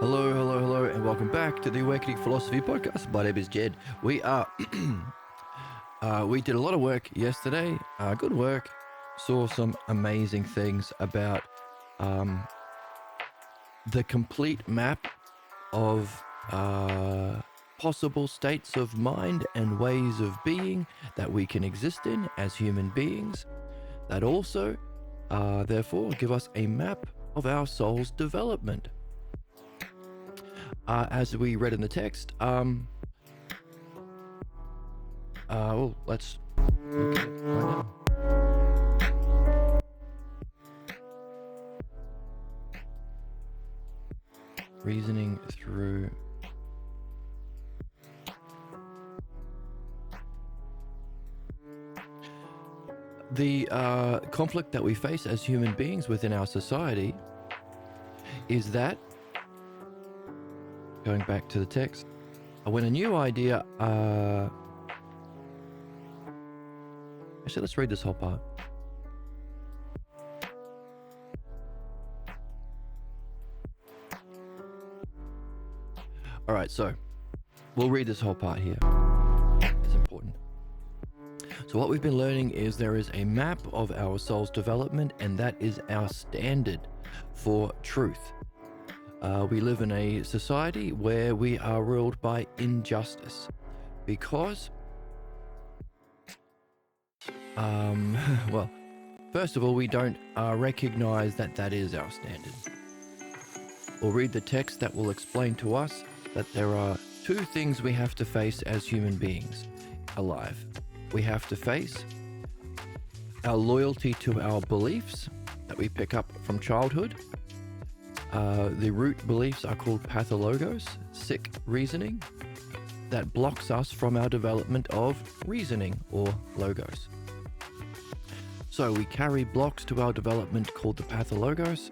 Hello, hello, hello, and welcome back to the Awakening Philosophy Podcast. My name is Jed. We did a lot of work yesterday. Good work. Saw some amazing things about the complete map of possible states of mind and ways of being that we can exist in as human beings. That also, therefore, give us a map of our soul's development. As we read in the text, let's look at it right now. Reasoning through the conflict that we face as human beings within our society is that, going back to the text, when a new idea, actually, let's read this whole part. All right, so we'll read this whole part here. It's important. So what we've been learning is there is a map of our soul's development, and that is our standard for truth. We live in a society where we are ruled by injustice because, well, first of all, we don't recognize that that is our standard. We'll read the text that will explain to us that there are two things we have to face as human beings alive. We have to face our loyalty to our beliefs that we pick up from childhood. The root beliefs are called pathologos, sick reasoning, that blocks us from our development of reasoning or logos. So we carry blocks to our development called the pathologos,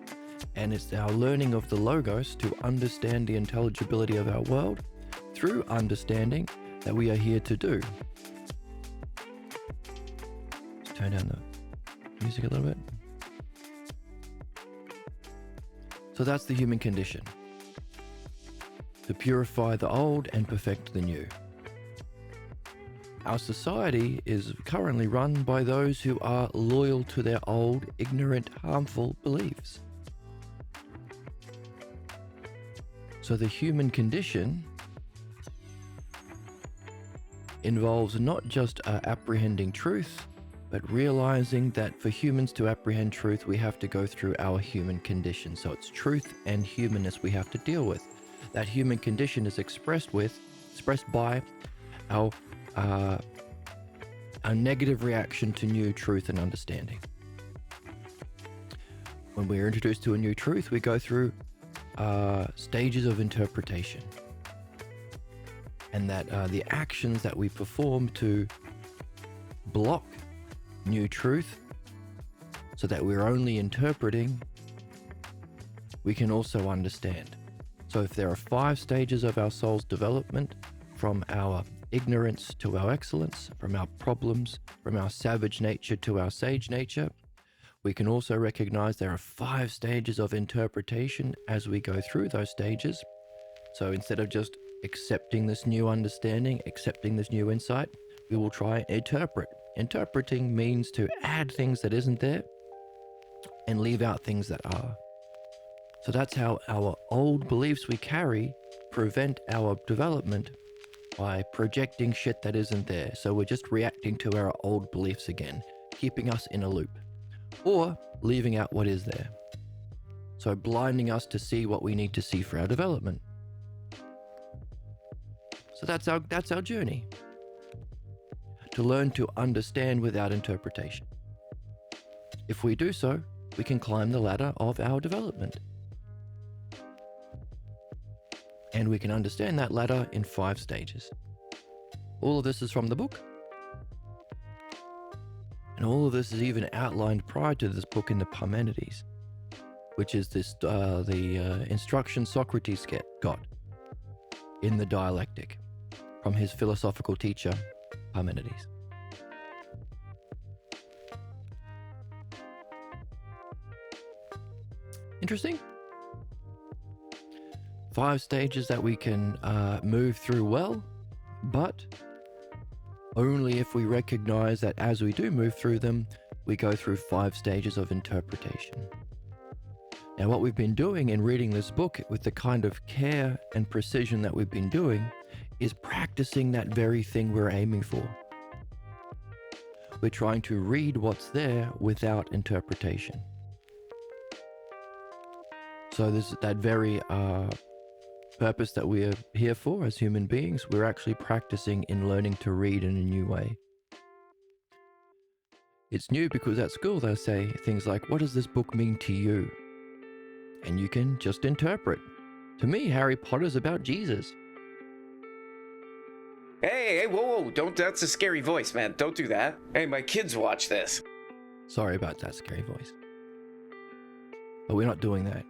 and it's our learning of the logos to understand the intelligibility of our world through understanding that we are here to do. Let's turn down the music a little bit. So that's the human condition, to purify the old and perfect the new. Our society is currently run by those who are loyal to their old, ignorant, harmful beliefs. So the human condition involves not just apprehending truth, but realizing that for humans to apprehend truth, we have to go through our human condition. So it's truth and humanness we have to deal with. That human condition is expressed by our negative reaction to new truth and understanding. When we're introduced to a new truth, we go through stages of interpretation. And that the actions that we perform to block new truth, so that we're only interpreting, we can also understand. So if there are 5 stages of our soul's development, from our ignorance to our excellence, from our problems, from our savage nature to our sage nature, we can also recognize there are 5 stages of interpretation as we go through those stages. So instead of just accepting this new understanding, accepting this new insight, we will try and interpret. Interpreting means to add things that isn't there and leave out things that are. So that's how our old beliefs we carry prevent our development, by projecting shit that isn't there. So we're just reacting to our old beliefs again, keeping us in a loop, or leaving out what is there. So blinding us to see what we need to see for our development. So that's our journey. To learn to understand without interpretation. If we do so, we can climb the ladder of our development. And we can understand that ladder in 5 stages. All of this is from the book. And all of this is even outlined prior to this book in the Parmenides, which is the instruction Socrates got in the dialectic from his philosophical teacher, Parmenides. Interesting? 5 stages that we can move through well, but only if we recognize that as we do move through them, we go through 5 stages of interpretation. Now, what we've been doing in reading this book with the kind of care and precision that we've been doing is practicing that very thing we're aiming for. We're trying to read what's there without interpretation. So there's that very purpose that we are here for as human beings. We're actually practicing in learning to read in a new way. It's new because at school they'll say things like, what does this book mean to you? And you can just interpret. To me, Harry Potter's about Jesus. Hey, whoa, don't, that's a scary voice, man. Don't do that. Hey, my kids watch this. Sorry about that scary voice. But we're not doing that,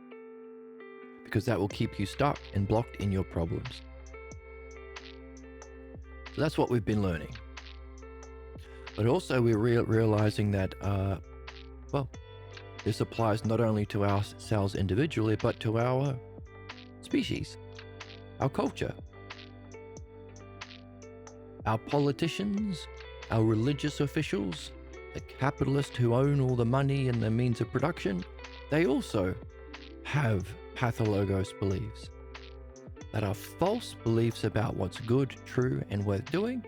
because that will keep you stuck and blocked in your problems. So that's what we've been learning. But also we're realizing that, this applies not only to ourselves individually, but to our species, our culture, our politicians, our religious officials, the capitalists who own all the money and the means of production. They also have pathologos beliefs that are false beliefs about what's good, true, and worth doing,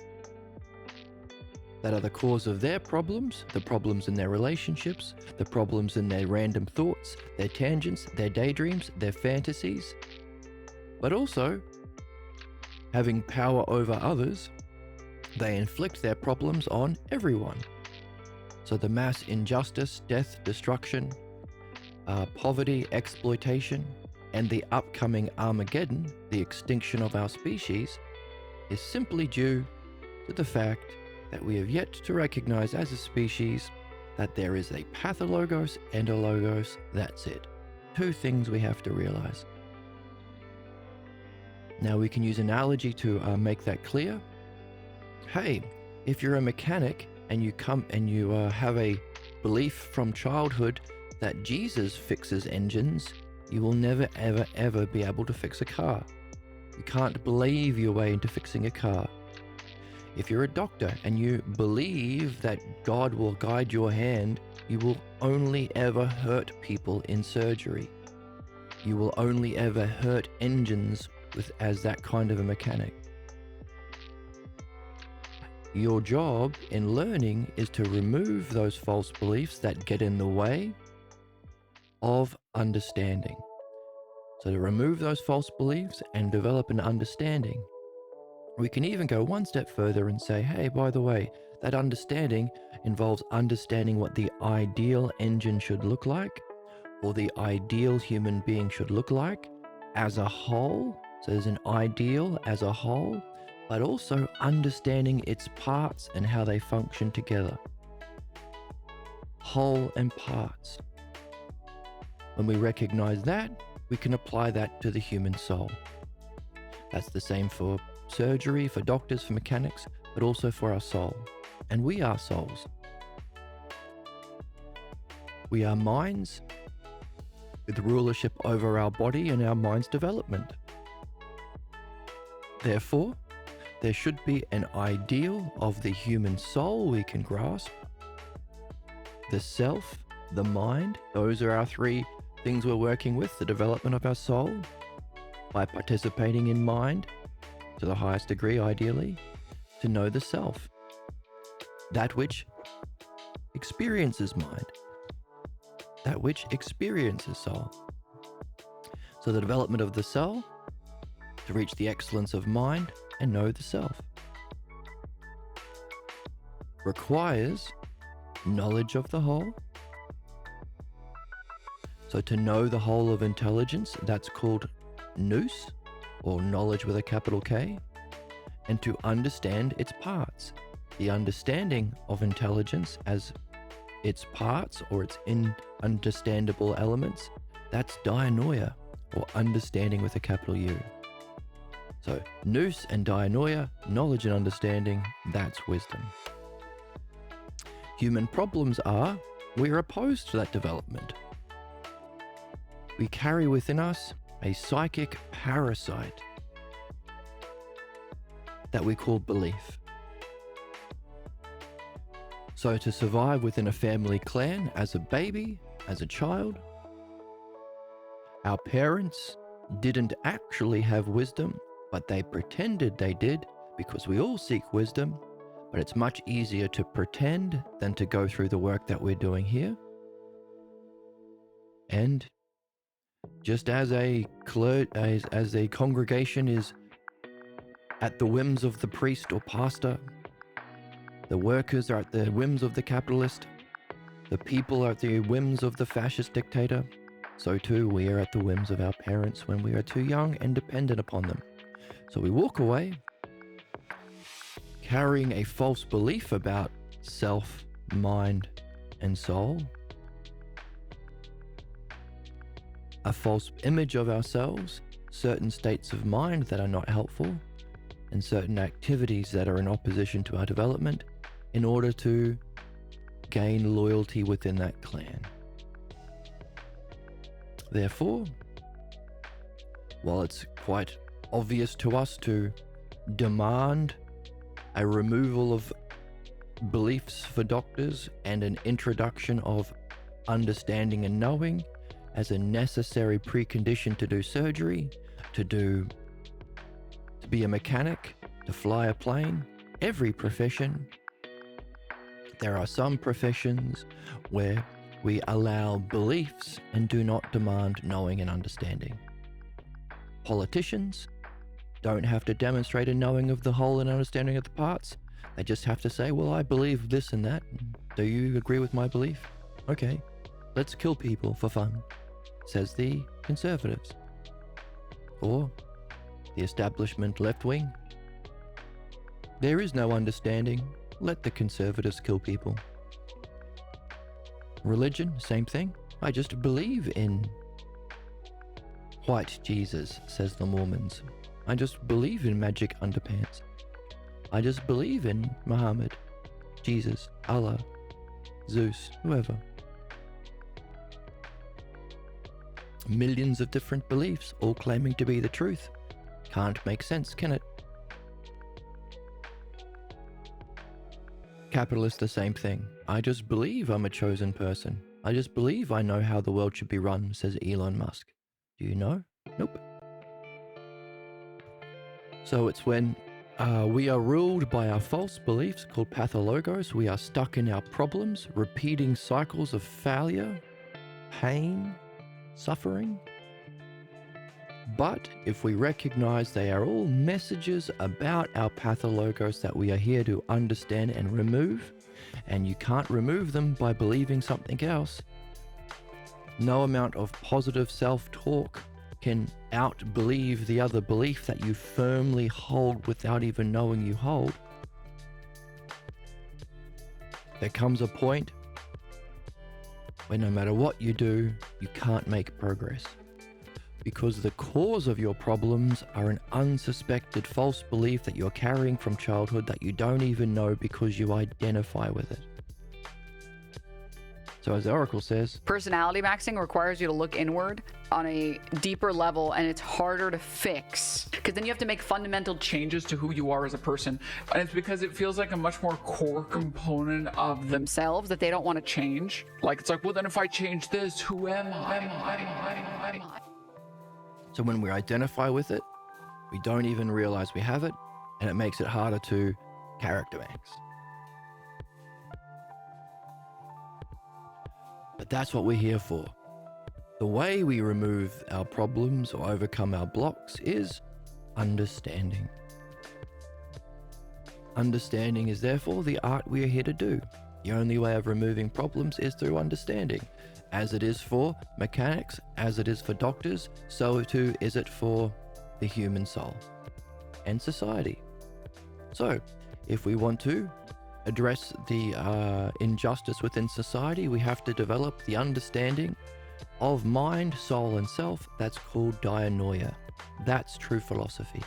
that are the cause of their problems, the problems in their relationships, the problems in their random thoughts, their tangents, their daydreams, their fantasies, but also having power over others. They inflict their problems on everyone. So the mass injustice, death, destruction, poverty, exploitation, and the upcoming Armageddon, the extinction of our species, is simply due to the fact that we have yet to recognize as a species that there is a pathologos and a logos. That's it. 2 things we have to realize. Now we can use analogy to make that clear. Hey, if you're a mechanic and you have a belief from childhood that Jesus fixes engines, you will never, ever, ever be able to fix a car. You can't believe your way into fixing a car. If you're a doctor and you believe that God will guide your hand, you will only ever hurt people in surgery. You will only ever hurt engines as that kind of a mechanic. Your job in learning is to remove those false beliefs that get in the way of understanding. So to remove those false beliefs and develop an understanding. We can even go one step further and say, hey, by the way, that understanding involves understanding what the ideal engine should look like, or the ideal human being should look like as a whole. So there's an ideal as a whole, but also understanding its parts and how they function together. Whole and parts. When we recognize that, we can apply that to the human soul. That's the same for surgery, for doctors, for mechanics, but also for our soul. And we are souls. We are minds with rulership over our body and our mind's development. Therefore, there should be an ideal of the human soul we can grasp. The self, the mind, those are our 3 things we're working with, the development of our soul, by participating in mind to the highest degree, ideally, to know the self, that which experiences mind, that which experiences soul. So the development of the soul to reach the excellence of mind and know the self requires knowledge of the whole. So to know the whole of intelligence, that's called nous, or knowledge with a capital K, and to understand its parts. The understanding of intelligence as its parts or its understandable elements, that's dianoia, or understanding with a capital U. So nous and dianoia, knowledge and understanding, that's wisdom. Human problems are, we're opposed to that development. We carry within us a psychic parasite that we call belief. So to survive within a family clan as a baby, as a child, our parents didn't actually have wisdom, but they pretended they did, because we all seek wisdom, but it's much easier to pretend than to go through the work that we're doing here. And just as a congregation is at the whims of the priest or pastor, the workers are at the whims of the capitalist, the people are at the whims of the fascist dictator, so too we are at the whims of our parents when we are too young and dependent upon them. So we walk away carrying a false belief about self, mind, and soul, a false image of ourselves, certain states of mind that are not helpful, and certain activities that are in opposition to our development in order to gain loyalty within that clan. Therefore, while it's quite obvious to us to demand a removal of beliefs for doctors and an introduction of understanding and knowing as a necessary precondition to do surgery, to be a mechanic, to fly a plane, every profession, there are some professions where we allow beliefs and do not demand knowing and understanding. Politicians don't have to demonstrate a knowing of the whole and understanding of the parts. They just have to say, well, I believe this and that. Do you agree with my belief? Okay, let's kill people for fun, says the conservatives. Or the establishment left wing. There is no understanding. Let the conservatives kill people. Religion, same thing. I just believe in white Jesus, says the Mormons. I just believe in magic underpants. I just believe in Muhammad, Jesus, Allah, Zeus, whoever. Millions of different beliefs, all claiming to be the truth. Can't make sense, can it? Capitalists, the same thing. I just believe I'm a chosen person. I just believe I know how the world should be run, says Elon Musk. Do you know? Nope. So it's when we are ruled by our false beliefs called pathologos. We are stuck in our problems, repeating cycles of failure, pain, suffering. But if we recognize they are all messages about our pathologos that we are here to understand and remove, and you can't remove them by believing something else, no amount of positive self-talk can out-believe the other belief that you firmly hold without even knowing you hold. There comes a point where no matter what you do, you can't make progress. Because the cause of your problems are an unsuspected false belief that you're carrying from childhood that you don't even know because you identify with it. So as the Oracle says, personality maxing requires you to look inward on a deeper level, and it's harder to fix because then you have to make fundamental changes to who you are as a person, and it's because it feels like a much more core component of themselves that they don't want to change. Like it's like, well, then if I change this, who am I? So when we identify with it, we don't even realize we have it, and it makes it harder to character max. But that's what we're here for. The way we remove our problems or overcome our blocks is understanding. Understanding is therefore the art we are here to do. The only way of removing problems is through understanding. As it is for mechanics, as it is for doctors, so too is it for the human soul and society. So, if we want to address the injustice within society, we have to develop the understanding of mind, soul, and self. That's called dianoia. That's true philosophy.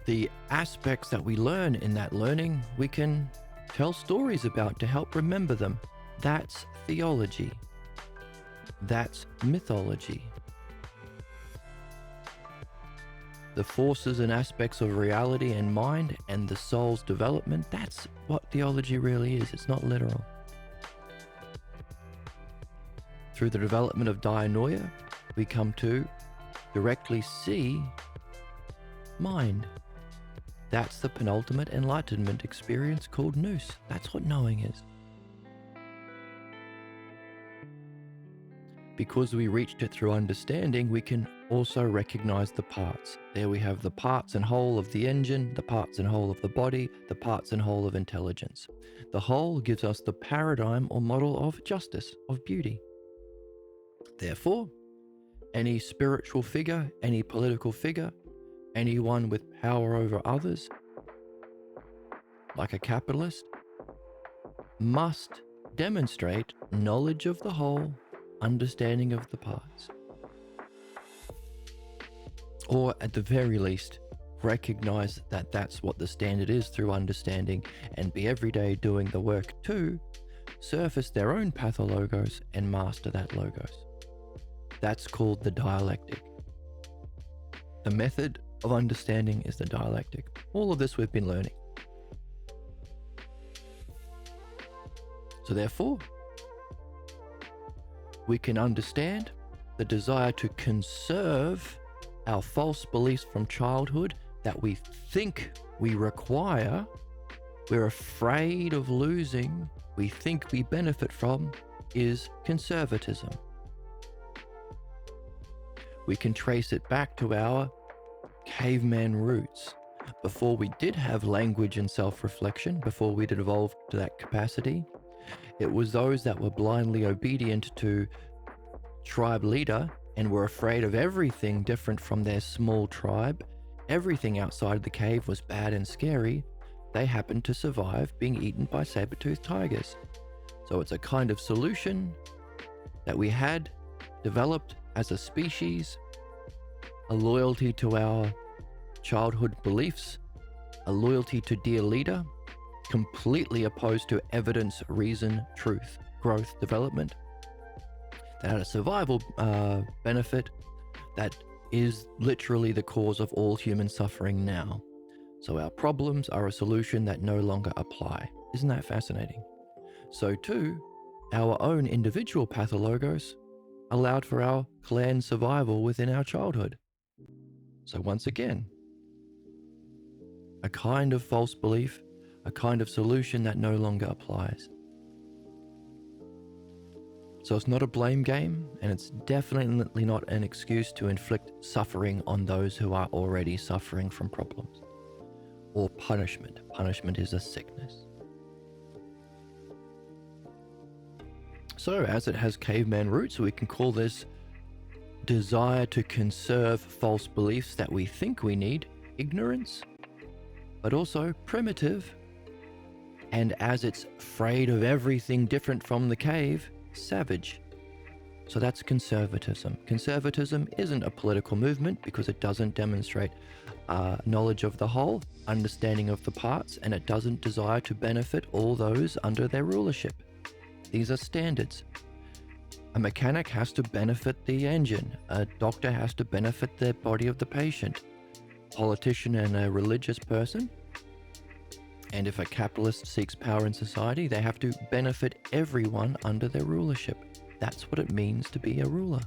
The aspects that we learn in that learning, we can tell stories about to help remember them. That's theology. That's mythology. The forces and aspects of reality and mind and the soul's development, that's what theology really is. It's not literal. Through the development of dianoia, we come to directly see mind. That's the penultimate enlightenment experience called nous. That's what knowing is. Because we reached it through understanding, we can also recognize the parts. There we have the parts and whole of the engine, the parts and whole of the body, the parts and whole of intelligence. The whole gives us the paradigm or model of justice, of beauty. Therefore, any spiritual figure, any political figure, anyone with power over others, like a capitalist, must demonstrate knowledge of the whole, understanding of the parts. Or at the very least, recognize that that's what the standard is through understanding, and be every day doing the work to surface their own pathologos and master that logos. That's called the dialectic. The method of understanding is the dialectic. All of this we've been learning. So therefore, we can understand the desire to conserve our false beliefs from childhood that we think we require, we're afraid of losing, we think we benefit from, is conservatism. We can trace it back to our caveman roots. Before we did have language and self-reflection, before we'd evolved to that capacity, it was those that were blindly obedient to tribe leader and were afraid of everything different from their small tribe. Everything outside the cave was bad and scary. They happened to survive being eaten by saber-toothed tigers. So it's a kind of solution that we had developed as a species, a loyalty to our childhood beliefs, a loyalty to dear leader, completely opposed to evidence, reason, truth, growth, development. That had a survival benefit that is literally the cause of all human suffering now. So our problems are a solution that no longer apply. Isn't that fascinating? So too, our own individual pathologos allowed for our clan survival within our childhood. So once again, a kind of false belief, a kind of solution that no longer applies. So it's not a blame game, and it's definitely not an excuse to inflict suffering on those who are already suffering from problems. Or punishment. Punishment is a sickness. So as it has caveman roots, we can call this desire to conserve false beliefs that we think we need ignorance, but also primitive. And as it's afraid of everything different from the cave, savage. So that's conservatism. Conservatism isn't a political movement because it doesn't demonstrate knowledge of the whole, understanding of the parts, and it doesn't desire to benefit all those under their rulership. These are standards. A mechanic has to benefit the engine. A doctor has to benefit the body of the patient. Politician and a religious person. And if a capitalist seeks power in society, they have to benefit everyone under their rulership. That's what it means to be a ruler.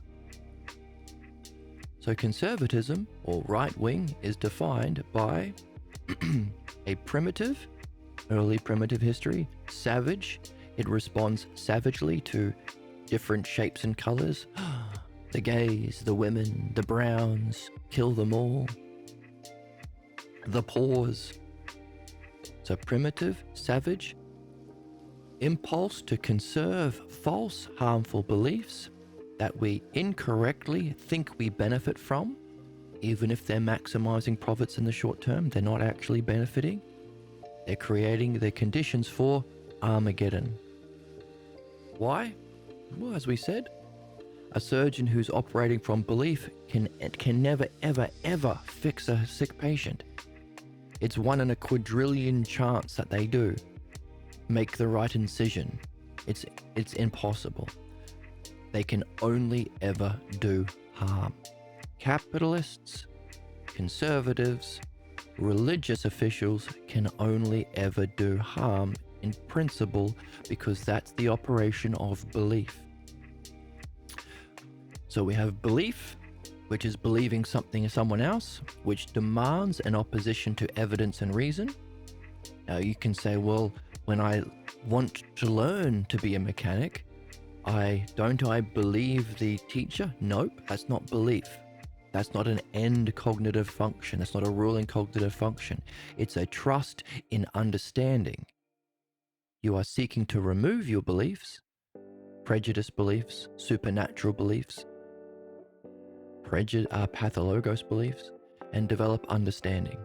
So conservatism, or right wing, is defined by a primitive, early primitive history, savage. It responds savagely to different shapes and colors. The gays, the women, the browns, kill them all. The poors. So primitive, savage, impulse to conserve false, harmful beliefs that we incorrectly think we benefit from, even if they're maximizing profits in the short term, they're not actually benefiting. They're creating the conditions for Armageddon. Why? Well, as we said, a surgeon who's operating from belief can never, ever, ever fix a sick patient. It's 1 in a quadrillion chance that they do make the right incision. It's impossible. they can only ever do harm. Capitalists, conservatives, religious officials can only ever do harm in principle because that's the operation of belief. So we have belief, which is believing something in someone else, which demands an opposition to evidence and reason. Now you can say, well, when I want to learn to be a mechanic, I believe the teacher? Nope, that's not belief. That's not an end cognitive function. That's not a ruling cognitive function. It's a trust in understanding. You are seeking to remove your beliefs, prejudice beliefs, supernatural beliefs, pathologos beliefs, and develop understanding.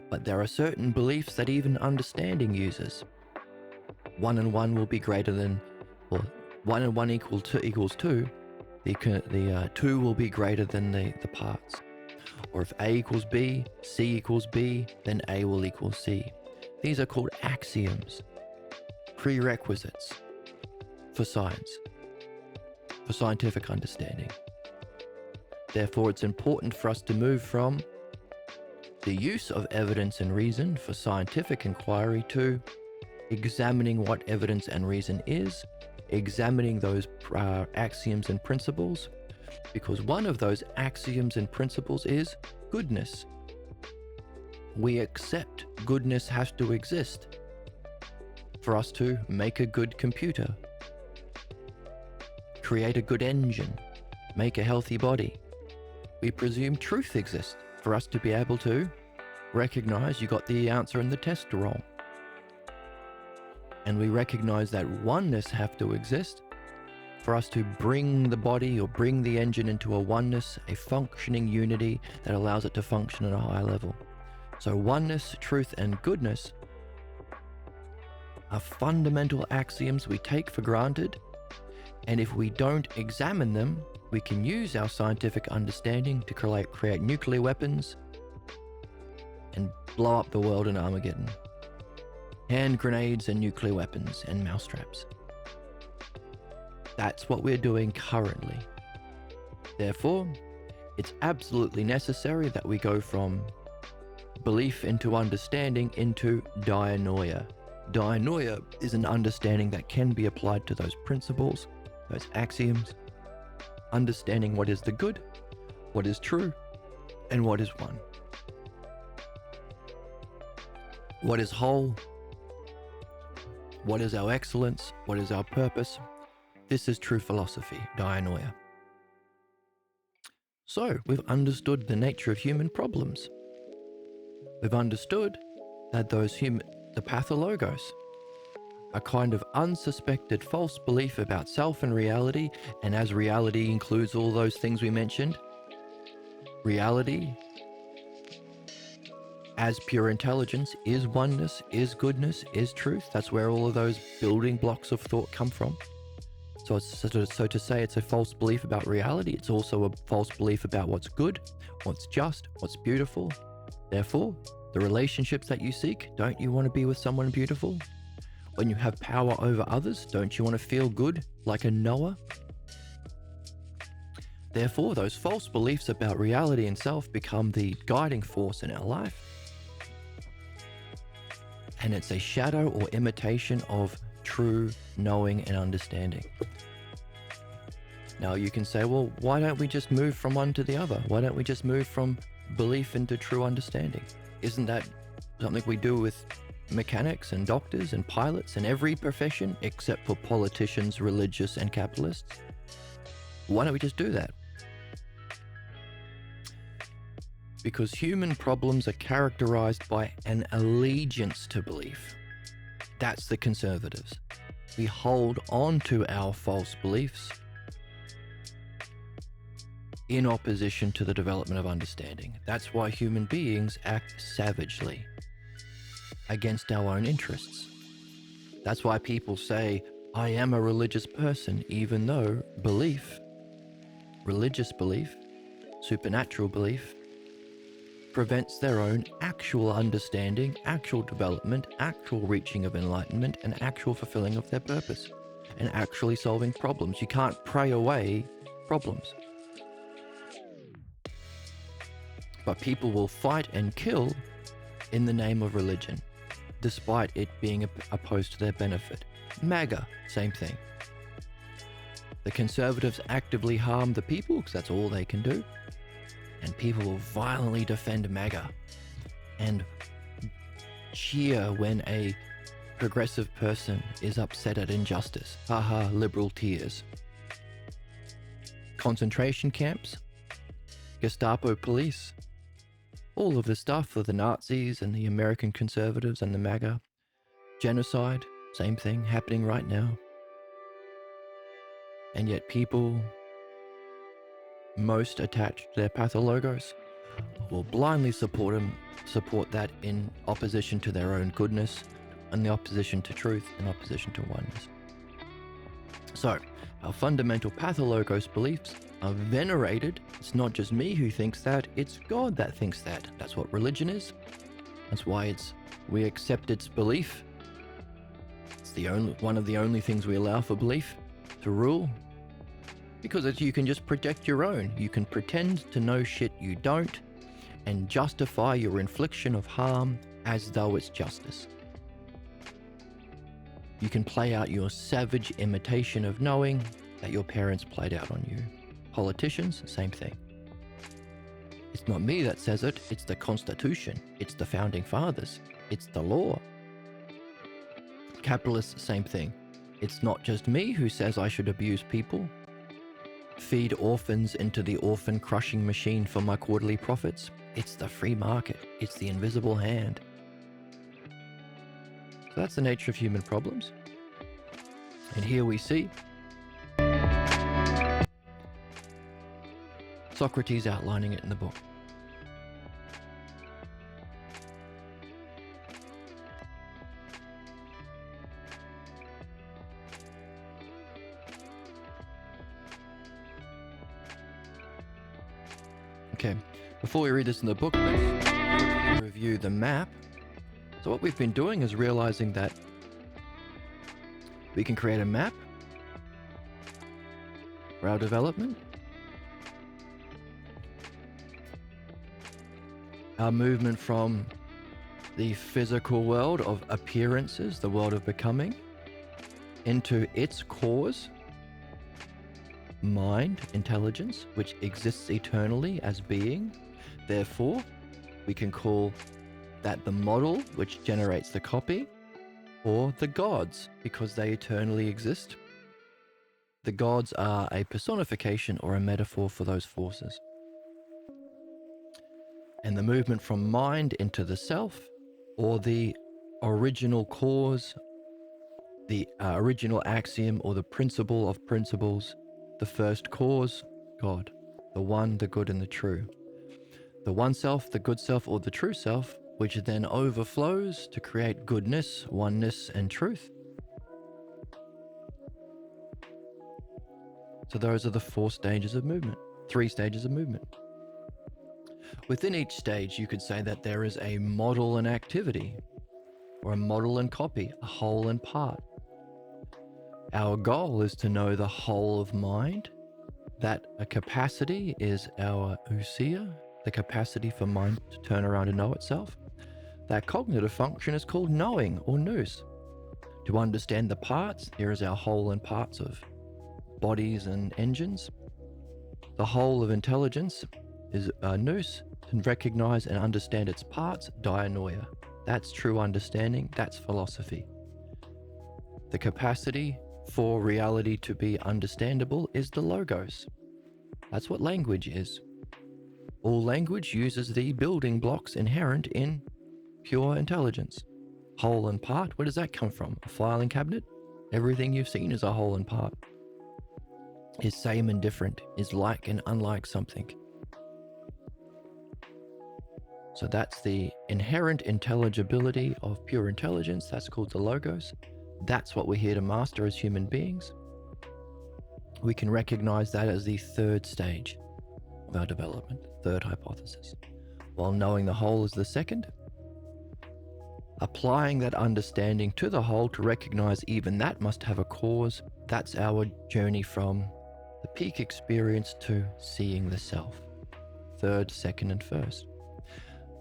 But there are certain beliefs that even understanding uses. 1 and 1 will be greater than, or 1 and 1 equals 2. The 2 will be greater than the parts. Or if A equals B, C equals B, then A will equal C. These are called axioms, prerequisites for science, for scientific understanding. Therefore, it's important for us to move from the use of evidence and reason for scientific inquiry to examining what evidence and reason is, examining those axioms and principles, because one of those axioms and principles is goodness. We accept goodness has to exist for us to make a good computer, create a good engine, make a healthy body. We presume truth exists for us to be able to recognize you got the answer in the test wrong. And we recognize that oneness have to exist for us to bring the body or bring the engine into a oneness, a functioning unity that allows it to function at a high level. So oneness, truth, and goodness are fundamental axioms we take for granted, and if we don't examine them, we can use our scientific understanding to create nuclear weapons and blow up the world in Armageddon. Hand grenades and nuclear weapons and mousetraps. That's what we're doing currently. Therefore, it's absolutely necessary that we go from belief into understanding into dianoia. Dianoia is an understanding that can be applied to those principles, those axioms, understanding what is the good, what is true, and what is one. What is whole? What is our excellence? What is our purpose? This is true philosophy, dianoia. So, we've understood the nature of human problems. We've understood that the pathologos, a kind of unsuspected false belief about self and reality, and as reality includes all those things we mentioned, reality as pure intelligence is oneness, is goodness, is truth. That's where all of those building blocks of thought come from. So to say it's a false belief about reality, it's also a false belief about what's good, what's just, what's beautiful. Therefore, the relationships that you seek, don't you want to be with someone beautiful? When you have power over others, don't you want to feel good like a Noah? Therefore, those false beliefs about reality and self become the guiding force in our life. And it's a shadow or imitation of true knowing and understanding. Now you can say, well, why don't we just move from one to the other? Why don't we just move from belief into true understanding? Isn't that something we do with mechanics and doctors and pilots and every profession except for politicians, religious, and capitalists? Why don't we just do that? Because human problems are characterized by an allegiance to belief. That's the conservatives. We hold on to our false beliefs in opposition to the development of understanding. That's why human beings act savagely against our own interests. That's why people say, I am a religious person, even though belief, religious belief, supernatural belief, prevents their own actual understanding, actual development, actual reaching of enlightenment, and actual fulfilling of their purpose. and actually solving problems. You can't pray away problems. But people will fight and kill in the name of religion, despite it being opposed to their benefit. MAGA, same thing. The conservatives actively harm the people because that's all they can do. And people will violently defend MAGA and cheer when a progressive person is upset at injustice. Haha, liberal tears. Concentration camps, Gestapo police, all of the stuff for the Nazis and the American conservatives and the MAGA. Genocide, same thing, happening right now. And yet people most attached to their pathologos will blindly support that in opposition to their own goodness, and the opposition to truth, and opposition to oneness. So, our fundamental pathologos beliefs are venerated. It's not just me who thinks that, it's God that thinks that. That's what religion is. That's why we accept its belief. It's one of the only things we allow for belief to rule. Because you can just project your own. You can pretend to know shit you don't and justify your infliction of harm as though it's justice. You can play out your savage imitation of knowing that your parents played out on you. Politicians, same thing. It's not me that says it, it's the Constitution, it's the Founding Fathers, it's the law. Capitalists, same thing. It's not just me who says I should abuse people, feed orphans into the orphan crushing machine for my quarterly profits. It's the free market. It's the invisible hand. So that's the nature of human problems. And here we see Socrates outlining it in the book. Okay, before we read this in the book, let's quickly review the map. So what we've been doing is realizing that we can create a map for our development, our movement from the physical world of appearances, the world of becoming, into its cause, mind, intelligence, which exists eternally as being. Therefore, we can call that the model, which generates the copy, or the gods, because they eternally exist. The gods are a personification or a metaphor for those forces. And the movement from mind into the self, or the original cause, the original axiom, or the principle of principles, the first cause, God, the one, the good, and the true. The one self, the good self, or the true self, which then overflows to create goodness, oneness, and truth. So those are the 4 stages of movement, 3 stages of movement. Within each stage, you could say that there is a model and activity, or a model and copy, a whole and part. Our goal is to know the whole of mind, that a capacity is our ousia, the capacity for mind to turn around and know itself. That cognitive function is called knowing, or nous. To understand the parts, here is our whole and parts of bodies and engines. The whole of intelligence is nous, to recognize and understand its parts, dianoia. That's true understanding, that's philosophy. The capacity for reality to be understandable is the logos. That's what language is. All language uses the building blocks inherent in pure intelligence. Whole and part, where does that come from? A filing cabinet? Everything you've seen is a whole and part. Is same and different, is like and unlike something. So that's the inherent intelligibility of pure intelligence. That's called the logos. That's what we're here to master as human beings. We can recognize that as the 3rd stage of our development, 3rd hypothesis. While knowing the whole is the 2nd, applying that understanding to the whole to recognize even that must have a cause. That's our journey from the peak experience to seeing the self. Third, second, and first.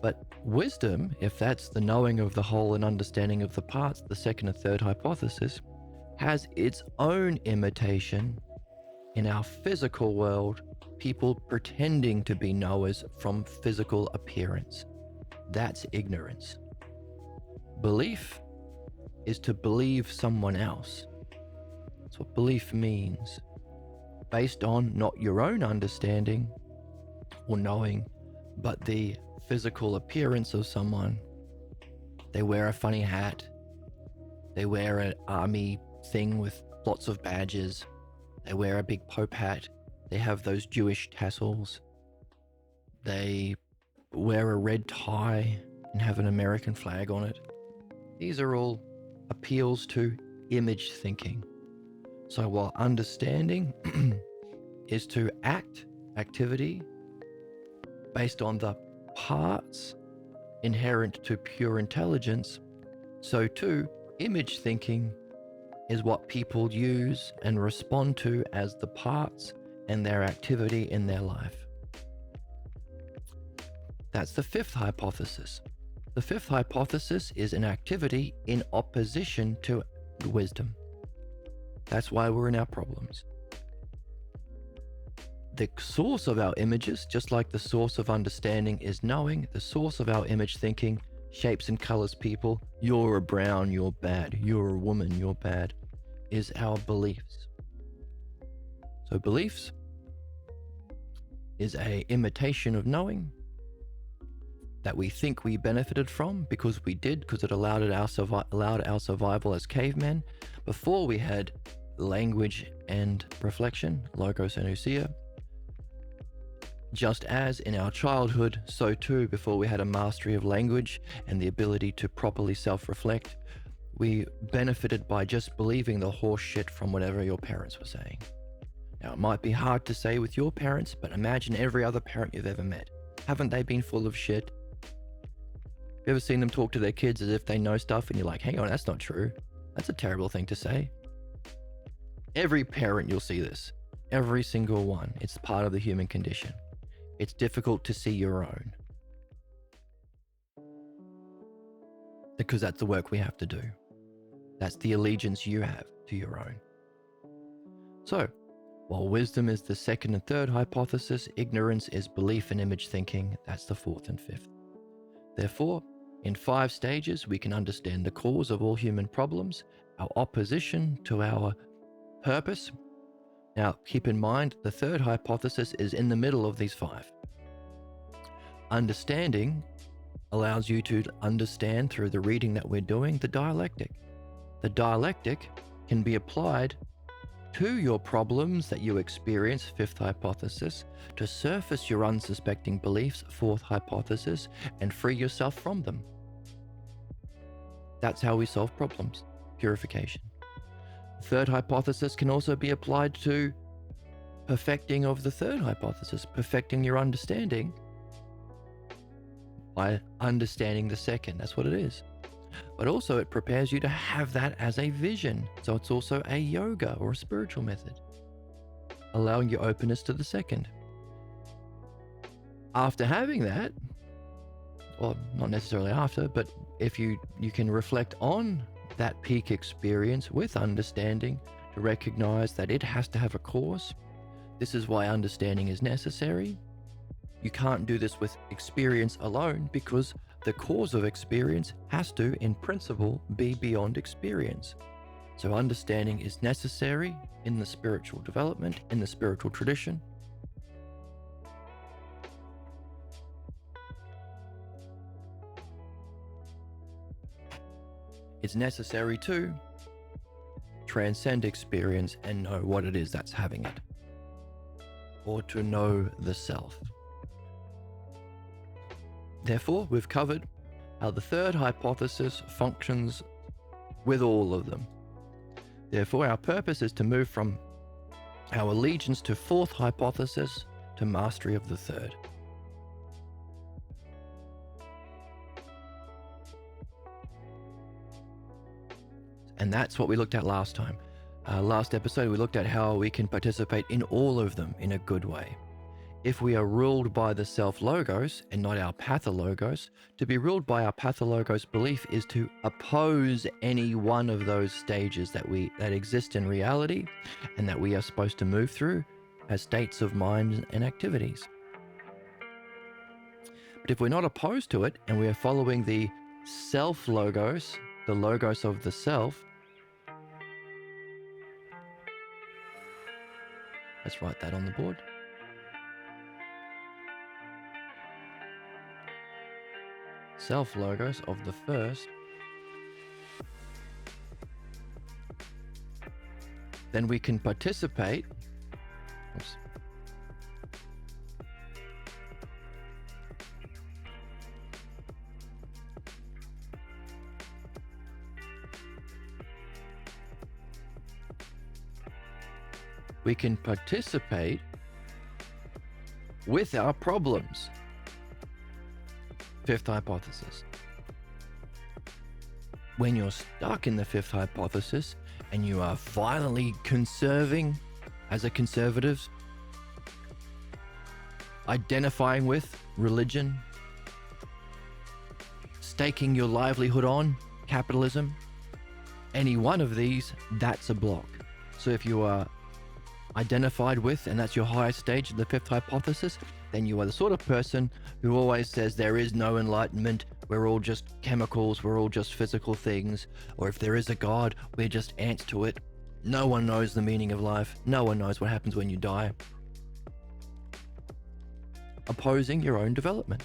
But wisdom, if that's the knowing of the whole and understanding of the parts, the second and third hypothesis, has its own imitation in our physical world, people pretending to be knowers from physical appearance. That's ignorance. Belief is to believe someone else. That's what belief means. Based on not your own understanding or knowing, but the physical appearance of someone. They wear a funny hat. They wear an army thing with lots of badges. They wear a big pope hat. They have those Jewish tassels. They wear a red tie and have an American flag on it. These are all appeals to image thinking. So while understanding is to activity based on the parts inherent to pure intelligence, so too image thinking is what people use and respond to as the parts and their activity in their life. That's the fifth hypothesis. The fifth hypothesis is an activity in opposition to wisdom. That's why we're in our problems. The source of our images, just like the source of understanding is knowing, the source of our image thinking shapes and colors people. You're a brown, you're bad. You're a woman, you're bad, is our beliefs. So beliefs is a imitation of knowing that we think we benefited from because we did, because it allowed our survival as cavemen before we had language and reflection, logos and ousia. Just as in our childhood, so too before we had a mastery of language and the ability to properly self-reflect, we benefited by just believing the horse shit from whatever your parents were saying. Now, it might be hard to say with your parents, but imagine every other parent you've ever met. Haven't they been full of shit? You ever seen them talk to their kids as if they know stuff and you're like, hang on, that's not true. That's a terrible thing to say. Every parent, you'll see this. Every single one. It's part of the human condition. It's difficult to see your own. Because that's the work we have to do. That's the allegiance you have to your own. So, while wisdom is the second and third hypothesis, ignorance is belief and image thinking. That's the fourth and fifth. Therefore, in 5 stages, we can understand the cause of all human problems, our opposition to our purpose. Now, keep in mind, the third hypothesis is in the middle of these 5. Understanding allows you to understand through the reading that we're doing the dialectic. The dialectic can be applied to your problems that you experience, fifth hypothesis, to surface your unsuspecting beliefs, fourth hypothesis, and free yourself from them. That's how we solve problems, purification. Third hypothesis can also be applied to perfecting of the third hypothesis, perfecting your understanding by understanding the second. That's what it is. But also it prepares you to have that as a vision. So it's also a yoga or a spiritual method, allowing your openness to the second. After having that, well, not necessarily after, but if you can reflect on that peak experience with understanding to recognize that it has to have a cause. This is why understanding is necessary. You can't do this with experience alone because the cause of experience has to, in principle, be beyond experience. So understanding is necessary in the spiritual development, in the spiritual tradition. It's necessary to transcend experience and know what it is that's having it, or to know the self. Therefore, we've covered how the third hypothesis functions with all of them. Therefore, our purpose is to move from our allegiance to fourth hypothesis to mastery of the third. And that's what we looked at last time. Last episode, we looked at how we can participate in all of them in a good way. If we are ruled by the self-logos and not our pathologos, to be ruled by our pathologos belief is to oppose any one of those stages that exist in reality and that we are supposed to move through as states of mind and activities. But if we're not opposed to it and we are following the self-logos, the logos of the self, let's write that on the board. Self-logos of the first, then we can participate. Oops. We can participate with our problems. Fifth hypothesis. When you're stuck in the fifth hypothesis and you are violently conserving as a conservative, identifying with religion, staking your livelihood on capitalism, any one of these, that's a block. So if you are identified with, and that's your highest stage of the fifth hypothesis, then you are the sort of person who always says there is no enlightenment, we're all just chemicals, we're all just physical things, or if there is a God, we're just ants to it. No one knows the meaning of life, no one knows what happens when you die. Opposing your own development.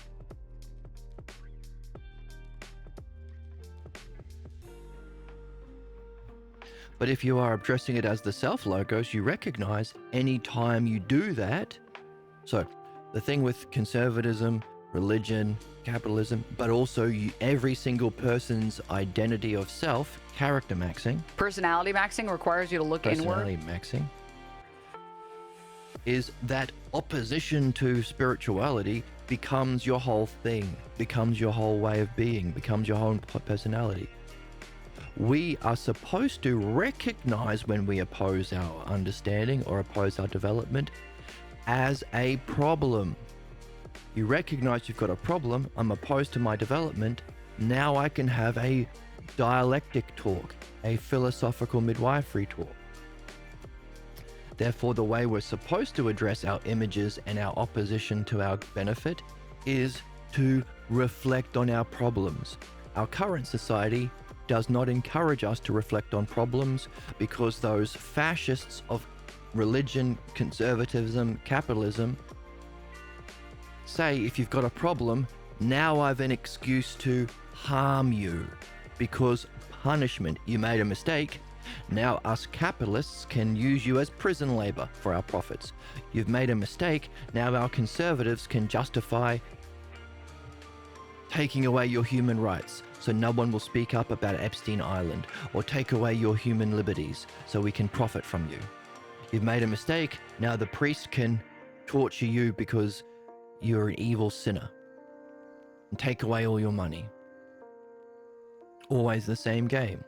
But if you are addressing it as the self-logos, you recognize any time you do that. So the thing with conservatism, religion, capitalism, but also every single person's identity of self, character maxing. Personality maxing requires you to look inward. Personality maxing is that opposition to spirituality becomes your whole thing, becomes your whole way of being, becomes your whole personality. We are supposed to recognize when we oppose our understanding or oppose our development as a problem. You recognize you've got a problem, I'm opposed to my development, now I can have a dialectic talk, a philosophical midwifery talk. Therefore, the way we're supposed to address our images and our opposition to our benefit is to reflect on our problems. Our current society does not encourage us to reflect on problems because those fascists of religion, conservatism, capitalism say if you've got a problem, now I've an excuse to harm you because punishment, you made a mistake, now us capitalists can use you as prison labor for our profits. You've made a mistake, now our conservatives can justify taking away your human rights so no one will speak up about Epstein Island, or take away your human liberties so we can profit from you. You've made a mistake, now the priest can torture you because you're an evil sinner and take away all your money. Always the same game.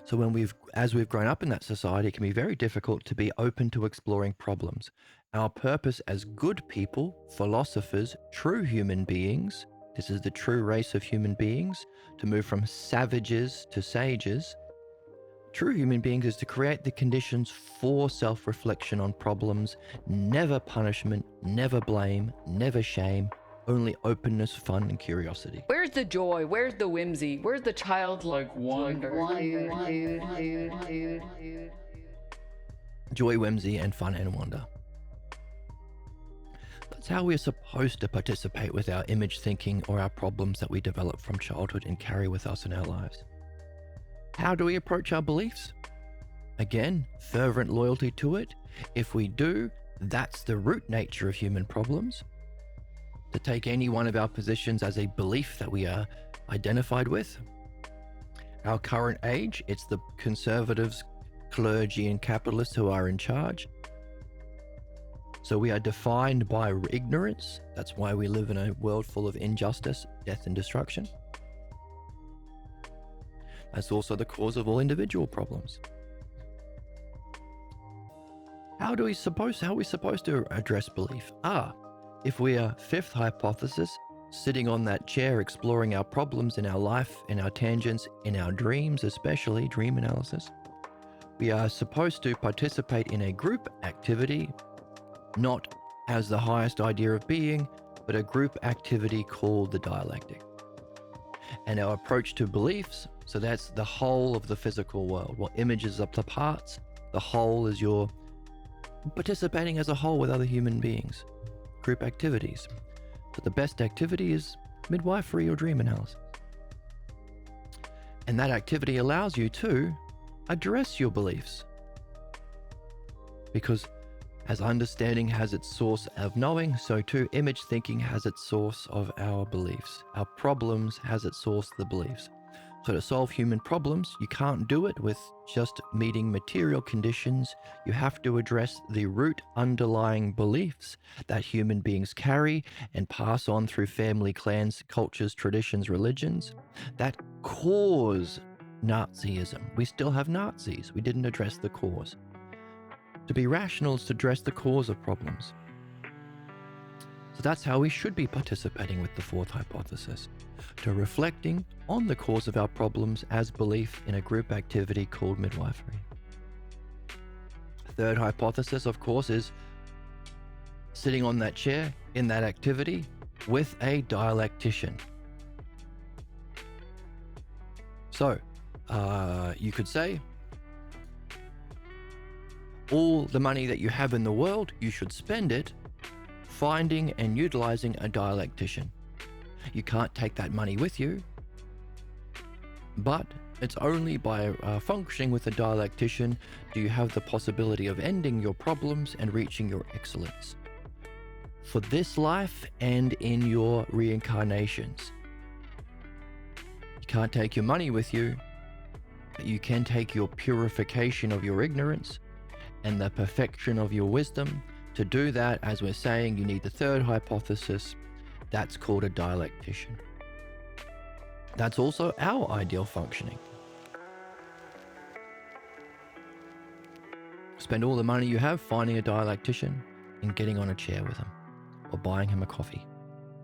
So as we've grown up in that society, it can be very difficult to be open to exploring problems. Our purpose as good people, philosophers, true human beings, this is the true race of human beings, to move from savages to sages. True human beings is to create the conditions for self-reflection on problems, never punishment, never blame, never shame, only openness, fun, and curiosity. Where's the joy? Where's the whimsy? Where's the childlike wonder? Joy, whimsy, and fun and wonder. That's how we're supposed to participate with our image thinking or our problems that we develop from childhood and carry with us in our lives. How do we approach our beliefs? Again, fervent loyalty to it. If we do, that's the root nature of human problems. To take any one of our positions as a belief that we are identified with. Our current age, it's the conservatives, clergy, and capitalists who are in charge. So we are defined by ignorance. That's why we live in a world full of injustice, death, and destruction. That's also the cause of all individual problems. How are we supposed to address belief? If we are fifth hypothesis, sitting on that chair exploring our problems in our life, in our tangents, in our dreams, especially dream analysis, we are supposed to participate in a group activity, not as the highest idea of being, but a group activity called the dialectic. And our approach to beliefs, so that's the whole of the physical world. What images up the parts, the whole is your participating as a whole with other human beings. Group activities. But the best activity is midwifery or dream analysis. And that activity allows you to address your beliefs. Because as understanding has its source of knowing, so too image thinking has its source of our beliefs. Our problems has its source of the beliefs. So to solve human problems, you can't do it with just meeting material conditions. You have to address the root underlying beliefs that human beings carry and pass on through family, clans, cultures, traditions, religions that cause Nazism. We still have Nazis. We didn't address the cause. To be rational is to address the cause of problems. So that's how we should be participating with the fourth hypothesis, to reflecting on the cause of our problems as belief in a group activity called midwifery. Third hypothesis, of course, is sitting on that chair in that activity with a dialectician. So, you could say, all the money that you have in the world, you should spend it finding and utilizing a dialectician. You can't take that money with you, but it's only by functioning with a dialectician do you have the possibility of ending your problems and reaching your excellence for this life and in your reincarnations. You can't take your money with you, but you can take your purification of your ignorance and the perfection of your wisdom. To do that, as we're saying, you need the third hypothesis. That's called a dialectician. That's also our ideal functioning. Spend all the money you have finding a dialectician and getting on a chair with him, or buying him a coffee,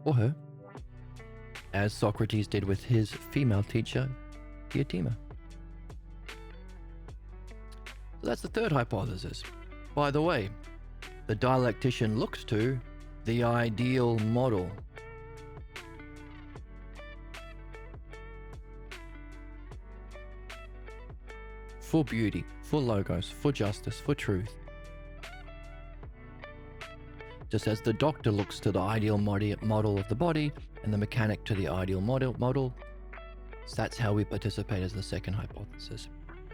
or her, as Socrates did with his female teacher, Diotima. So that's the third hypothesis. By the way, the dialectician looks to the ideal model. For beauty, for logos, for justice, for truth. Just as the doctor looks to the ideal model of the body and the mechanic to the ideal model, so that's how we participate as the second hypothesis.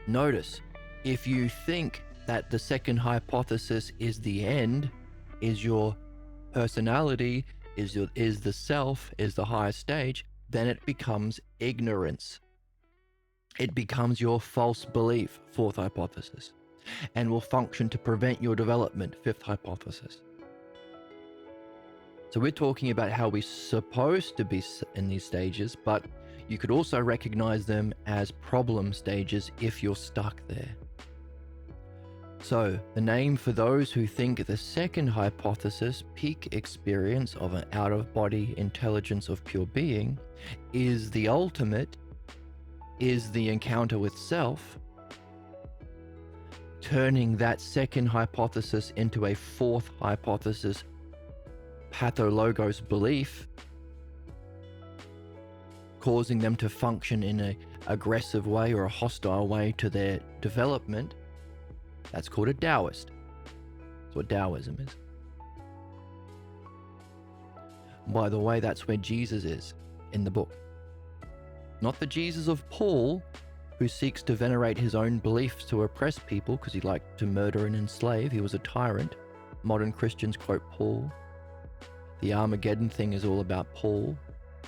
Notice, if you think that the second hypothesis is the end, is your personality, is the self, is the highest stage, then it becomes ignorance. It becomes your false belief, fourth hypothesis, and will function to prevent your development, fifth hypothesis. So we're talking about how we're supposed to be in these stages, but you could also recognize them as problem stages if you're stuck there. So, the name for those who think the second hypothesis, peak experience of an out-of-body intelligence of pure being, is the ultimate, is the encounter with self, turning that second hypothesis into a fourth hypothesis, pathologos belief, causing them to function in an aggressive way or a hostile way to their development. That's called a Taoist. That's what Taoism is. By the way, that's where Jesus is in the book. Not the Jesus of Paul, who seeks to venerate his own beliefs to oppress people because he liked to murder and enslave. He was a tyrant. Modern Christians quote Paul. The Armageddon thing is all about Paul.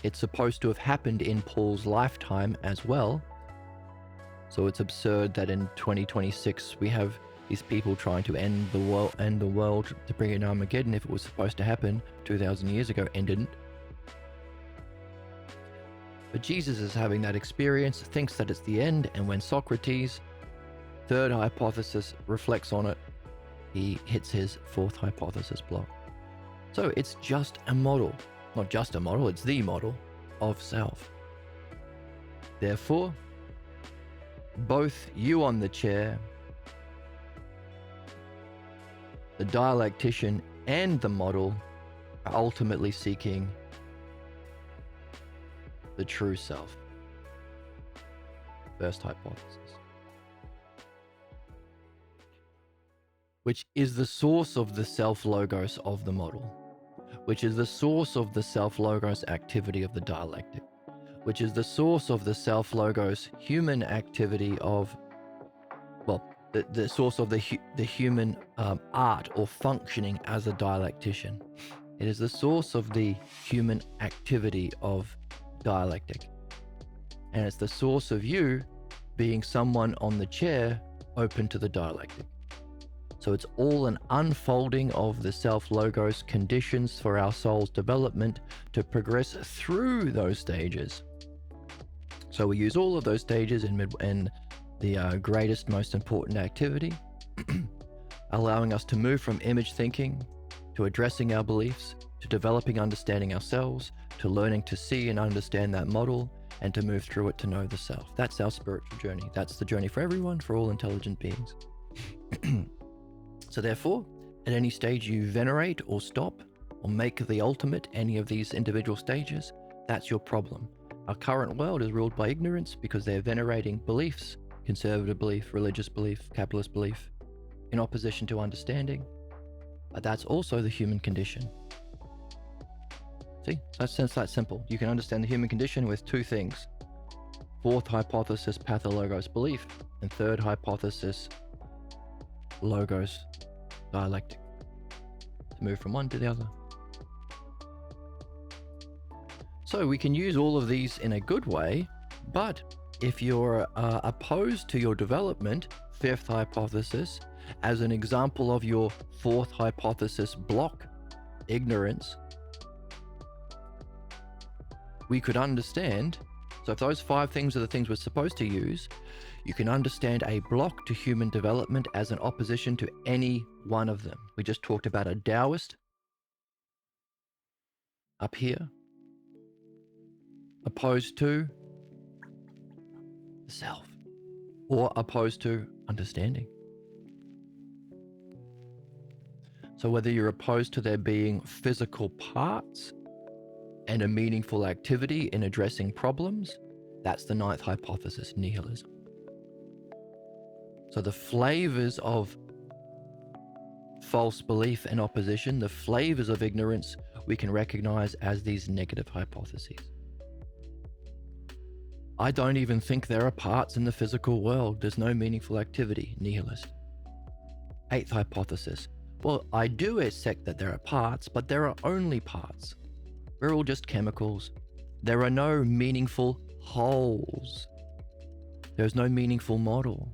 It's supposed to have happened in Paul's lifetime as well. So it's absurd that in 2026 we have these people trying to end the world to bring in Armageddon if it was supposed to happen 2,000 years ago and didn't. But Jesus is having that experience, thinks that it's the end, and when Socrates, third hypothesis, reflects on it, he hits his fourth hypothesis block. So it's just a model, not just a model, it's the model of self. Therefore, both you on the chair, the dialectician, and the model are ultimately seeking the true self. First hypothesis. Which is the source of the self-logos of the model, which is the source of the self-logos activity of the dialectic, which is the source of the self-logos human activity of, well, the source of the human art or functioning as a dialectician. It is the source of the human activity of dialectic. And it's the source of you being someone on the chair open to the dialectic. So it's all an unfolding of the self-logos conditions for our soul's development to progress through those stages. So we use all of those stages in the greatest, most important activity, allowing us to move from image thinking to addressing our beliefs, to developing understanding ourselves, to learning to see and understand that model, and to move through it to know the self. That's our spiritual journey. That's the journey for everyone, for all intelligent beings. So therefore, at any stage you venerate or stop or make the ultimate any of these individual stages, that's your problem. Our current world is ruled by ignorance because they're venerating beliefs, conservative belief, religious belief, capitalist belief, in opposition to understanding. But that's also the human condition. See, that's that simple. You can understand the human condition with two things. Fourth hypothesis, pathologos belief, and third hypothesis, logos dialectic. To move from one to the other. So we can use all of these in a good way, but if you're opposed to your development, fifth hypothesis, as an example of your fourth hypothesis block, ignorance, we could understand, so if those 5 things are the things we're supposed to use, you can understand a block to human development as an opposition to any one of them. We just talked about a Taoist up here, opposed to the self, or opposed to understanding. So whether you're opposed to there being physical parts and a meaningful activity in addressing problems, that's the ninth hypothesis, nihilism. So the flavors of false belief and opposition, the flavors of ignorance, we can recognize as these negative hypotheses. I don't even think there are parts in the physical world. There's no meaningful activity, nihilist. Eighth hypothesis. Well, I do accept that there are parts, but there are only parts. We're all just chemicals. There are no meaningful wholes. There's no meaningful model.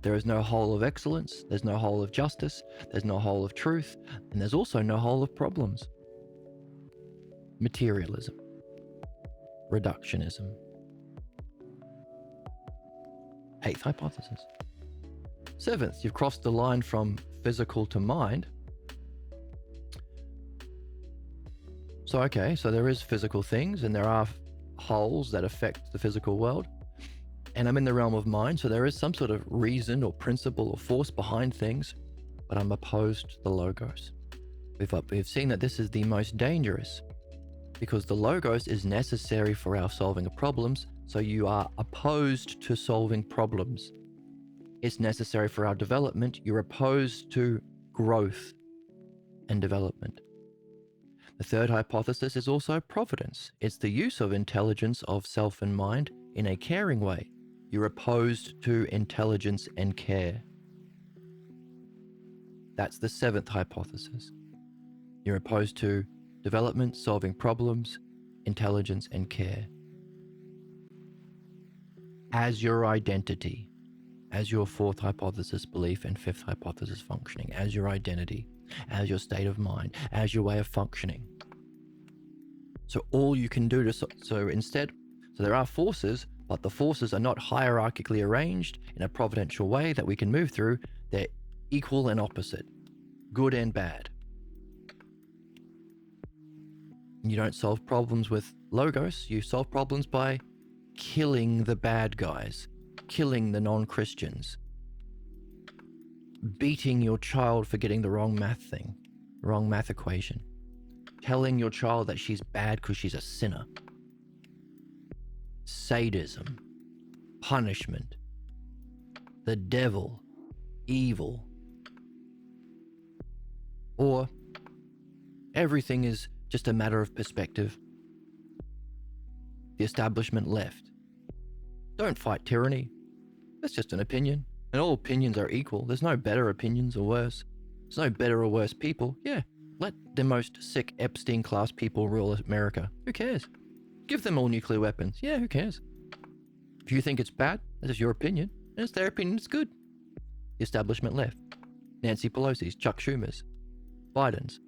There is no whole of excellence. There's no whole of justice. There's no whole of truth. And there's also no whole of problems. Materialism. Reductionism. Eighth hypothesis. Seventh, you've crossed the line from physical to mind. So, okay, so there is physical things and there are wholes that affect the physical world. And I'm in the realm of mind, so there is some sort of reason or principle or force behind things, but I'm opposed to the logos. We've seen that this is the most dangerous because the logos is necessary for our solving of problems, so you are opposed to solving problems. It's necessary for our development. You're opposed to growth and development. The third hypothesis is also providence. It's the use of intelligence of self and mind in a caring way. You're opposed to intelligence and care. That's the seventh hypothesis. You're opposed to development, solving problems, intelligence, and care. As your identity, as your fourth hypothesis belief and fifth hypothesis functioning, as your identity, as your state of mind, as your way of functioning. So all you can do to, so instead, so there are forces, but the forces are not hierarchically arranged in a providential way that we can move through. They're equal and opposite, good and bad. You don't solve problems with logos, you solve problems by killing the bad guys, killing the non-Christians, beating your child for getting the wrong math equation, telling your child that she's bad because she's a sinner. Sadism, punishment, the devil, evil, or everything is just a matter of perspective. The establishment left. Don't fight tyranny. That's just an opinion, and all opinions are equal. There's no better opinions or worse. There's no better or worse people. Yeah, let the most sick Epstein class people rule America. Who cares? Give them all nuclear weapons. Yeah, who cares? If you think it's bad, that is your opinion, and it's their opinion, it's good. The establishment left. Nancy Pelosi's, Chuck Schumer's, Biden's.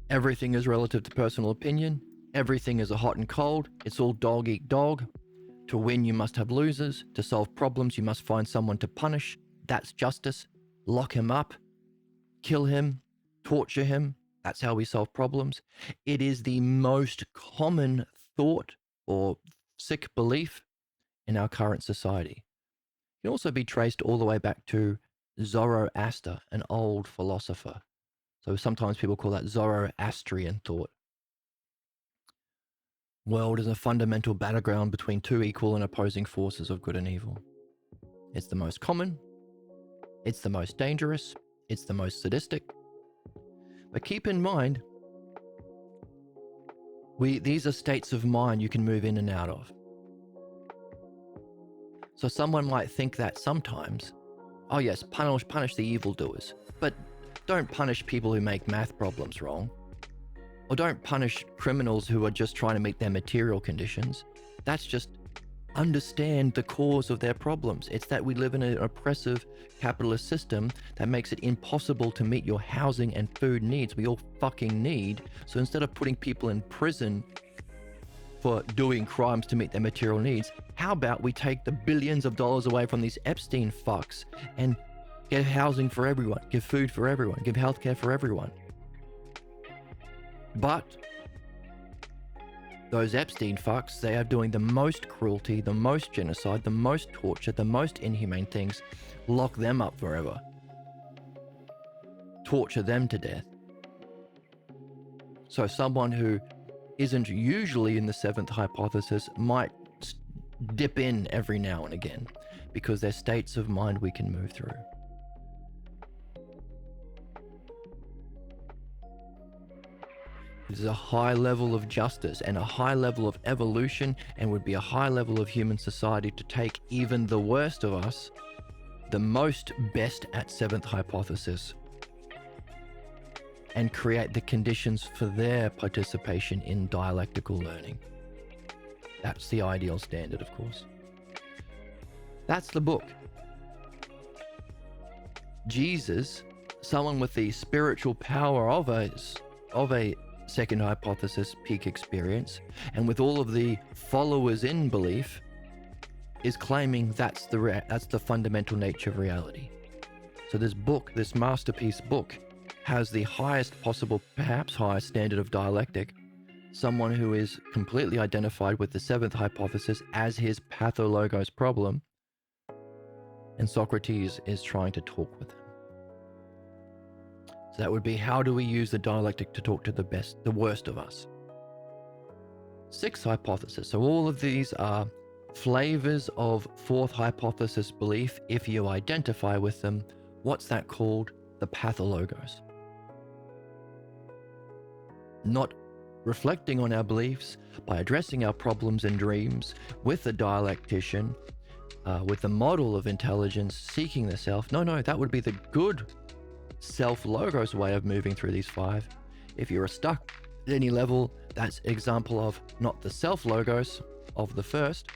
Everything is relative to personal opinion. Everything is a hot and cold. It's all dog eat dog. To win, you must have losers. To solve problems, you must find someone to punish. That's justice. Lock him up. Kill him. Torture him. That's how we solve problems. It is the most common thought or sick belief in our current society. It can also be traced all the way back to Zoroaster, an old philosopher. So sometimes people call that Zoroastrian thought. World is a fundamental battleground between two equal and opposing forces of good and evil. It's the most common, it's the most dangerous, it's the most sadistic. But keep in mind, these are states of mind you can move in and out of. So someone might think that sometimes, oh yes, punish the evildoers, but don't punish people who make math problems wrong. Or don't punish criminals who are just trying to meet their material conditions. That's just understand the cause of their problems. It's that we live in an oppressive capitalist system that makes it impossible to meet your housing and food needs we all fucking need. So instead of putting people in prison for doing crimes to meet their material needs, how about we take the billions of dollars away from these Epstein fucks and give housing for everyone, give food for everyone, give healthcare for everyone. But those Epstein fucks, they are doing the most cruelty, the most genocide, the most torture, the most inhumane things. Lock them up forever. Torture them to death. So someone who isn't usually in the seventh hypothesis might dip in every now and again because they're states of mind we can move through. It is a high level of justice and a high level of evolution, and would be a high level of human society to take even the worst of us, the most best at seventh hypothesis, and create the conditions for their participation in dialectical learning. That's the ideal standard, of course. That's the book. Jesus, someone with the spiritual power of a second hypothesis peak experience, and with all of the followers in belief, is claiming that's the fundamental nature of reality. So this book, this masterpiece book, has the highest possible, perhaps highest standard of dialectic. Someone who is completely identified with the seventh hypothesis as his pathologos problem, and Socrates is trying to talk with him. So that would be, how do we use the dialectic to talk to the worst of us? Sixth hypothesis. So all of these are flavors of fourth hypothesis belief. If you identify with them, what's that called? The pathologos. Not reflecting on our beliefs by addressing our problems and dreams with the dialectician, with the model of intelligence, seeking the self. No, that would be the good self-logos way of moving through these five. If you're stuck at any level, that's example of not the self-logos of the first,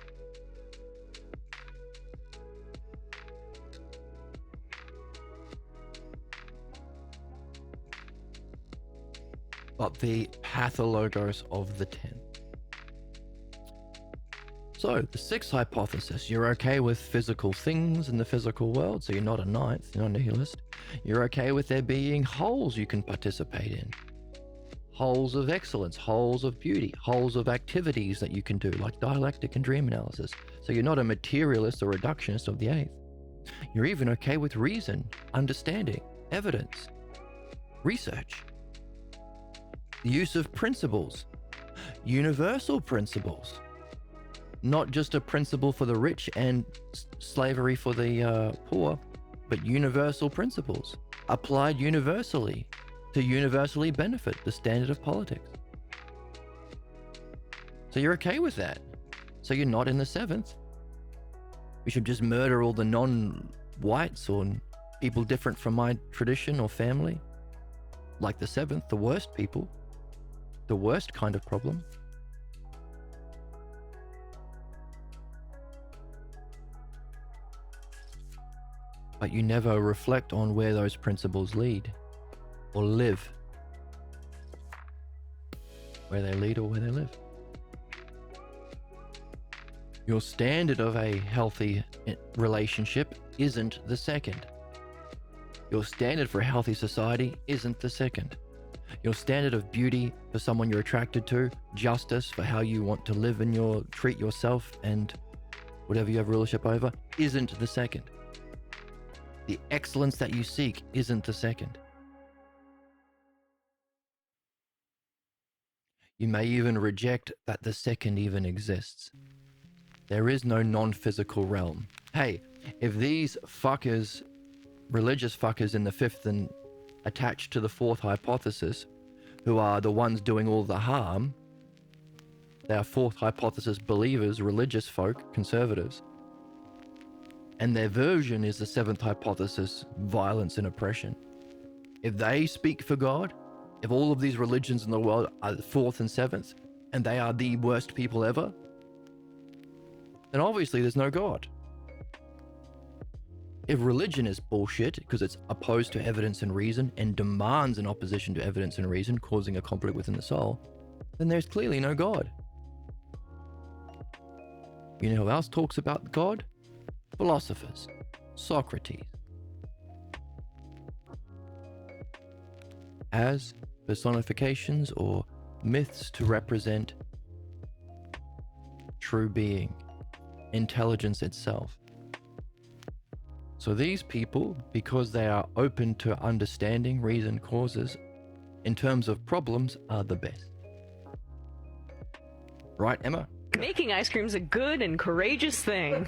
but the pathologos of the 10. So, the 6th hypothesis, you're okay with physical things in the physical world, so you're not a 9th, you're not a nihilist. You're okay with there being wholes you can participate in. Wholes of excellence, wholes of beauty, wholes of activities that you can do, like dialectic and dream analysis. So you're not a materialist or reductionist of the 8th. You're even okay with reason, understanding, evidence, research, the use of principles, universal principles. Not just a principle for the rich and slavery for the poor, but universal principles applied universally to universally benefit the standard of politics. So you're okay with that. So you're not in the 7th. We should just murder all the non-whites or people different from my tradition or family. Like the 7th, the worst people, the worst kind of problem. But you never reflect on where those principles lead or live. Where they lead or where they live. Your standard of a healthy relationship isn't the 2nd. Your standard for a healthy society isn't the 2nd. Your standard of beauty for someone you're attracted to, justice for how you want to live and treat yourself and whatever you have rulership over, isn't the 2nd. The excellence that you seek isn't the 2nd. You may even reject that the 2nd even exists. There is no non-physical realm. Hey, if these fuckers, religious fuckers in the 5th and attached to the 4th hypothesis, who are the ones doing all the harm, they are 4th hypothesis believers, religious folk, conservatives, and their version is the 7th hypothesis, violence and oppression. If they speak for God, if all of these religions in the world are 4th and 7th, and they are the worst people ever, then obviously there's no God. If religion is bullshit because it's opposed to evidence and reason and demands an opposition to evidence and reason, causing a conflict within the soul, then there's clearly no God. You know who else talks about God? Philosophers. Socrates. As personifications or myths to represent true being, intelligence itself. So these people, because they are open to understanding reason causes, in terms of problems, are the best. Right, Emma? Making ice cream's a good and courageous thing.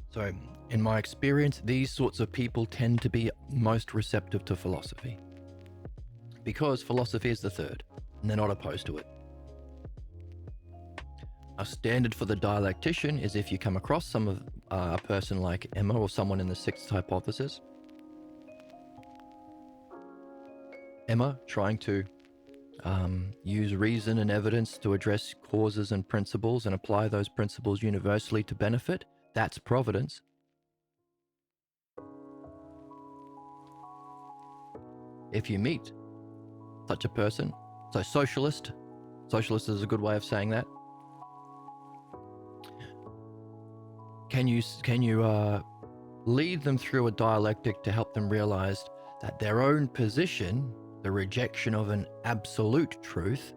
So, in my experience, these sorts of people tend to be most receptive to philosophy. Because philosophy is the 3rd, and they're not opposed to it. A standard for the dialectician is if you come across a person like Emma or someone in the 6th hypothesis. Emma trying to use reason and evidence to address causes and principles and apply those principles universally to benefit. That's providence. If you meet such a person, so socialist is a good way of saying that. Can you lead them through a dialectic to help them realize that their own position, the rejection of an absolute truth,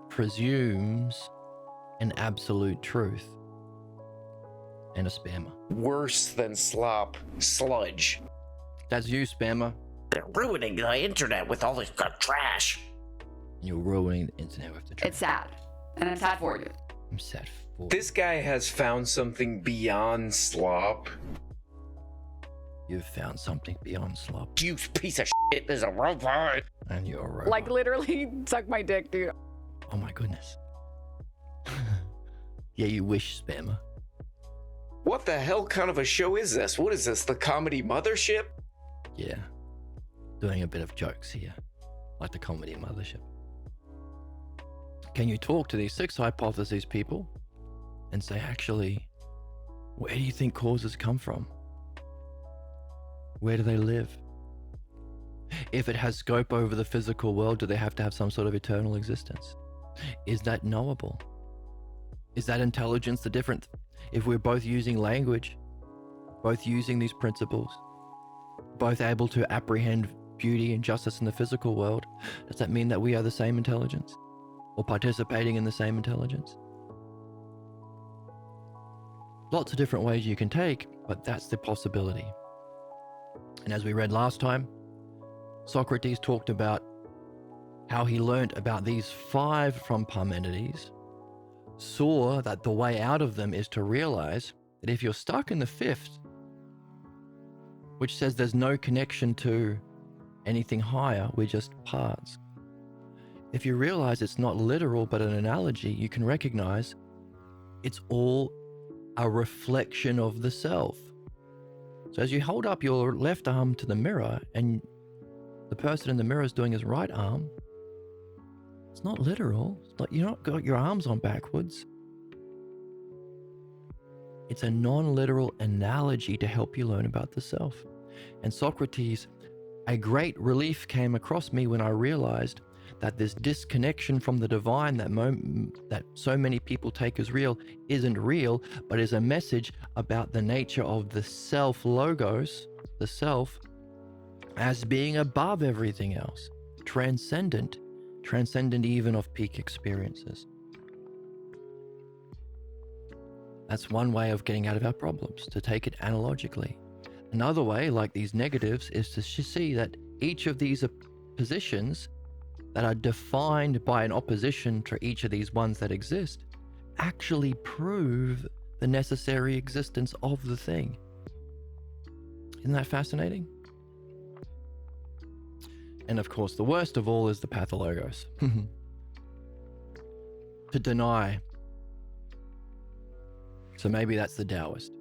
presumes an absolute truth? And a spammer. Worse than slop. Sludge. That's you, spammer. They're ruining the internet with all this trash. You're ruining the internet with the truth. It's sad. And I'm sad for you. I'm sad for This guy has found something beyond slop. You've found something beyond slop. You piece of shit is a robot. And you're a robot. Like, literally, suck my dick, dude. Oh my goodness. Yeah, you wish, spammer. What the hell kind of a show is this? What is this, the comedy mothership? Yeah. Doing a bit of jokes here. Like the comedy mothership. Can you talk to these 6 hypotheses people and say, actually, where do you think causes come from? Where do they live? If it has scope over the physical world, do they have to have some sort of eternal existence? Is that knowable? Is that intelligence the difference? If we're both using language, both using these principles, both able to apprehend beauty and justice in the physical world, does that mean that we are the same intelligence or participating in the same intelligence? Lots of different ways you can take, but that's the possibility. And as we read last time, Socrates talked about how he learnt about these 5 from Parmenides, saw that the way out of them is to realize that if you're stuck in the 5th, which says there's no connection to anything higher, we're just parts. If you realize it's not literal but an analogy, you can recognize it's all a reflection of the self. So as you hold up your left arm to the mirror and the person in the mirror is doing his right arm, it's not literal. It's not, you're not got your arms on backwards. It's a non-literal analogy to help you learn about the self. And Socrates, a great relief came across me when I realized that this disconnection from the divine that so many people take as real isn't real, but is a message about the nature of the self logos, the self, as being above everything else, transcendent even of peak experiences. That's one way of getting out of our problems, to take it analogically. Another way, like these negatives, is to see that each of these positions that are defined by an opposition to each of these ones that exist actually prove the necessary existence of the thing. Isn't that fascinating? And of course, the worst of all is the pathologos. To deny. So maybe that's the Taoist.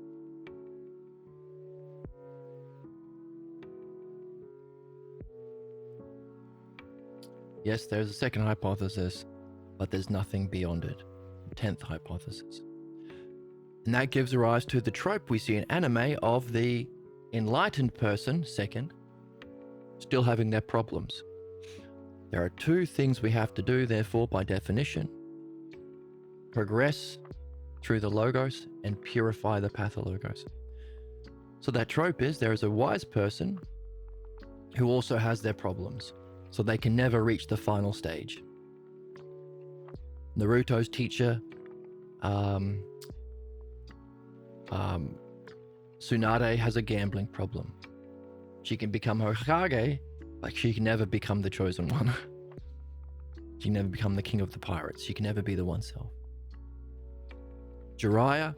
Yes, there's a second hypothesis, but there's nothing beyond it. 10th hypothesis. And that gives rise to the trope we see in anime of the enlightened person, second, still having their problems. There are 2 things we have to do, therefore, by definition: progress through the logos and purify the pathologos. So that trope is there is a wise person who also has their problems, so they can never reach the final stage. Naruto's teacher, Tsunade, has a gambling problem. She can become Hokage, but she can never become the chosen one. She can never become the king of the pirates. She can never be the one self. Jiraiya,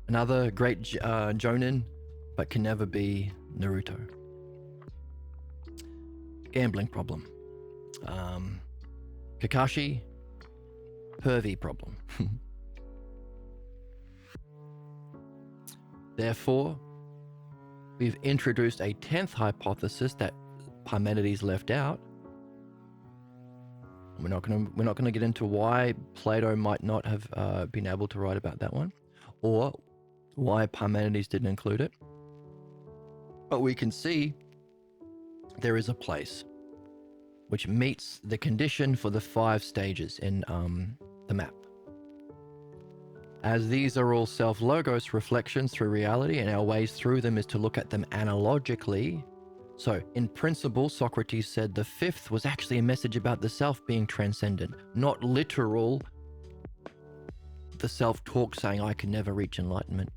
another great Jonin, but can never be Naruto. Gambling problem. Kakashi, pervy problem. Therefore, we've introduced a 10th hypothesis that Parmenides left out. We're not going to get into why Plato might not have been able to write about that one, or why Parmenides didn't include it. But we can see there is a place which meets the condition for the 5 stages in the map. As these are all self-logos reflections through reality, and our ways through them is to look at them analogically. So, in principle, Socrates said the 5th was actually a message about the self being transcendent, not literal, the self-talk saying, I can never reach enlightenment.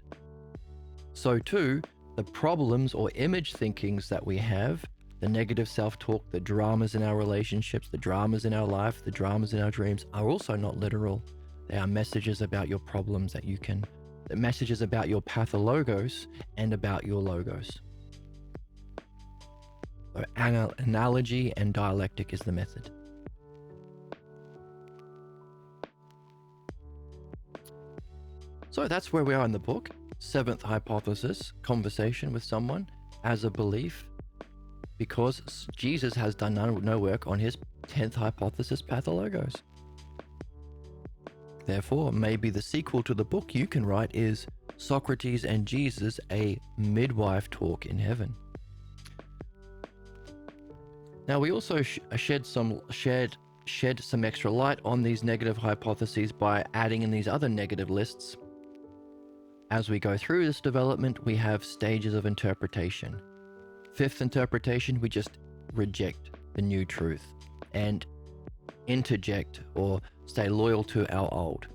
So too, the problems or image thinkings that we have, the negative self-talk, the dramas in our relationships, the dramas in our life, the dramas in our dreams, are also not literal. They are messages about your problems that you can, messages about your pathologos and about your logos. So analogy and dialectic is the method. So that's where we are in the book. 7th hypothesis, conversation with someone as a belief, because Jesus has done no work on his 10th hypothesis, pathologos. Therefore, maybe the sequel to the book you can write is Socrates and Jesus, a midwife talk in heaven. Now, we also shed some extra light on these negative hypotheses by adding in these other negative lists. As we go through this development, we have stages of interpretation. Fifth interpretation, we just reject the new truth and interject or stay loyal to our old.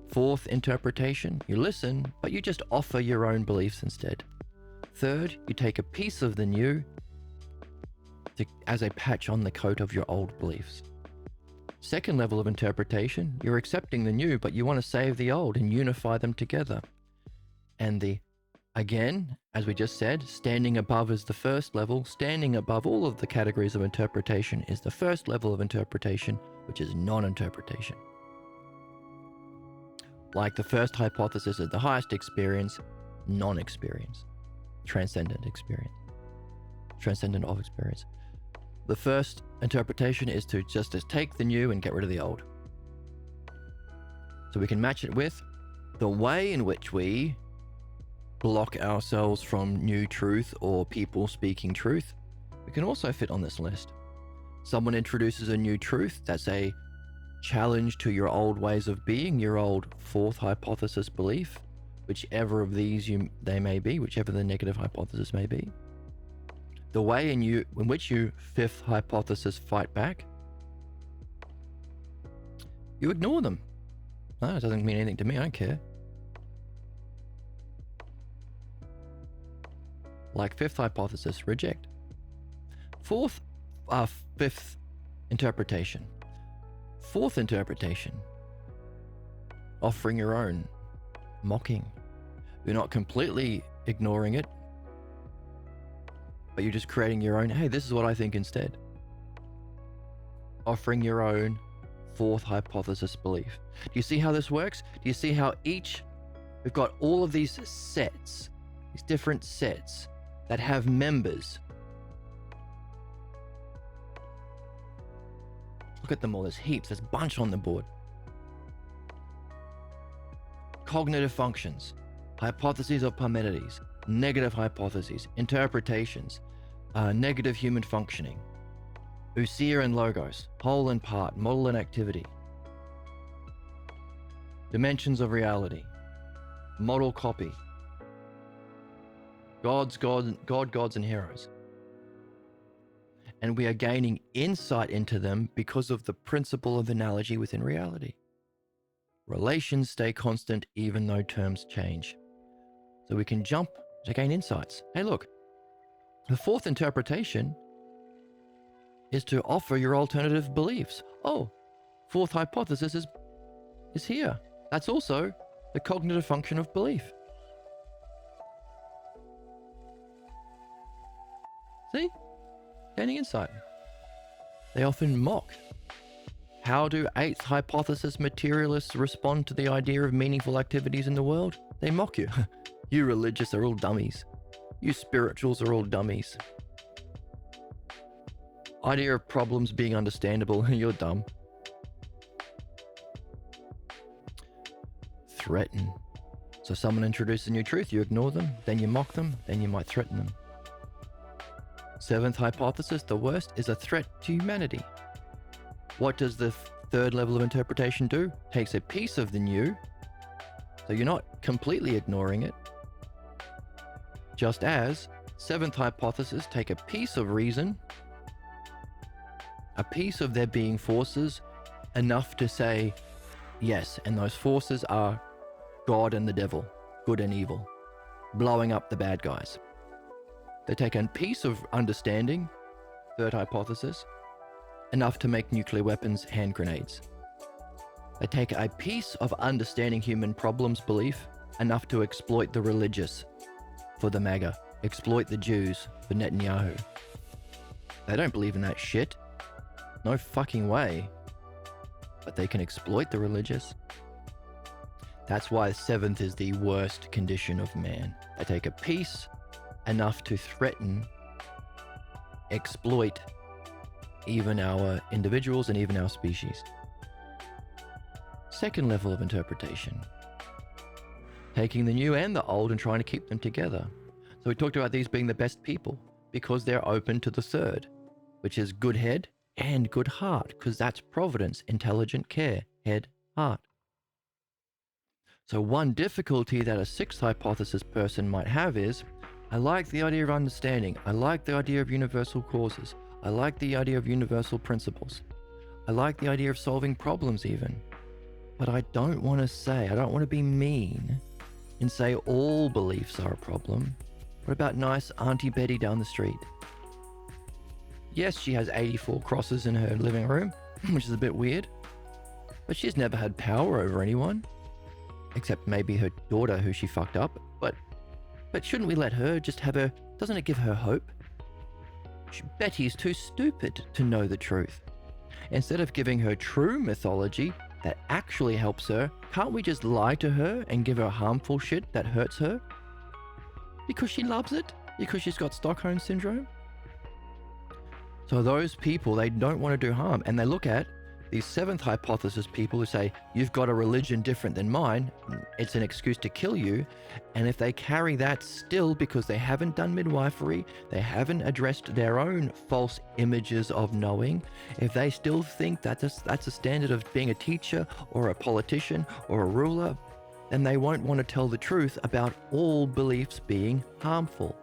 Fourth interpretation, you listen, but you just offer your own beliefs instead. Third, you take a piece of the new as a patch on the coat of your old beliefs. Second level of interpretation, you're accepting the new, but you want to save the old and unify them together. And again, as we just said, standing above is the first level. Standing above all of the categories of interpretation is the first level of interpretation, which is non-interpretation. Like the first hypothesis is the highest experience, non-experience, transcendent of experience. The first interpretation is to just take the new and get rid of the old. So we can match it with the way in which we block ourselves from new truth or people speaking truth. We can also fit on this list. Someone introduces a new truth that's a challenge to your old ways of being, your old fourth hypothesis belief, whichever of these they may be, whichever the negative hypothesis may be. The way in which you fifth hypothesis fight back, you ignore them. No, it doesn't mean anything to me, I don't care. Like fifth hypothesis, reject. Fifth interpretation. Fourth interpretation, offering your own, mocking. You're not completely ignoring it, but you're just creating your own, hey, this is what I think instead. Offering your own fourth hypothesis belief. Do you see how this works? Do you see how we've got all of these sets, these different sets that have members. Look at them all, there's heaps, there's a bunch on the board. Cognitive functions, hypotheses of Parmenides, negative hypotheses, interpretations, negative human functioning, ousia and logos, whole and part, model and activity, dimensions of reality, model copy, gods and heroes. And we are gaining insight into them because of the principle of analogy within reality. Relations stay constant even though terms change. So we can jump to gain insights. Hey, look, the fourth interpretation is to offer your alternative beliefs. Oh, fourth hypothesis is here. That's also the cognitive function of belief. See? Gaining insight. They often mock. How do eighth hypothesis materialists respond to the idea of meaningful activities in the world? They mock you. You religious are all dummies. You spirituals are all dummies. Idea of problems being understandable, you're dumb. Threaten. So someone introduces a new truth, you ignore them, then you mock them, then you might threaten them. Seventh hypothesis, the worst, is a threat to humanity. What does the third level of interpretation do? Takes a piece of the new, so you're not completely ignoring it. Just as seventh hypothesis take a piece of reason, a piece of there being forces, enough to say yes, and those forces are God and the devil, good and evil, blowing up the bad guys. They take a piece of understanding, third hypothesis, enough to make nuclear weapons, hand grenades. They take a piece of understanding human problems, belief, enough to exploit the religious for the MAGA, exploit the Jews for Netanyahu. They don't believe in that shit. No fucking way. But they can exploit the religious. That's why seventh is the worst condition of man. They take a piece enough to threaten, exploit even our individuals and even our species. Second level of interpretation. Taking the new and the old and trying to keep them together. So we talked about these being the best people because they're open to the third. which is good head and good heart, because that's providence, intelligent care, head, heart. So one difficulty that a sixth hypothesis person might have is, I like the idea of understanding. I like the idea of universal causes. I like the idea of universal principles. I like the idea of solving problems even. But I don't want to be mean and say all beliefs are a problem. What about nice Auntie Betty down the street? Yes, she has 84 crosses in her living room, which is a bit weird. But she's never had power over anyone. Except maybe her daughter who she fucked up. But shouldn't we let her just have her... Doesn't it give her hope? Betty's too stupid to know the truth. Instead of giving her true mythology that actually helps her, can't we just lie to her and give her harmful shit that hurts her? Because she loves it? Because she's got Stockholm Syndrome? So those people, they don't want to do harm. And they look at these seventh hypothesis people who say, you've got a religion different than mine, it's an excuse to kill you. And if they carry that still because they haven't done midwifery, they haven't addressed their own false images of knowing, if they still think that that's a standard of being a teacher or a politician or a ruler, then they won't want to tell the truth about all beliefs being harmful.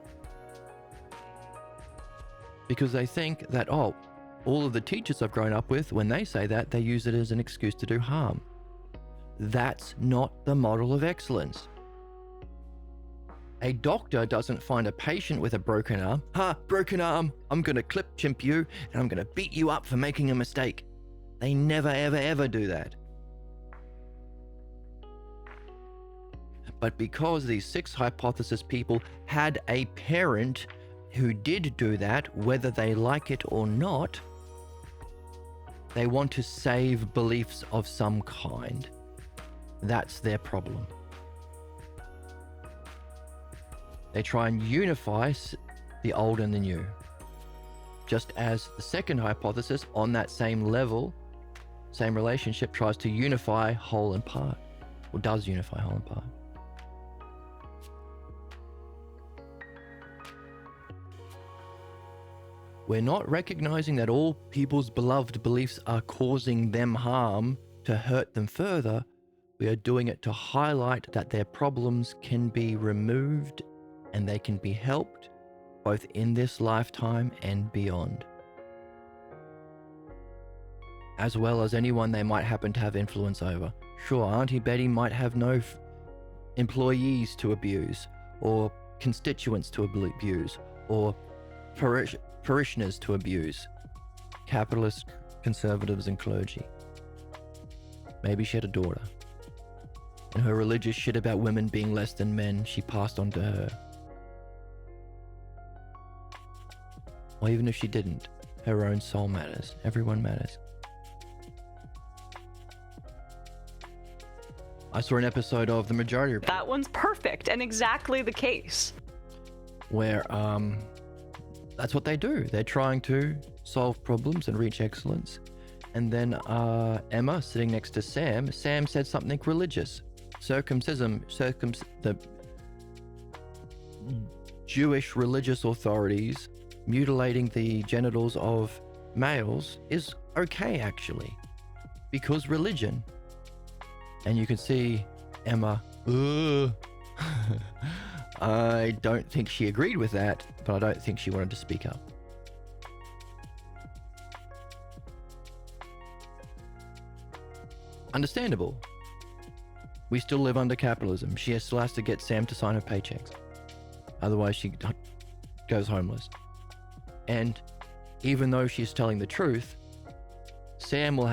Because they think that, oh, all of the teachers I've grown up with, when they say that, they use it as an excuse to do harm. That's not the model of excellence. A doctor doesn't find a patient with a broken arm. Broken arm, I'm gonna clip chimp you and I'm gonna beat you up for making a mistake. They never, ever, ever do that. But because these six hypothesis people had a parent who did do that, whether they like it or not, they want to save beliefs of some kind. That's their problem. They try and unify the old and the new. Just as the second hypothesis, on that same level, same relationship, tries to unify whole and part, or does unify whole and part. We're not recognizing that all people's beloved beliefs are causing them harm to hurt them further. We are doing it to highlight that their problems can be removed and they can be helped both in this lifetime and beyond. As well as anyone they might happen to have influence over. Sure, Auntie Betty might have no employees to abuse, or constituents to abuse, or parishioners to abuse, capitalists, conservatives, and clergy. Maybe she had a daughter, and her religious shit about women being less than men she passed on to her. Or even if she didn't, her own soul matters. Everyone matters. I saw an episode of The Majority Report. That one's perfect and exactly the case. Where that's what they do. They're trying to solve problems and reach excellence. And then Emma, sitting next to Sam said something religious. The Jewish religious authorities mutilating the genitals of males is okay, actually, because religion. And you can see Emma, I don't think she agreed with that, but I don't think she wanted to speak up. Understandable. We still live under capitalism. She still has to get Sam to sign her paychecks. Otherwise she goes homeless. And even though she's telling the truth, Sam will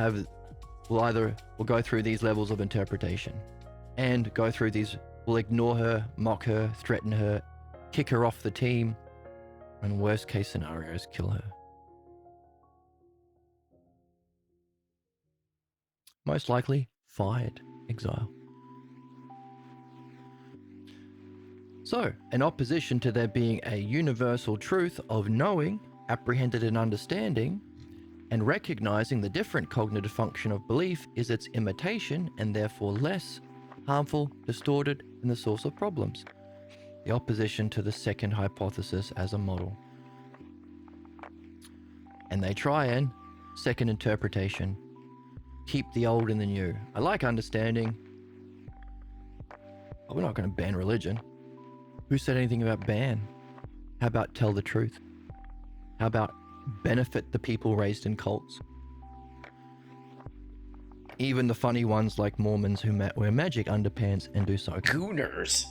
go through these levels of interpretation and will ignore her, mock her, threaten her, kick her off the team, and worst case scenarios, kill her. Most likely, fired, exile. So, in opposition to there being a universal truth of knowing, apprehended and understanding, and recognizing the different cognitive function of belief is its imitation and therefore less harmful, distorted, and the source of problems. The opposition to the second hypothesis as a model. And they try and, second interpretation, keep the old in the new. I like understanding, but we're not going to ban religion. Who said anything about ban? How about tell the truth? How about benefit the people raised in cults? Even the funny ones like Mormons who wear magic underpants and do so. Gooners.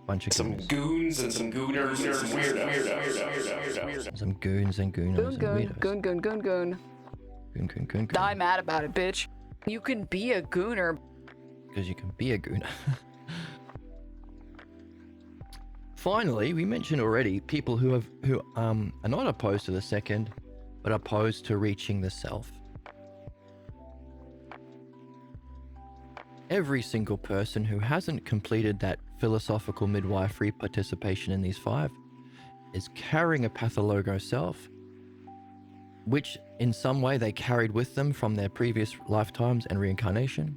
Bunch of Some gooners. goons and some gooners and some weirdos. Some goons and gooners Goon, and goon, weirdos. goon, goon, goon, goon. Goon, goon, goon, goon. Die mad about it, bitch. You can be a gooner. Because you can be a gooner. Finally, we mentioned already people who are not opposed to the second, but opposed to reaching the self. Every single person who hasn't completed that philosophical midwifery participation in these 5 is carrying a pathologo self, which in some way they carried with them from their previous lifetimes and reincarnation.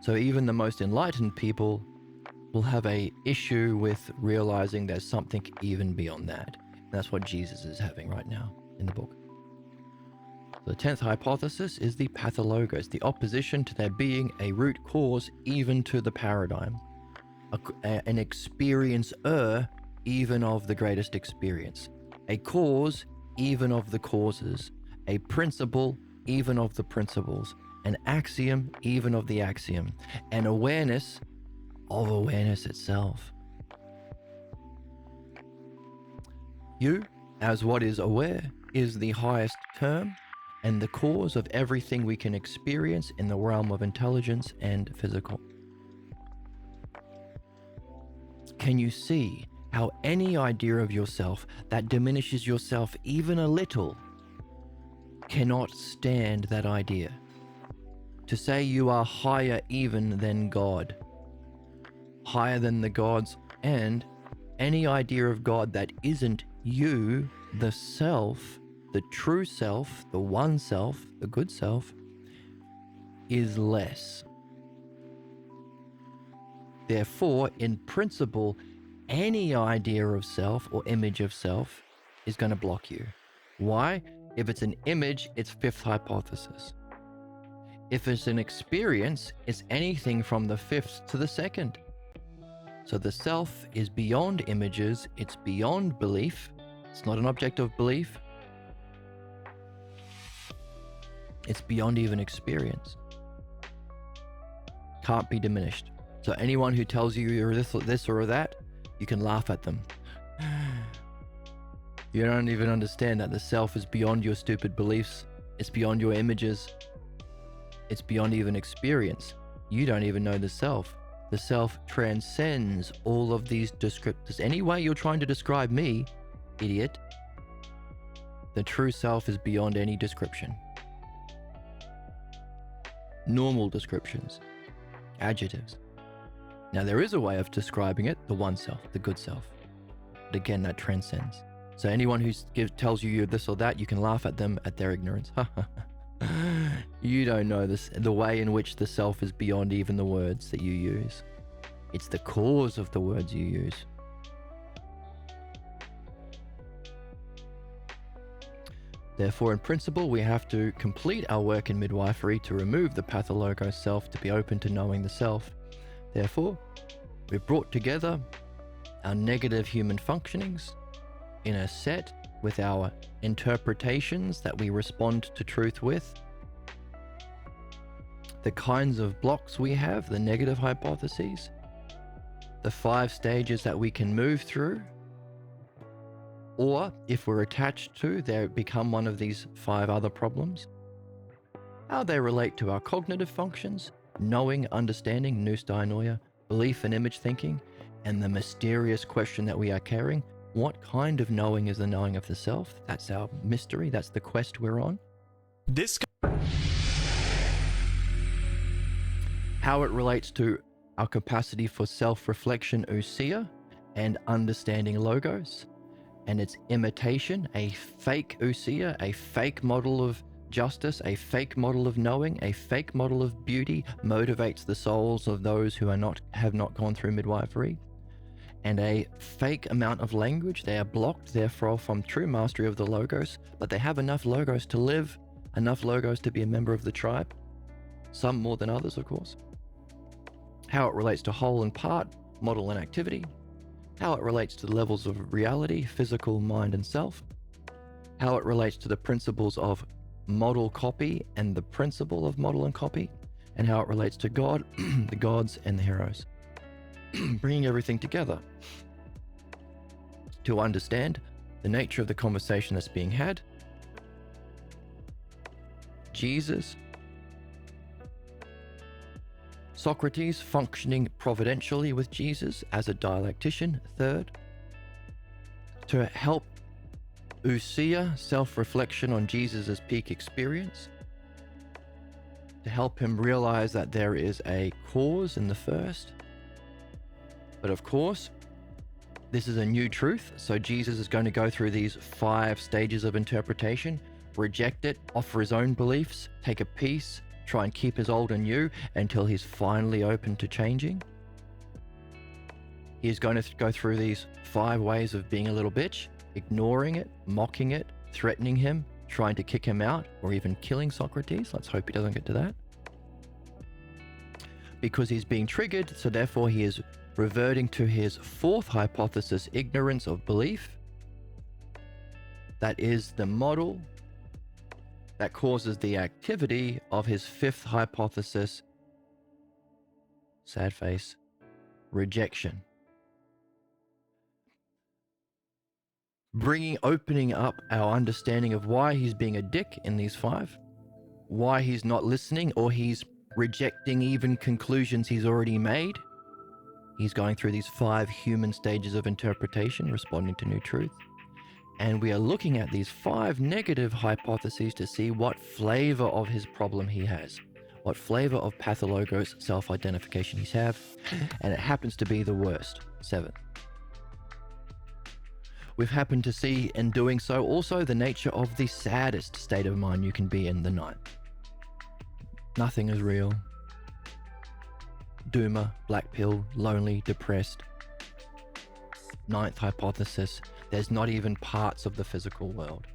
So even the most enlightened people will have a issue with realizing there's something even beyond that. And that's what Jesus is having right now in the book. The 10th hypothesis is the pathologos, the opposition to there being a root cause even to the paradigm, an experiencer even of the greatest experience, a cause even of the causes, a principle even of the principles, an axiom even of the axiom, an awareness of awareness itself. You, as what is aware, is the highest term and the cause of everything we can experience in the realm of intelligence and physical. Can you see how any idea of yourself that diminishes yourself even a little cannot stand that idea? To say you are higher even than God, higher than the gods, and any idea of God that isn't you, the self, the true self, the one self, the good self, is less. Therefore, in principle, any idea of self or image of self is going to block you. Why? If it's an image, it's 5th hypothesis. If it's an experience, it's anything from the 5th to the 2nd. So the self is beyond images, it's beyond belief, it's not an object of belief, it's beyond even experience. Can't be diminished. So anyone who tells you you're this or that, you can laugh at them. You don't even understand that the self is beyond your stupid beliefs. It's beyond your images. It's beyond even experience. You don't even know the self. The self transcends all of these descriptors. Any way you're trying to describe me, idiot, the true self is beyond any description. Normal descriptions, adjectives. Now there is a way of describing it, the one self, the good self. But again, that transcends. So anyone who tells you you're this or that, you can laugh at them at their ignorance. You don't know this, the way in which the self is beyond even the words that you use. It's the cause of the words you use. Therefore, in principle, we have to complete our work in midwifery to remove the pathologos self to be open to knowing the self. Therefore, we've brought together our negative human functionings in a set with our interpretations that we respond to truth with, the kinds of blocks we have, the negative hypotheses, the 5 stages that we can move through, or if we're attached to, they become one of these 5 other problems, how they relate to our cognitive functions, knowing, understanding, nous dianoia, belief and image thinking, and the mysterious question that we are carrying, what kind of knowing is the knowing of the self? That's our mystery, that's the quest we're on. How it relates to our capacity for self-reflection, ousia, and understanding logos, and its imitation, a fake ousia, a fake model of justice, a fake model of knowing, a fake model of beauty, motivates the souls of those who have not gone through midwifery, and a fake amount of language. They are blocked, therefore, from true mastery of the Logos, but they have enough Logos to live, enough Logos to be a member of the tribe. Some more than others, of course. How it relates to whole and part, model and activity. How it relates to the levels of reality, physical, mind, and self. How it relates to the principles of model copy and the principle of model and copy. And how it relates to God, the gods, and the heroes. Bringing everything together to understand the nature of the conversation that's being had. Jesus, Socrates functioning providentially with Jesus as a dialectician, third, to help Usia self-reflection on Jesus' peak experience, to help him realize that there is a cause in the first. But of course, this is a new truth, so Jesus is going to go through these 5 stages of interpretation, reject it, offer his own beliefs, take a piece, try and keep his old and new until he's finally open to changing. He is going to go through these 5 ways of being a little bitch, ignoring it, mocking it, threatening him, trying to kick him out, or even killing Socrates. Let's hope he doesn't get to that. Because he's being triggered, so therefore he is reverting to his 4th hypothesis, ignorance of belief. That is the model that causes the activity of his 5th hypothesis, sad face, rejection. Opening up our understanding of why he's being a dick in these 5, why he's not listening or he's rejecting even conclusions he's already made. He's going through these 5 human stages of interpretation, responding to new truth. And we are looking at these 5 negative hypotheses to see what flavor of his problem he has, what flavor of pathologos self-identification he's have, and it happens to be the worst, 7th. We've happened to see in doing so also the nature of the saddest state of mind you can be in, the 9th. Nothing is real. Doomer, black pill, lonely, depressed. 9th hypothesis. There's not even parts of the physical world.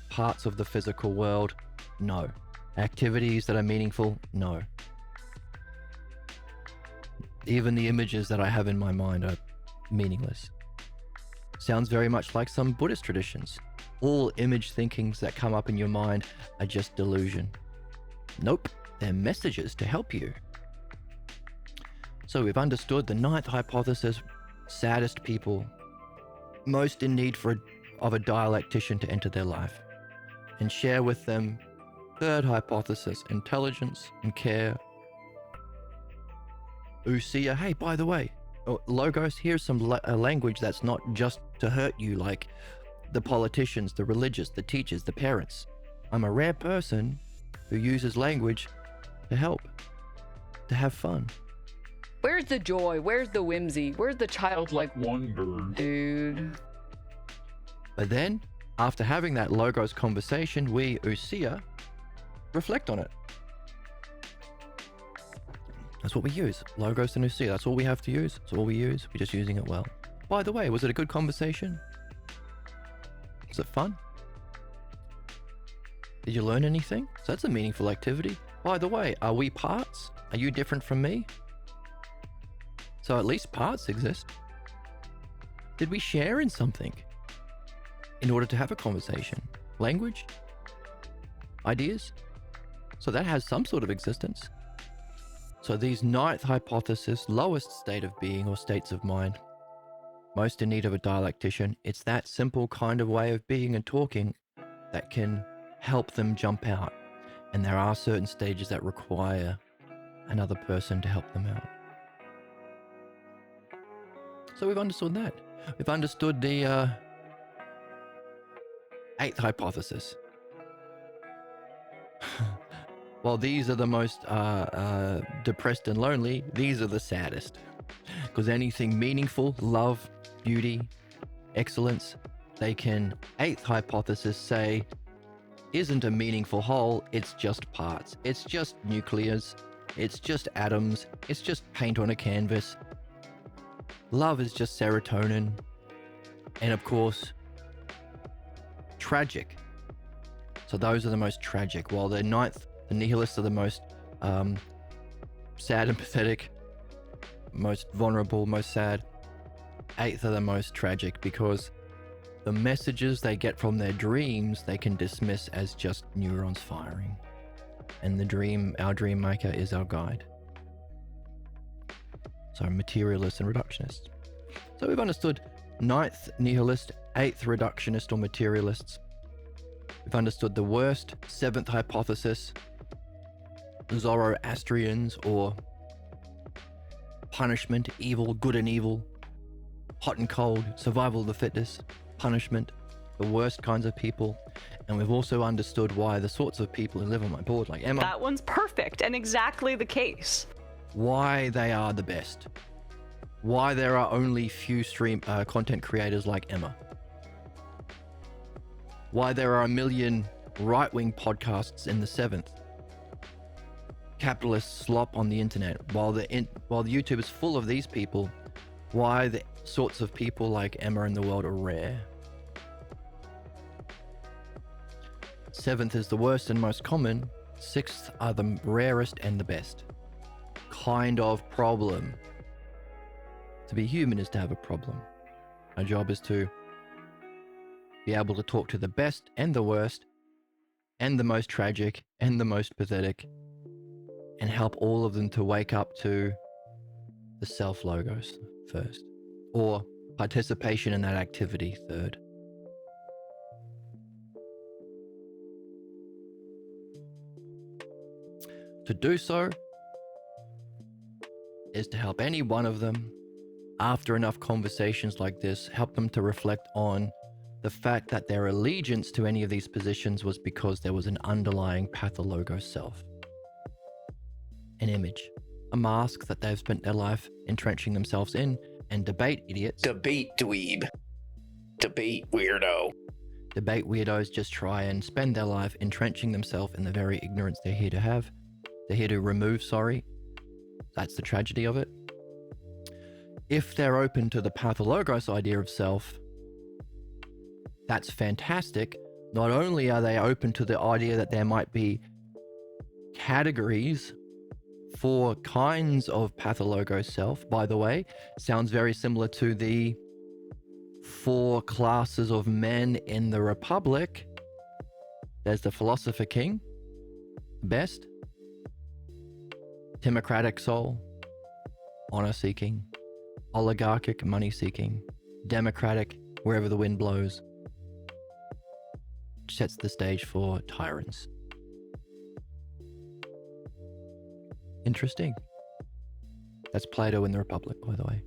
Parts of the physical world, no. Activities that are meaningful, no. Even the images that I have in my mind are meaningless. Sounds very much like some Buddhist traditions. All image thinkings that come up in your mind are just delusion. Nope, they're messages to help you. So we've understood the 9th hypothesis. Saddest people, most in need of a dialectician to enter their life, and share with them 3rd hypothesis, intelligence and care. Usia, hey, by the way, Logos, here's some language that's not just to hurt you, like the politicians, the religious, the teachers, the parents. I'm a rare person who uses language to help, to have fun. Where's the joy? Where's the whimsy? Where's the childlike wonder? Dude. But then, after having that Logos conversation, we, Usia, reflect on it. That's what we use. Logos and Usia. That's all we have to use. That's all we use. We're just using it well. By the way, was it a good conversation? Was it fun? Did you learn anything? So that's a meaningful activity. By the way, are we parts? Are you different from me? So at least parts exist. Did we share in something in order to have a conversation? Language? Ideas? So that has some sort of existence. So these 9th hypothesis, lowest state of being or states of mind, most in need of a dialectician, it's that simple kind of way of being and talking that can help them jump out. And there are certain stages that require another person to help them out. So we've understood that. We've understood the 8th hypothesis. While these are the most depressed and lonely, these are the saddest. Because anything meaningful, love, beauty, excellence, they can, 8th hypothesis, say, isn't a meaningful whole, it's just parts. It's just nucleus. It's just atoms. It's just paint on a canvas. Love is just serotonin. And of course, tragic. So those are the most tragic. While the ninth, the nihilists are the most sad and pathetic, most vulnerable, most sad. Eighth are the most tragic because the messages they get from their dreams, they can dismiss as just neurons firing. And our dream maker is our guide. So materialists and reductionists. So we've understood ninth nihilist, eighth reductionist or materialists. We've understood the worst, seventh hypothesis, Zoroastrians or punishment, evil, good and evil, hot and cold, survival of the fittest, punishment, the worst kinds of people. And we've also understood why the sorts of people who live on my board, like Emma, That one's perfect and exactly the case. why they are the best. Why there are only few content creators like Emma. Why there are a million right-wing podcasts in the seventh. Capitalist slop on the internet. While the YouTube is full of these people, why the sorts of people like Emma in the world are rare. Seventh is the worst and most common. Sixth are the rarest and the best. Kind of problem. To be human is to have a problem. Our job is to be able to talk to the best and the worst and the most tragic and the most pathetic and help all of them to wake up to the self logos first, or participation in that activity third. To do so is to help any one of them, after enough conversations like this, help them to reflect on the fact that their allegiance to any of these positions was because there was an underlying pathologo self. An image, a mask that they've spent their life entrenching themselves in, and debate idiots. Debate dweeb. Debate weirdo. Debate weirdos just try and spend their life entrenching themselves in the very ignorance they're here to have. They're here to remove, sorry. That's the tragedy of it. If they're open to the pathologos idea of self, that's fantastic. Not only are they open to the idea that there might be categories for kinds of pathologos self, by the way, sounds very similar to the 4 classes of men in the Republic. There's the philosopher king, best, democratic soul, honor seeking, oligarchic money seeking, democratic wherever the wind blows, which sets the stage for tyrants. Interesting. That's Plato in the Republic, by the way.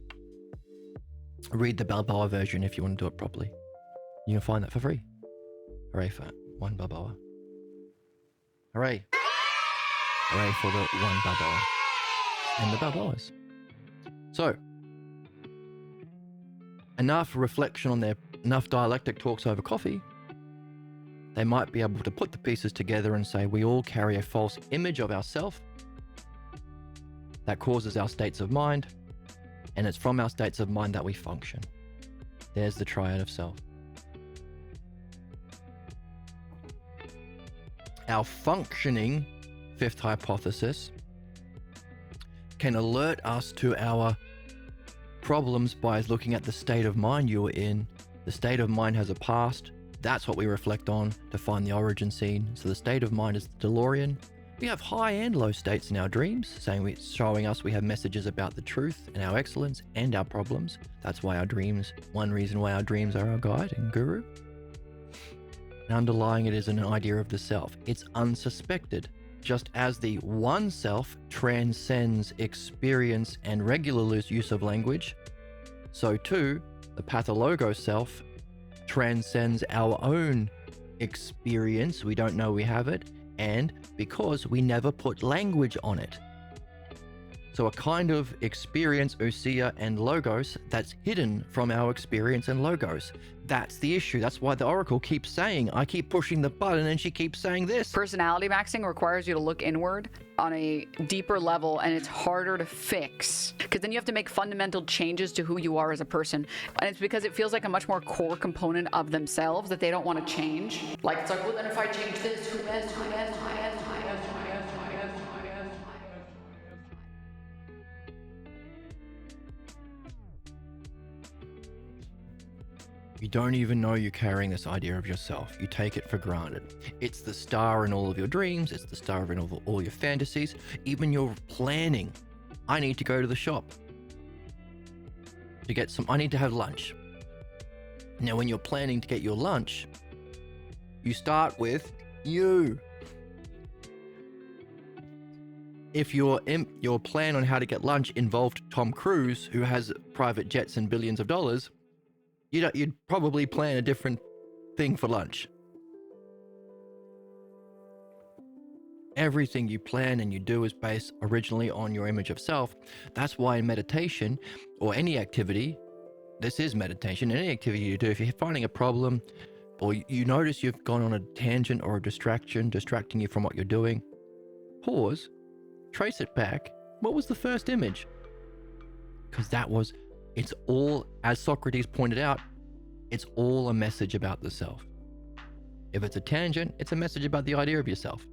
Read the Balboa version if you want to do it properly. You can find that for free. Hooray for one Balboa. Hooray. Hooray for the one Balboa. And the Balboas. So, enough reflection on enough dialectic talks over coffee, they might be able to put the pieces together and say we all carry a false image of ourselves that causes our states of mind, and it's from our states of mind that we function. There's the triad of self. Our functioning fifth hypothesis can alert us to our problems by looking at the state of mind you were in. The state of mind has a past. That's what we reflect on to find the origin scene. So the state of mind is the DeLorean. We have high and low states in our dreams, showing us we have messages about the truth and our excellence and our problems. That's why our dreams, one reason why our dreams are our guide and guru. And underlying it is an idea of the self. It's unsuspected. Just as the one self transcends experience and regular use of language, so too the pathologo self transcends our own experience. We don't know we have it, and because we never put language on it. So a kind of experience, ousia, and logos that's hidden from our experience and logos. That's the issue. That's why the Oracle keeps saying, I keep pushing the button and she keeps saying this. Personality maxing requires you to look inward on a deeper level, and it's harder to fix because then you have to make fundamental changes to who you are as a person. And it's because it feels like a much more core component of themselves that they don't want to change. Like, it's like, well, then if I change this, who has? You don't even know you're carrying this idea of yourself. You take it for granted. It's the star in all of your dreams. It's the star in all your fantasies. Even your planning. I need to go to the shop to get I need to have lunch. Now, when you're planning to get your lunch, you start with you. If your plan on how to get lunch involved Tom Cruise, who has private jets and billions of dollars, you'd probably plan a different thing for lunch. Everything you plan and you do is based originally on your image of self. That's why in meditation or any activity, this is meditation, any activity you do, if you're finding a problem or you notice you've gone on a tangent or a distracting you from what you're doing, pause, trace it back. What was the first image? Because it's all, as Socrates pointed out, it's all a message about the self. If it's a tangent, it's a message about the idea of yourself.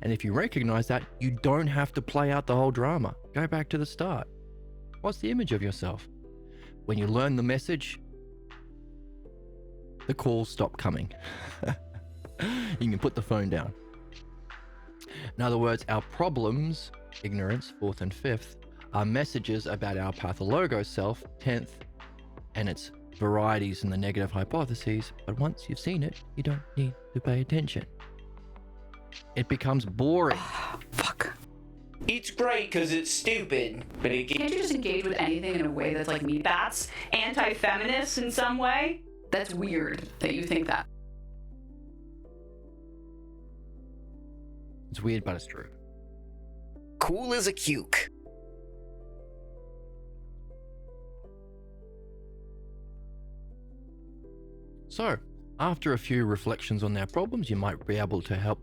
And if you recognize that, you don't have to play out the whole drama. Go back to the start. What's the image of yourself? When you learn the message, the calls stop coming. You can put the phone down. In other words, our problems, ignorance, 4th and 5th, are messages about our pathologo self, 10th, and its varieties in the negative hypotheses. But once you've seen it, you don't need to pay attention. It becomes boring. Fuck. It's great because it's stupid, but it Can't you just engage with anything in a way that's like me? That's anti-feminist in some way. That's weird that you think that. It's weird, but it's true. Cool as a cuke. So, after a few reflections on their problems, you might be able to help,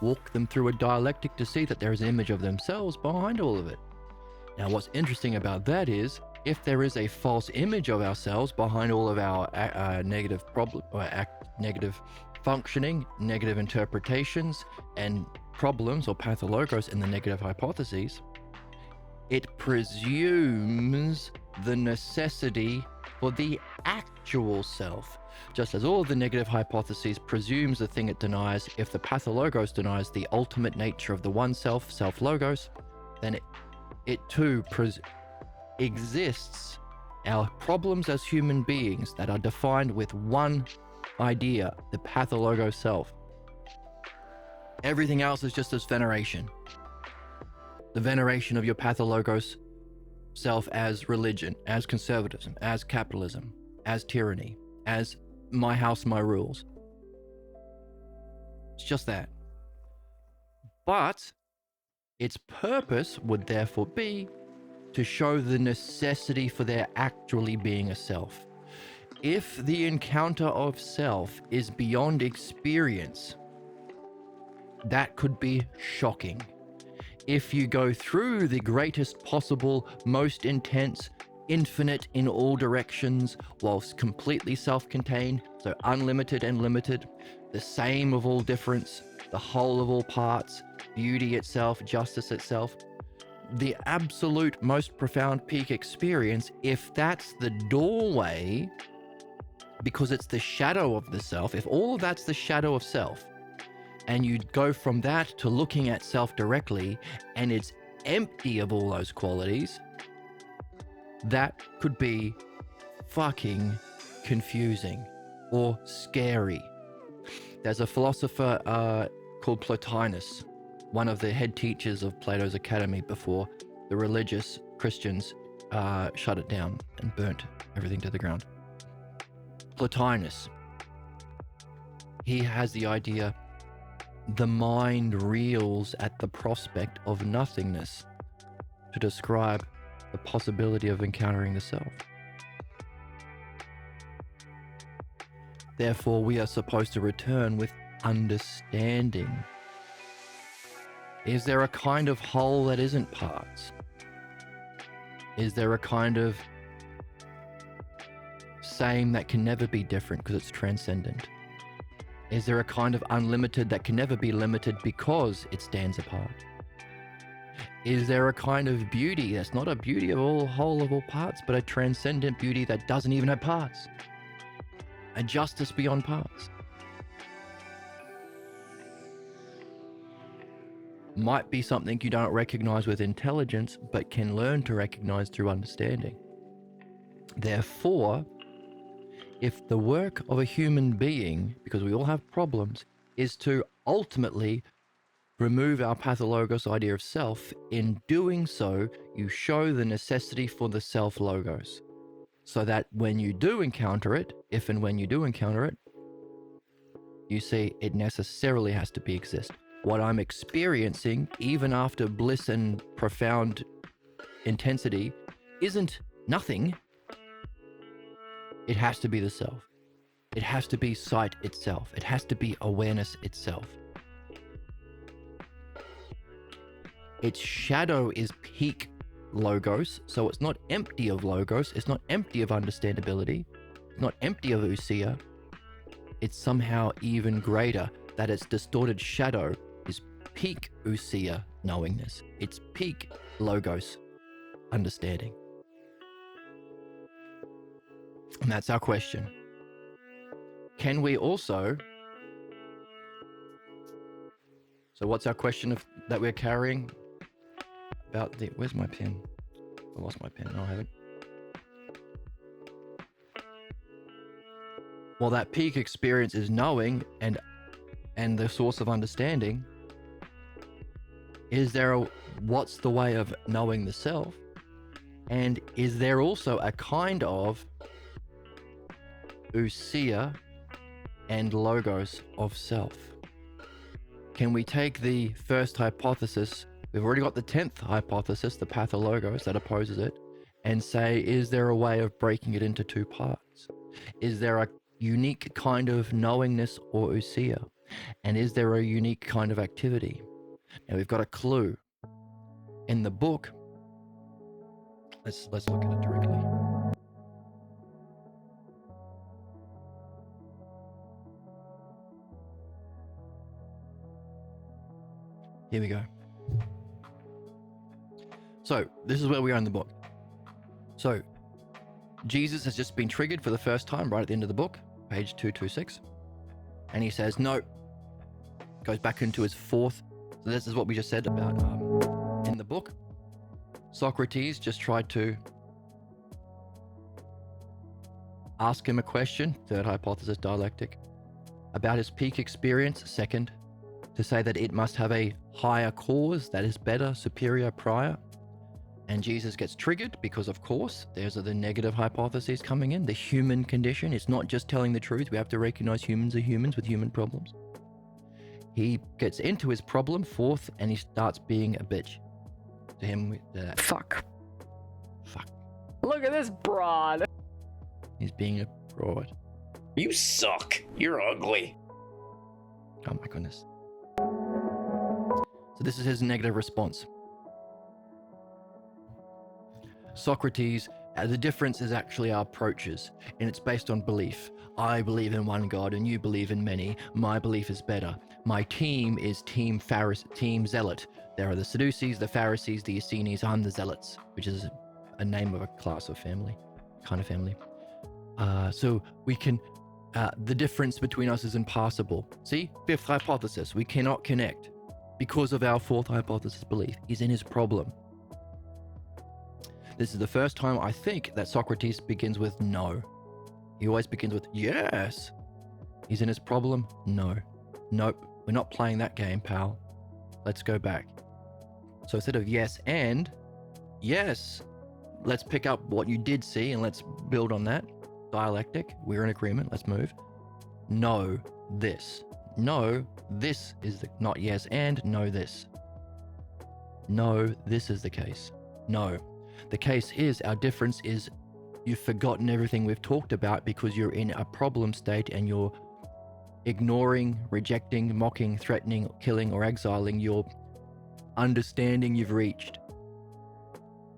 walk them through a dialectic to see that there is an image of themselves behind all of it. Now, what's interesting about that is, if there is a false image of ourselves behind all of our negative negative functioning, negative interpretations, and problems or pathologos in the negative hypotheses, it presumes the necessity for the actual self. Just as all of the negative hypotheses presumes the thing it denies, if the pathologos denies the ultimate nature of the one self, self-logos, then it too exists. Our problems as human beings that are defined with one idea, the pathologo self. Everything else is just as veneration. The veneration of your pathologos self as religion, as conservatism, as capitalism, as tyranny, as my house, my rules. It's just that. But its purpose would therefore be to show the necessity for there actually being a self. If the encounter of self is beyond experience, that could be shocking. If you go through the greatest possible, most intense, infinite in all directions, whilst completely self-contained, so unlimited and limited, the same of all difference, the whole of all parts, beauty itself, justice itself, the absolute most profound peak experience, if that's the doorway, because it's the shadow of the self, if all of that's the shadow of self, and you go from that to looking at self directly, and it's empty of all those qualities, that could be fucking confusing or scary. There's a philosopher called Plotinus, one of the head teachers of Plato's Academy before the religious Christians shut it down and burnt everything to the ground. Plotinus, he has the idea the mind reels at the prospect of nothingness to describe the possibility of encountering the self. Therefore, we are supposed to return with understanding. Is there a kind of whole that isn't parts? Is there a kind of same that can never be different because it's transcendent? Is there a kind of unlimited that can never be limited because it stands apart? Is there a kind of beauty that's not a beauty of all whole of all parts, but a transcendent beauty that doesn't even have parts? A justice beyond parts? Might be something you don't recognize with intelligence, but can learn to recognize through understanding. Therefore, if the work of a human being, because we all have problems, is to ultimately remove our pathologos idea of self, in doing so, you show the necessity for the self logos. So that when you do encounter it, if and when you do encounter it, you see it necessarily has to exist. What I'm experiencing, even after bliss and profound intensity, isn't nothing. It has to be the self. It has to be sight itself. It has to be awareness itself. Its shadow is peak logos, so it's not empty of logos. It's not empty of understandability. It's not empty of ousia. It's somehow even greater, that its distorted shadow is peak ousia knowingness. It's peak logos understanding. And that's our question. Can we also... So what's our question that we're carrying? About the... Where's my pen? I lost my pen. No, I haven't. Well, that peak experience is knowing and the source of understanding. Is there what's the way of knowing the self? And is there also a kind of ousia and logos of self? Can we take the first hypothesis, we've already got the 10th hypothesis, the pathologos that opposes it, and say, is there a way of breaking it into two parts? Is there a unique kind of knowingness or ousia? And is there a unique kind of activity? Now we've got a clue. In the book, let's look at it directly. Here we go. So this is where we are in the book. So Jesus has just been triggered for the first time right at the end of the book, page 226. And he says, no, goes back into his fourth. So this is what we just said about in the book. Socrates just tried to ask him a question, third hypothesis, dialectic, about his peak experience, second, to say that it must have a higher cause that is better, superior, prior. And Jesus gets triggered because, of course, there's the negative hypotheses coming in, the human condition. It's not just telling the truth. We have to recognize humans are humans with human problems. He gets into his problem, fourth, and he starts being a bitch. To him, Fuck. Fuck. Look at this broad. He's being a broad. You suck. You're ugly. Oh my goodness. So this is his negative response. Socrates, the difference is actually our approaches, and it's based on belief. I believe in one God and you believe in many. My belief is better. My team is Team Zealot. There are the Sadducees, the Pharisees, the Essenes. I'm the Zealots, which is a name of a class of family, kind of family. So we can, the difference between us is impassable. See, fifth hypothesis, we cannot connect because of our fourth hypothesis belief. He's in his problem. This is the first time I think that Socrates begins with no. He always begins with yes. He's in his problem? No. Nope. We're not playing that game, pal. Let's go back. So instead of yes and, yes, let's pick up what you did see and let's build on that. Dialectic. We're in agreement. Let's move. No, this. No, this is the, not yes and no this. No, this is the case. No, the case is our difference is you've forgotten everything we've talked about because you're in a problem state and you're ignoring, rejecting, mocking, threatening, killing, or exiling your understanding you've reached.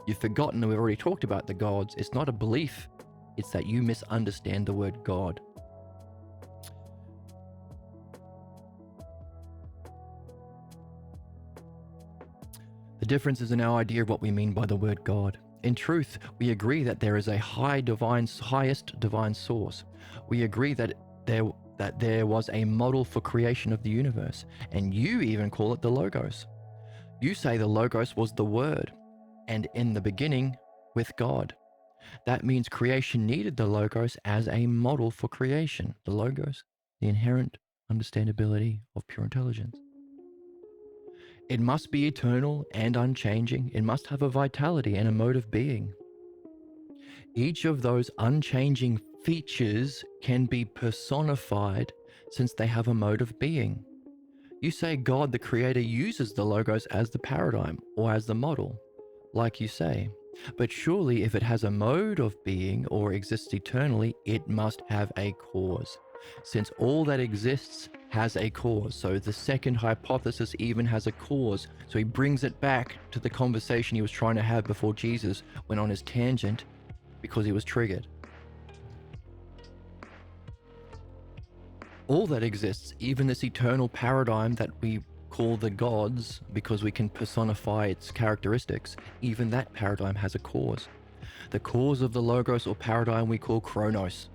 You've forgotten that we've already talked about the gods. It's not a belief, it's that you misunderstand the word God. The difference is in our idea of what we mean by the word God. In truth, we agree that there is a highest divine source. We agree that there was a model for creation of the universe, and you even call it the Logos. You say the Logos was the Word, and in the beginning with God. That means creation needed the Logos as a model for creation. The Logos, the inherent understandability of pure intelligence. It must be eternal and unchanging. It must have a vitality and a mode of being. Each of those unchanging features can be personified since they have a mode of being. You say God, the Creator, uses the Logos as the paradigm or as the model, like you say. But surely if it has a mode of being or exists eternally, it must have a cause. Since all that exists has a cause. So the second hypothesis even has a cause. So he brings it back to the conversation he was trying to have before Jesus went on his tangent because he was triggered. All that exists, even this eternal paradigm that we call the gods because we can personify its characteristics, even that paradigm has a cause. The cause of the Logos or paradigm we call Chronos.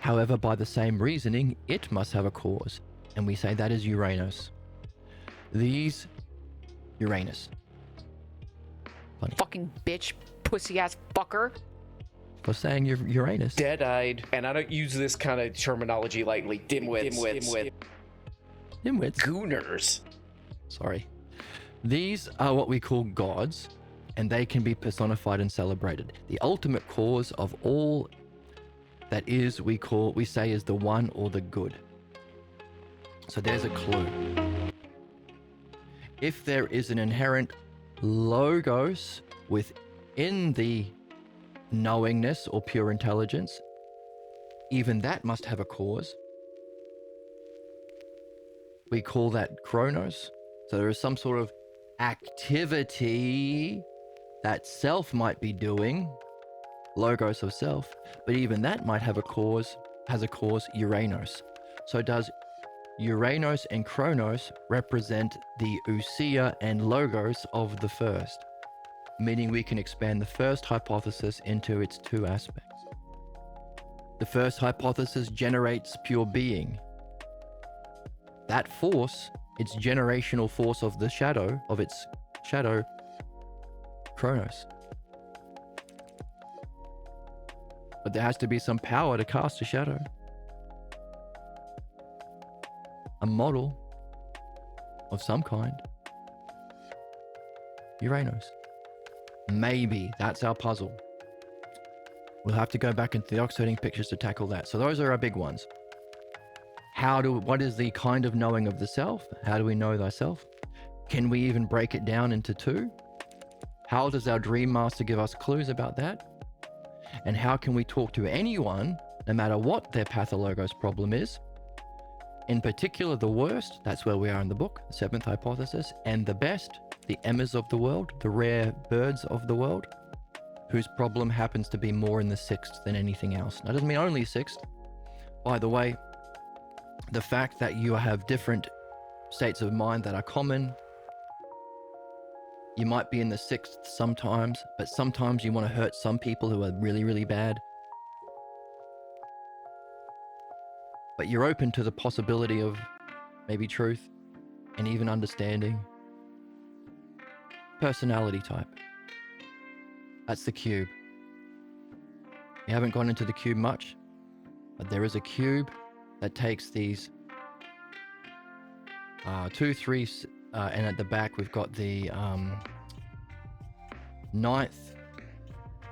However, by the same reasoning, it must have a cause, and we say that is Uranus. Uranus. Funny. Fucking bitch, pussy ass fucker. For saying Uranus. Dead-eyed, and I don't use this kind of terminology lightly. Dimwits. Gooners. Sorry. These are what we call gods, and they can be personified and celebrated. The ultimate cause of all that is, we say is the one or the good. So there's a clue. If there is an inherent Logos within the knowingness or pure intelligence, even that must have a cause. We call that Chronos. So there is some sort of activity that self might be doing, Logos of self, but even that might have a cause, Uranus. So does Uranus and Chronos represent the ousia and Logos of the first? Meaning we can expand the first hypothesis into its two aspects. The first hypothesis generates pure being. That force, its generational force of its shadow, Chronos. But there has to be some power to cast a shadow. A model of some kind. Uranus. Maybe that's our puzzle. We'll have to go back into the Oxherding pictures to tackle that. So those are our big ones. What is the kind of knowing of the self? How do we know thyself? Can we even break it down into two? How does our Dream Master give us clues about that? And how can we talk to anyone, no matter what their pathologos problem is? In particular, the worst, that's where we are in the book, the seventh hypothesis, and the best, the Emmas of the world, the rare birds of the world, whose problem happens to be more in the sixth than anything else. That doesn't mean only sixth. By the way, the fact that you have different states of mind that are common, you might be in the sixth sometimes, but sometimes you want to hurt some people who are really, really bad. But you're open to the possibility of maybe truth and even understanding. Personality type. That's the cube. We haven't gone into the cube much, but there is a cube that takes these 2, 3, and at the back we've got the 9th,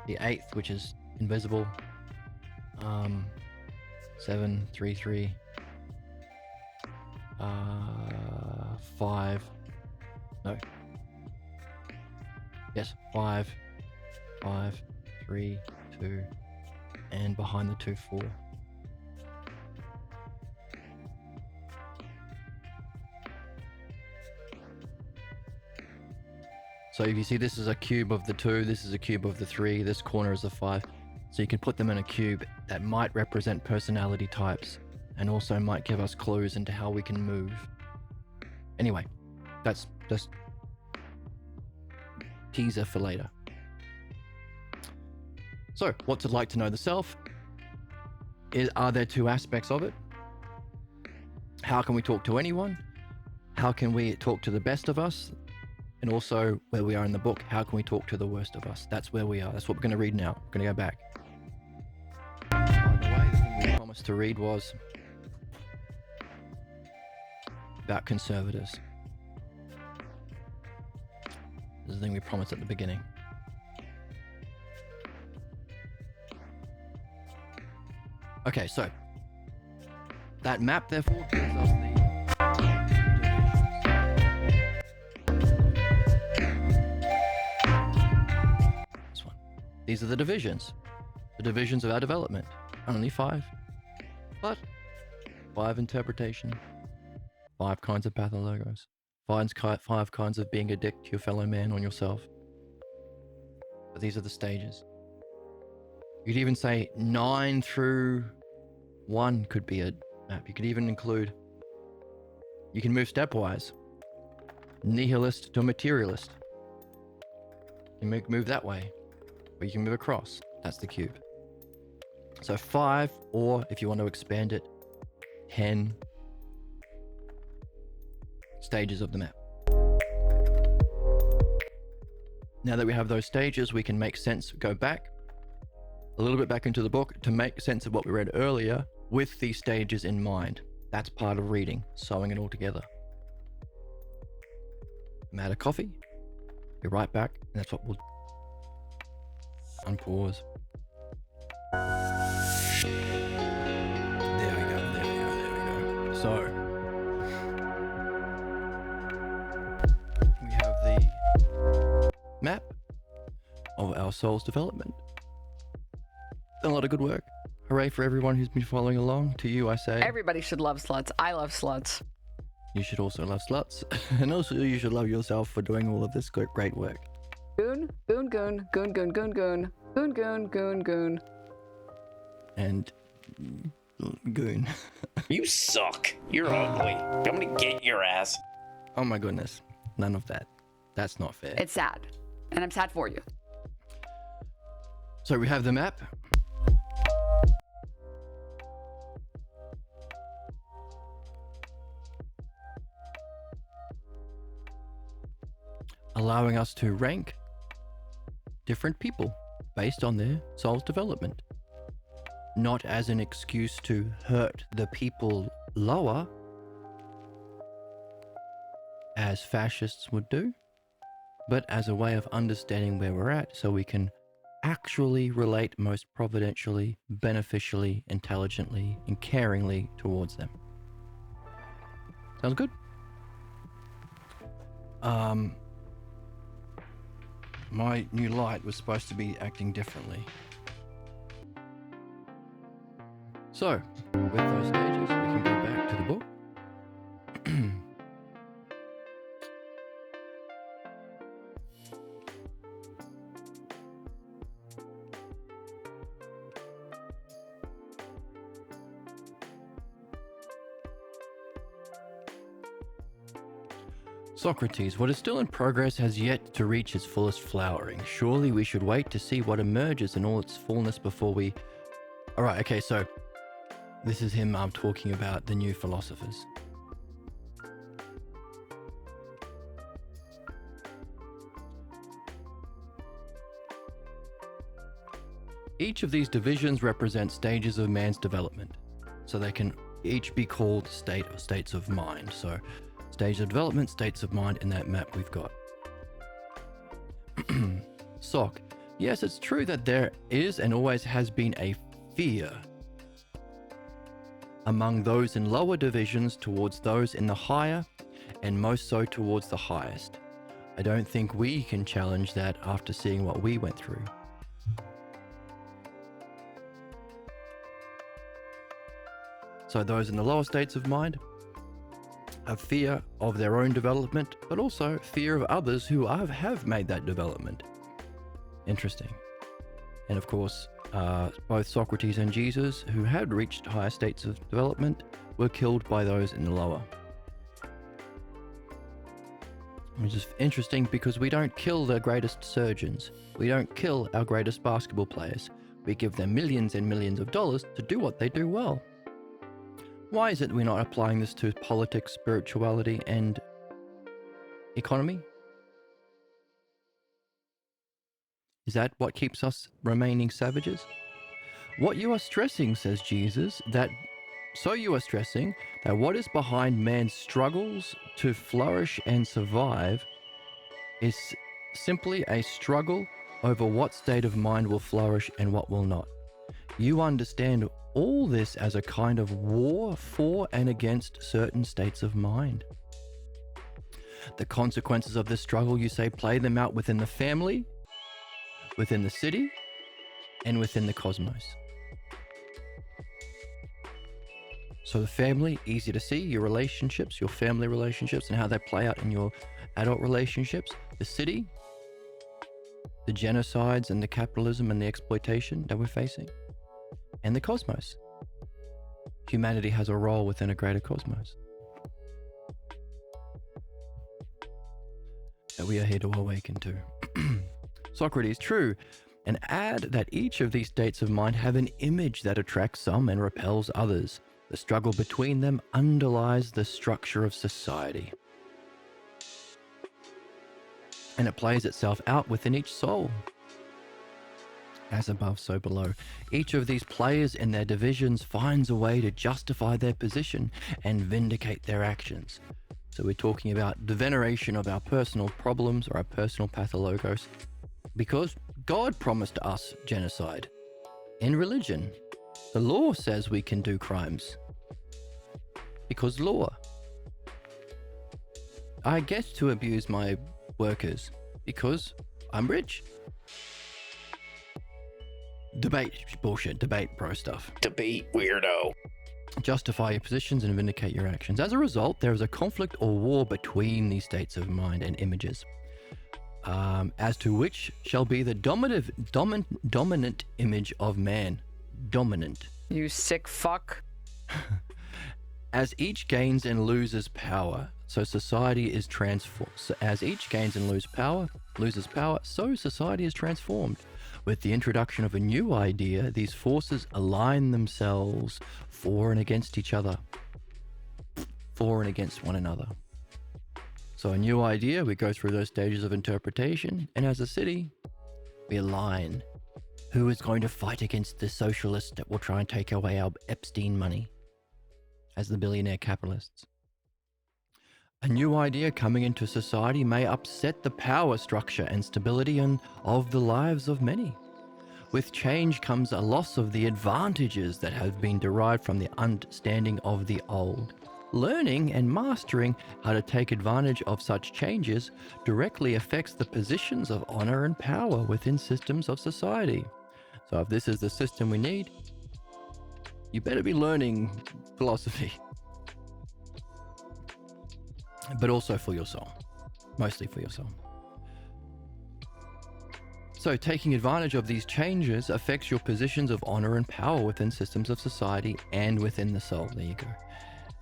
the 8th, which is invisible, 7, 3, 3. 5. No. Yes, 5, 5, 3, 2, and behind the 2, 4. So if you see, this is a cube of the 2, this is a cube of the 3, this corner is a 5. So you can put them in a cube that might represent personality types and also might give us clues into how we can move. Anyway, that's just teaser for later. So, what's it like to know the self? Are there two aspects of it? How can we talk to anyone? How can we talk to the best of us? And also, where we are in the book, how can we talk to the worst of us? That's where we are. That's what we're going to read now. We're going to go back. By the way, the thing we promised to read was about conservators. This is the thing we promised at the beginning. Okay, so that map therefore gives us the this one. These are the divisions. The divisions of our development. Only 5. But 5 interpretation. 5 kinds of pathologos. 5 kinds of being a dick to your fellow man or yourself. But these are the stages. You could even say 9 through 1 could be a map. You could even include, you can move stepwise. Nihilist to materialist. You can move that way. Or you can move across. That's the cube. So 5, or if you want to expand it, 10 stages of the map. Now that we have those stages, we can make sense, go back a little bit back into the book to make sense of what we read earlier with these stages in mind. That's part of reading, sewing it all together. I'm out of coffee. Be right back, and that's what we'll unpause. There we go. So we have the map of our soul's development. Done a lot of good work. Hooray for everyone who's been following along. To you, I say. Everybody should love sluts. I love sluts. You should also love sluts. And also you should love yourself for doing all of this great work. Goon, goon, goon, goon, goon, goon, goon, goon, goon, goon, goon. And goon. You suck. You're ugly. I'm gonna get your ass. Oh my goodness. None of that. That's not fair. It's sad. And I'm sad for you. So we have the map. Allowing us to rank different people based on their soul's development. Not as an excuse to hurt the people lower, as fascists would do, but as a way of understanding where we're at so we can actually relate most providentially, beneficially, intelligently, and caringly towards them. Sounds good? My new light was supposed to be acting differently. So, with those stages, we can go back to the book. Socrates, what is still in progress has yet to reach its fullest flowering. Surely we should wait to see what emerges in all its fullness before we... Alright, okay, so this is him talking about the new philosophers. Each of these divisions represents stages of man's development. So they can each be called state or states of mind. So stage of development, states of mind in that map we've got. Sock. Yes, it's true that there is and always has been a fear among those in lower divisions towards those in the higher, and most so towards the highest. I don't think we can challenge that after seeing what we went through. So those in the lower states of mind have fear of their own development, but also fear of others who have made that development. Interesting. And of course, both Socrates and Jesus, who had reached higher states of development, were killed by those in the lower. Which is interesting because we don't kill the greatest surgeons. We don't kill our greatest basketball players. We give them millions and millions of dollars to do what they do well. Why is it we're not applying this to politics, spirituality, and economy? Is that what keeps us remaining savages? What you are stressing, says Jesus, you are stressing that what is behind man's struggles to flourish and survive is simply a struggle over what state of mind will flourish and what will not. You understand all this as a kind of war for and against certain states of mind. The consequences of this struggle, you say, play them out within the family, within the city, and within the cosmos. So the family, easy to see, your relationships, your family relationships, and how they play out in your adult relationships. The city, the genocides and the capitalism and the exploitation that we're facing. And the cosmos. Humanity has a role within a greater cosmos that we are here to awaken to. Socrates, true, and add that each of these states of mind have an image that attracts some and repels others. The struggle between them underlies the structure of society. And it plays itself out within each soul. As above, so below. Each of these players in their divisions finds a way to justify their position and vindicate their actions. So we're talking about the veneration of our personal problems or our personal pathologos, because God promised us genocide. In religion, the law says we can do crimes. Because law. I get to abuse my workers because I'm rich. Debate bullshit, debate bro stuff. Debate weirdo. Justify your positions and vindicate your actions. As a result, there is a conflict or war between these states of mind and images, as to which shall be the dominant image of man. Dominant. You sick fuck. As each gains and loses power, so society is transformed. So as each gains and loses power, so society is transformed. With the introduction of a new idea, these forces align themselves for and against each other. For and against one another. So a new idea, we go through those stages of interpretation, and as a city, we align. Who is going to fight against the socialists that will try and take away our Epstein money? As the billionaire capitalists. A new idea coming into society may upset the power structure and stability of the lives of many. With change comes a loss of the advantages that have been derived from the understanding of the old. Learning and mastering how to take advantage of such changes directly affects the positions of honor and power within systems of society. So if this is the system we need, you better be learning philosophy. But also for your soul. Mostly for your soul. So taking advantage of these changes affects your positions of honor and power within systems of society and within the soul. There you go.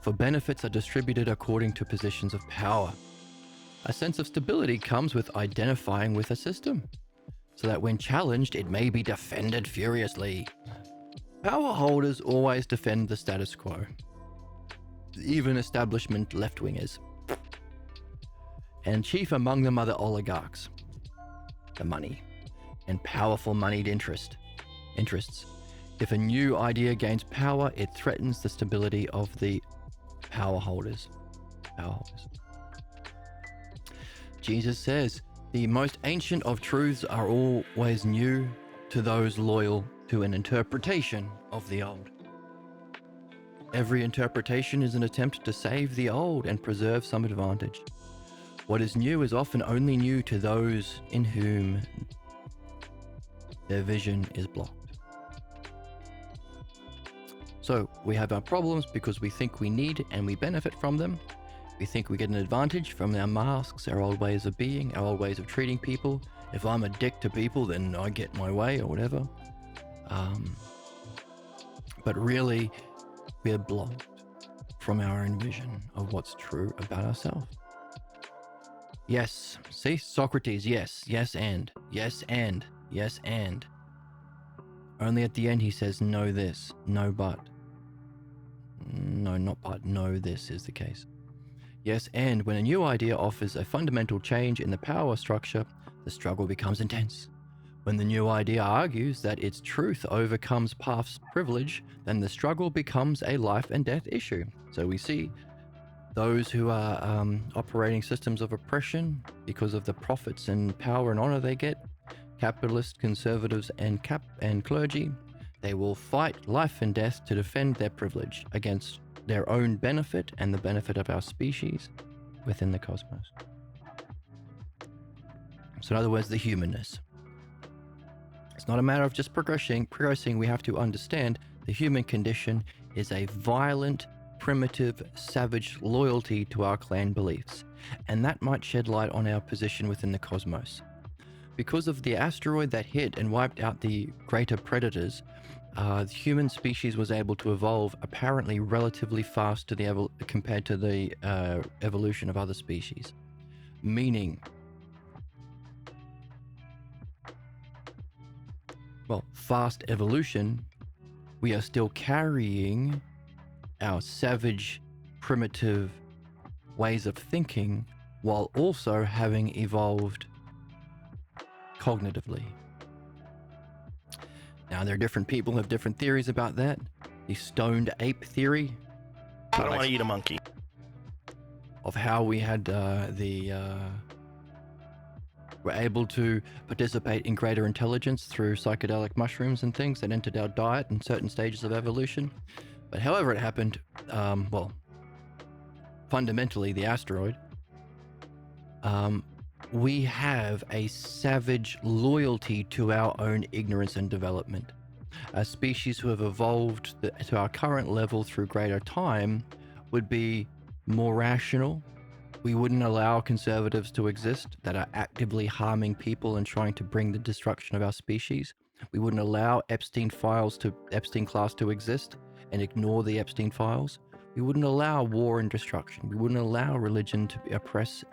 For benefits are distributed according to positions of power. A sense of stability comes with identifying with a system, so that when challenged, it may be defended furiously. Power holders always defend the status quo. Even establishment left-wingers. And chief among them are the oligarchs. The money. And powerful moneyed interests. If a new idea gains power, it threatens the stability of the power holders. Jesus says, the most ancient of truths are always new to those loyal to an interpretation of the old. Every interpretation is an attempt to save the old and preserve some advantage. What is new is often only new to those in whom their vision is blocked. So we have our problems because we think we need and we benefit from them. We think we get an advantage from our masks, our old ways of being, our old ways of treating people. If I'm a dick to people, then I get my way or whatever. But really, we're blocked from our own vision of what's true about ourselves. Yes, see, Socrates, yes, yes and, yes and, yes and. Only at the end he says, no this, no but. No, not but, no this is the case. Yes, and when a new idea offers a fundamental change in the power structure, the struggle becomes intense. When the new idea argues that its truth overcomes past privilege, then the struggle becomes a life and death issue. So we see those who are operating systems of oppression because of the profits and power and honor they get, capitalists, conservatives, and clergy, they will fight life and death to defend their privilege against their own benefit and the benefit of our species within the cosmos. So in other words, the humanness. It's not a matter of just progressing. We have to understand the human condition is a violent, primitive, savage loyalty to our clan beliefs, and that might shed light on our position within the cosmos. Because of the asteroid that hit and wiped out the greater predators, the human species was able to evolve apparently relatively fast to compared to the evolution of other species. Meaning, well, fast evolution, we are still carrying our savage, primitive ways of thinking while also having evolved cognitively. Now, there are different people who have different theories about that. The stoned ape theory. I don't want to eat a monkey. Of how we had were able to participate in greater intelligence through psychedelic mushrooms and things that entered our diet in certain stages of evolution. But however it happened, well, fundamentally the asteroid, we have a savage loyalty to our own ignorance and development. A species who have evolved to our current level through greater time would be more rational. We wouldn't allow conservatives to exist that are actively harming people and trying to bring the destruction of our species. We wouldn't allow Epstein class to exist and ignore the Epstein files. We wouldn't allow war and destruction. We wouldn't allow religion to oppress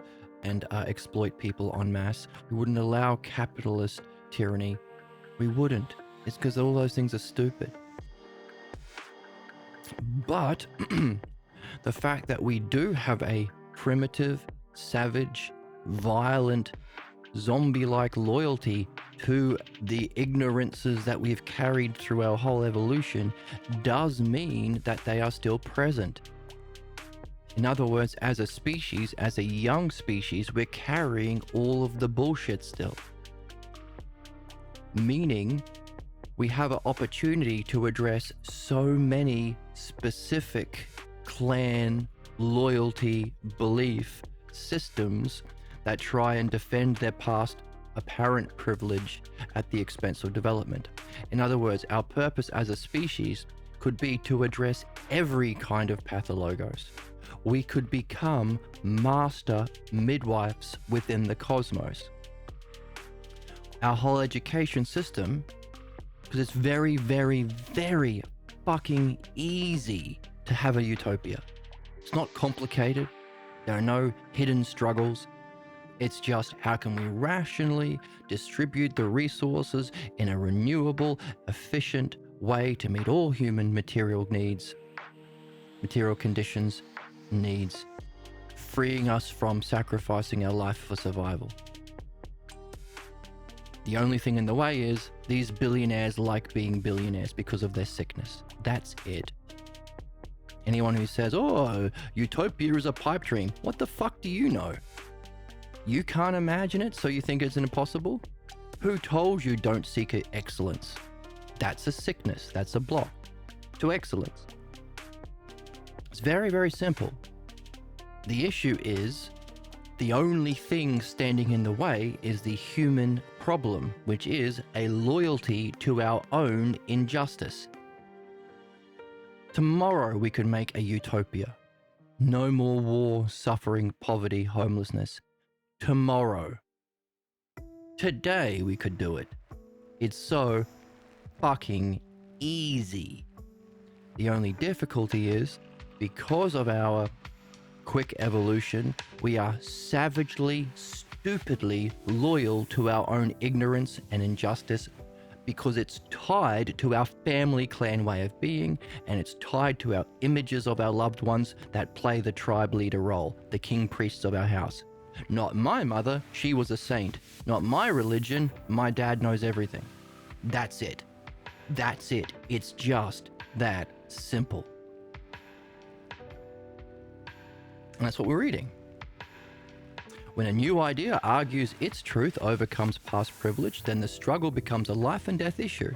and exploit people en masse. We wouldn't allow capitalist tyranny. We wouldn't. It's because all those things are stupid. But the fact that we do have a primitive, savage, violent, zombie-like loyalty to the ignorances that we've carried through our whole evolution does mean that they are still present. In other words, as a species, as a young species, we're carrying all of the bullshit still. Meaning, we have an opportunity to address so many specific clan, loyalty, belief systems that try and defend their past apparent privilege at the expense of development. In other words, our purpose as a species could be to address every kind of pathologos. We could become master midwives within the cosmos. Our whole education system, because it's very, very, very fucking easy to have a utopia. It's not complicated. There are no hidden struggles. It's just how can we rationally distribute the resources in a renewable, efficient way to meet all human material needs, material conditions, needs, freeing us from sacrificing our life for survival. The only thing in the way is these billionaires like being billionaires because of their sickness. That's it. Anyone who says, oh, utopia is a pipe dream, what the fuck do you know? You can't imagine it, so you think it's impossible? Who told you don't seek excellence? That's a sickness. That's a block to excellence. very, very simple. The issue is the only thing standing in the way is the human problem, which is a loyalty to our own injustice. Tomorrow we could make a utopia. No more war, suffering, poverty, homelessness. Tomorrow. Today we could do it. It's so fucking easy. The only difficulty is, because of our quick evolution, we are savagely, stupidly loyal to our own ignorance and injustice, because it's tied to our family clan way of being, and it's tied to our images of our loved ones that play the tribe leader role, the king priests of our house. Not my mother, she was a saint. Not my religion, my dad knows everything. That's it. That's it. It's just that simple. And that's what we're reading. When a new idea argues its truth overcomes past privilege, then the struggle becomes a life and death issue.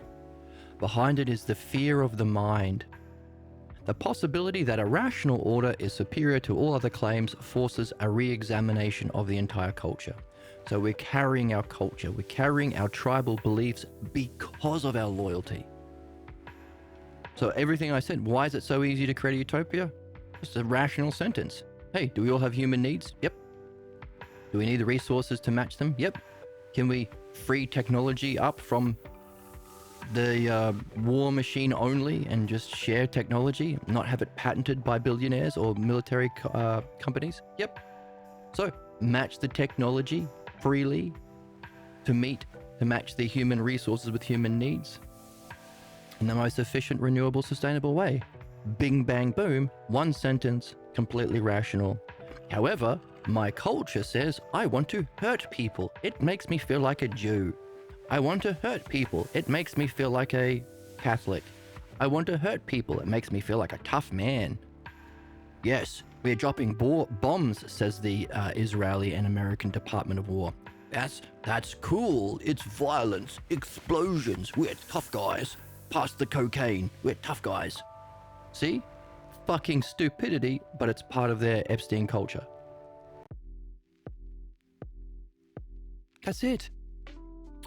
Behind it is the fear of the mind. The possibility that a rational order is superior to all other claims forces a re-examination of the entire culture. So we're carrying our culture, we're carrying our tribal beliefs because of our loyalty. So everything I said, why is it so easy to create a utopia? Just a rational sentence. Hey, do we all have human needs? Yep. Do we need the resources to match them? Yep. Can we free technology up from the war machine only and just share technology, not have it patented by billionaires or military companies? Yep. So match the technology freely to match the human resources with human needs in the most efficient, renewable, sustainable way. Bing, bang, boom, one sentence, completely rational. However, my culture says I want to hurt people. It makes me feel like a Jew. I want to hurt people. It makes me feel like a Catholic. I want to hurt people. It makes me feel like a tough man. Yes, we're dropping bombs, says the Israeli and American Department of War. That's cool. It's violence, explosions. We're tough guys. Pass the cocaine. We're tough guys. See? Fucking stupidity, but it's part of their Epstein culture. That's it.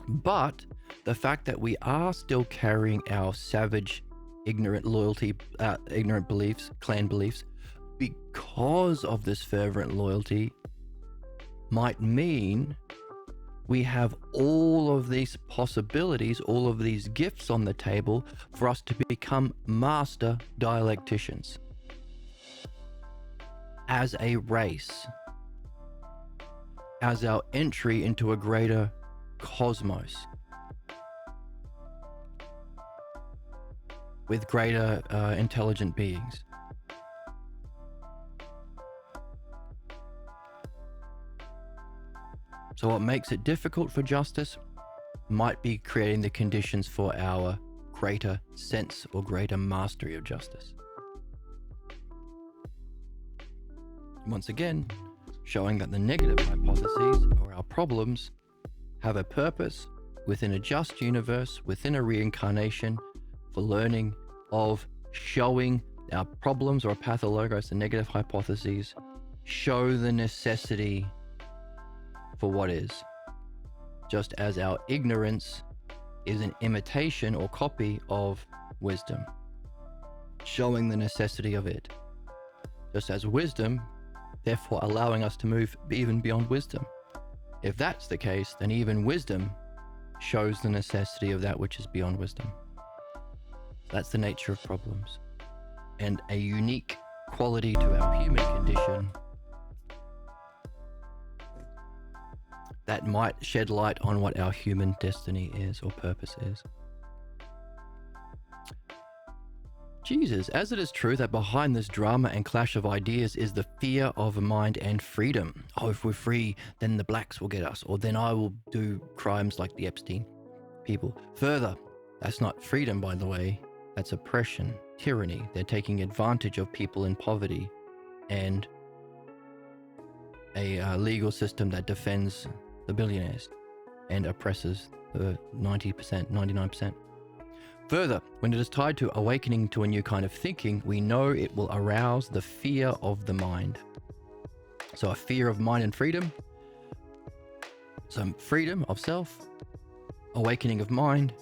But the fact that we are still carrying our savage, ignorant ignorant beliefs, clan beliefs, because of this fervent loyalty, might mean we have all of these possibilities, all of these gifts on the table for us to become master dialecticians. As a race, as our entry into a greater cosmos, with greater intelligent beings. So what makes it difficult for justice might be creating the conditions for our greater sense or greater mastery of justice. Once again, showing that the negative hypotheses or our problems have a purpose within a just universe, within a reincarnation, for learning of showing our problems or pathologos, the negative hypotheses, show the necessity for what is. Just as our ignorance is an imitation or copy of wisdom, showing the necessity of it. Just as wisdom, therefore allowing us to move even beyond wisdom. If that's the case, then even wisdom shows the necessity of that which is beyond wisdom. That's the nature of problems. And a unique quality to our human condition that might shed light on what our human destiny is or purpose is. Jesus, as it is true that behind this drama and clash of ideas is the fear of mind and freedom. Oh, if we're free, then the blacks will get us, or then I will do crimes like the Epstein people. Further, that's not freedom, by the way. That's oppression, tyranny. They're taking advantage of people in poverty and a legal system that defends the billionaires and oppresses the 90%, 99%. Further, when it is tied to awakening to a new kind of thinking, we know it will arouse the fear of the mind. So a fear of mind and freedom. So freedom of self, awakening of mind,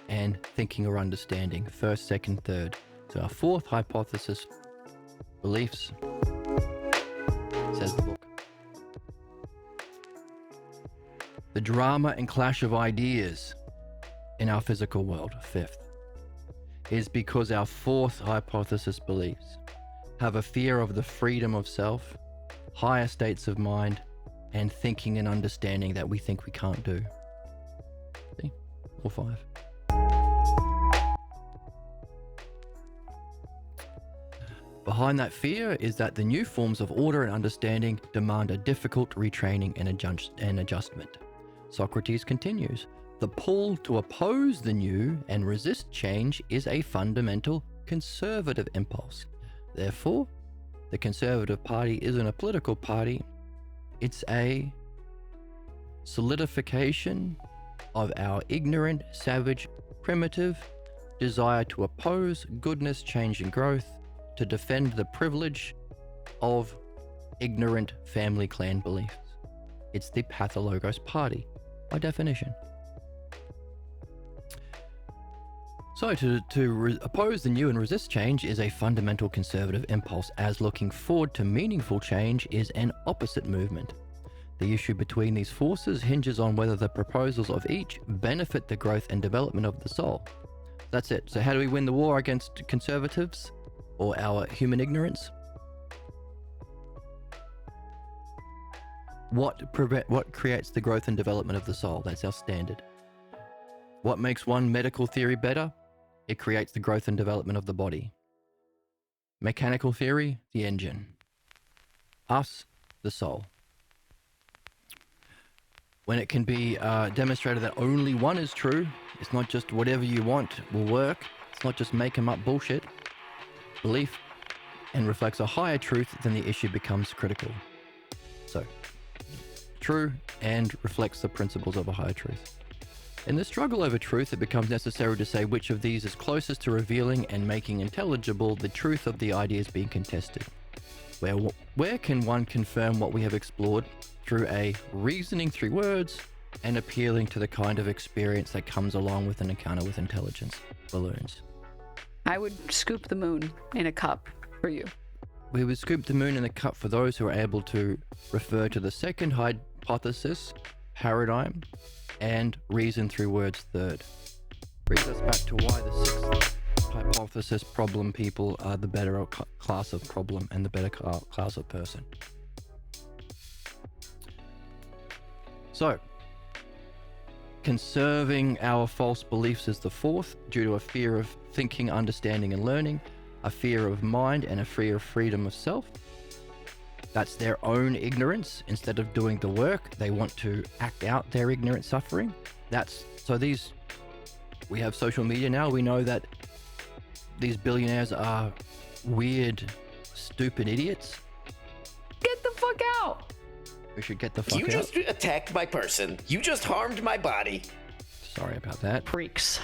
and thinking or understanding. First, second, third. So our fourth hypothesis, beliefs, says the book. The drama and clash of ideas in our physical world, fifth, is because our fourth hypothesis beliefs have a fear of the freedom of self, higher states of mind, and thinking and understanding that we think we can't do. See? All five. Behind that fear is that the new forms of order and understanding demand a difficult retraining and adjustment. Socrates continues, the pull to oppose the new and resist change is a fundamental conservative impulse. Therefore, the Conservative Party isn't a political party, it's a solidification of our ignorant, savage, primitive desire to oppose goodness, change, and growth, to defend the privilege of ignorant family clan beliefs. It's the pathologos party, by definition. So to oppose the new and resist change is a fundamental conservative impulse, as looking forward to meaningful change is an opposite movement. The issue between these forces hinges on whether the proposals of each benefit the growth and development of the soul. That's it. So how do we win the war against conservatives or our human ignorance? What creates the growth and development of the soul? That's our standard. What makes one medical theory better? It creates the growth and development of the body. Mechanical theory, the engine. Us, the soul. When it can be demonstrated that only one is true, it's not just whatever you want will work, it's not just make 'em up bullshit, belief, and reflects a higher truth, then the issue becomes critical. So, true and reflects the principles of a higher truth. In the struggle over truth, it becomes necessary to say which of these is closest to revealing and making intelligible the truth of the ideas being contested. Where can one confirm what we have explored through a reasoning through words and appealing to the kind of experience that comes along with an encounter with intelligence? Balloons. I would scoop the moon in a cup for you. We would scoop the moon in a cup for those who are able to refer to the second hypothesis, paradigm, and reason through words third. Brings us back to why the sixth hypothesis problem people are the better class of problem and the better class of person. So, conserving our false beliefs is the fourth, due to a fear of thinking, understanding, and learning, a fear of mind, and a fear of freedom of self. That's their own ignorance. Instead of doing the work, they want to act out their ignorant suffering. We have social media now. We know that these billionaires are weird, stupid idiots. Get the fuck out! We should get the fuck You out. just attacked my person. You just harmed my body. Sorry about that. Freaks.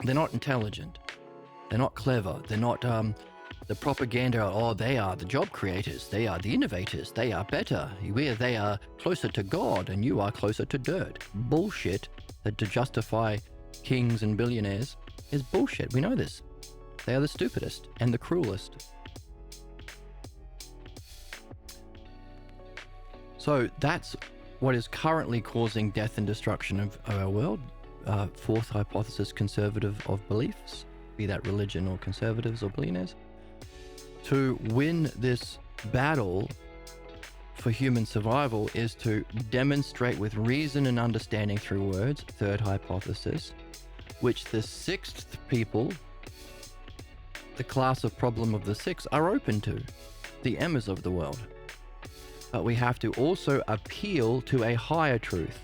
They're not intelligent. They're not clever. They're not the propaganda. They are the job creators. They are the innovators. They are better. They are closer to God and you are closer to dirt. Bullshit that to justify kings and billionaires is bullshit. We know this. They are the stupidest and the cruelest. So that's what is currently causing death and destruction of our world. Fourth hypothesis, conservative of beliefs, be that religion or conservatives or billionaires. To win this battle for human survival is to demonstrate with reason and understanding through words, third hypothesis, which the sixth people, the class of problem of the six, are open to, the Emmas of the world. But we have to also appeal to a higher truth.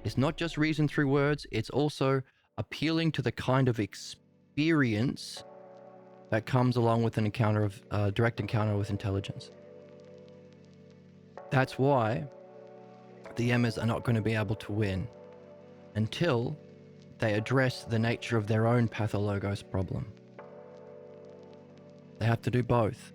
It's not just reason through words, it's also appealing to the kind of experience that comes along with an encounter of direct encounter with intelligence. That's why the Emmas are not going to be able to win until they address the nature of their own pathologos problem. They have to do both.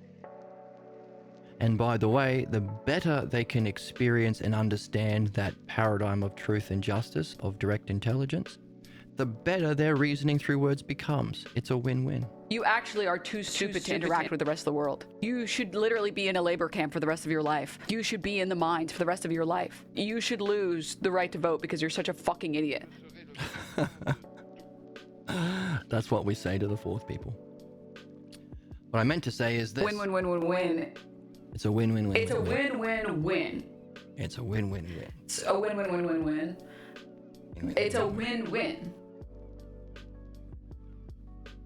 And by the way, the better they can experience and understand that paradigm of truth and justice, of direct intelligence, the better their reasoning through words becomes. It's a win-win. You actually are too stupid to interact with the rest of the world. You should literally be in a labor camp for the rest of your life. You should be in the mines for the rest of your life. You should lose the right to vote because you're such a fucking idiot. That's what we say to the fourth people. What I meant to say is this. Win, win, win, win, win. It's a win-win-win. It's a win-win-win. It's a win-win-win. It's a win-win-win-win-win. It's a win-win.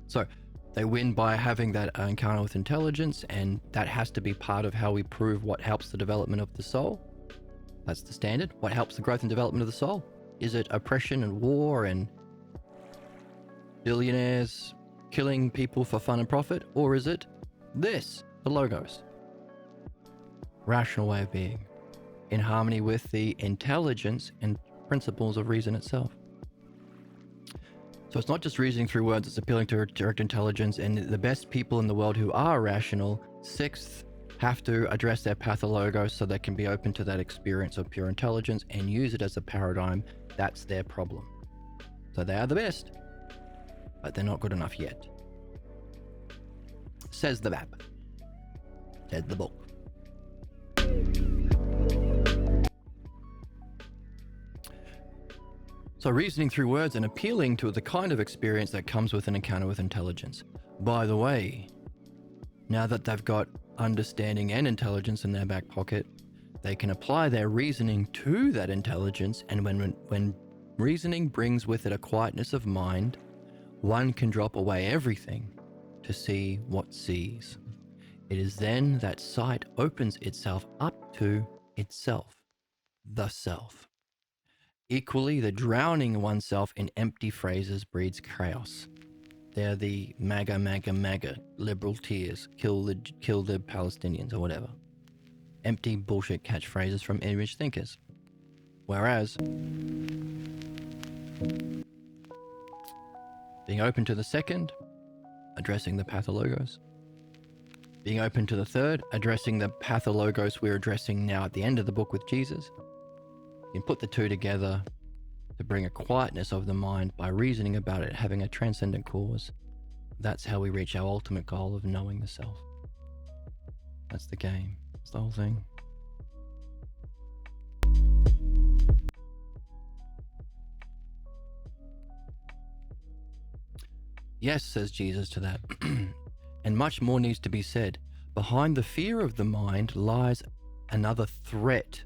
So they win by having that encounter with intelligence, and that has to be part of how we prove what helps the development of the soul. That's the standard. What helps the growth and development of the soul? Is it oppression and war and billionaires killing people for fun and profit? Or is it this, the logos? Rational way of being, in harmony with the intelligence and principles of reason itself. So it's not just reasoning through words, it's appealing to direct intelligence, and the best people in the world who are rational, sixth, have to address their pathologos so they can be open to that experience of pure intelligence and use it as a paradigm. That's their problem. So they are the best, but they're not good enough yet. Says the map. Says the book. So reasoning through words and appealing to the kind of experience that comes with an encounter with intelligence. By the way, now that they've got understanding and intelligence in their back pocket, they can apply their reasoning to that intelligence, and when reasoning brings with it a quietness of mind, one can drop away everything to see what sees. It is then that sight opens itself up to itself, the self. Equally, the drowning oneself in empty phrases breeds chaos. They're the MAGA, MAGA, MAGA, liberal tears, kill the Palestinians or whatever. Empty bullshit catchphrases from image thinkers. Whereas, being open to the second, addressing the pathologos. Being open to the third, addressing the pathologos we're addressing now at the end of the book with Jesus. You can put the two together to bring a quietness of the mind by reasoning about it, having a transcendent cause. That's how we reach our ultimate goal of knowing the self. That's the game. That's the whole thing. Yes, says Jesus to that. And much more needs to be said. Behind the fear of the mind lies another threat.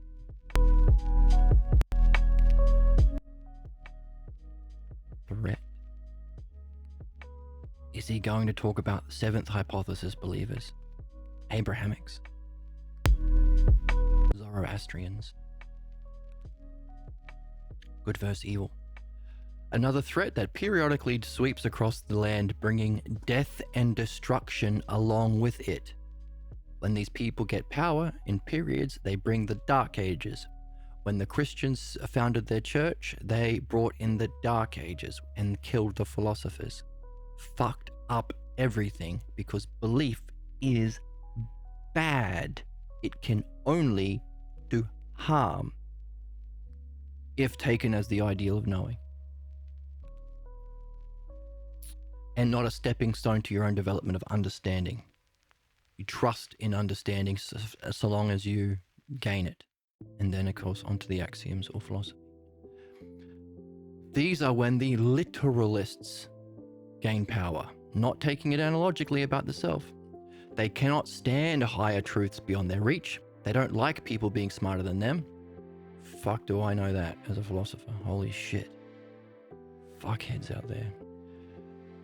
Threat. Is he going to talk about the seventh hypothesis believers? Abrahamics? Zoroastrians? Good versus evil. Another threat that periodically sweeps across the land, bringing death and destruction along with it. When these people get power, in periods, they bring the Dark Ages. When the Christians founded their church, they brought in the Dark Ages and killed the philosophers. Fucked up everything because belief is bad. It can only do harm if taken as the ideal of knowing, and not a stepping stone to your own development of understanding. You trust in understanding so long as you gain it. And then, of course, onto the axioms or philosophy. These are when the literalists gain power, not taking it analogically about the self. They cannot stand higher truths beyond their reach. They don't like people being smarter than them. Fuck do I know that as a philosopher. Holy shit. Fuckheads out there.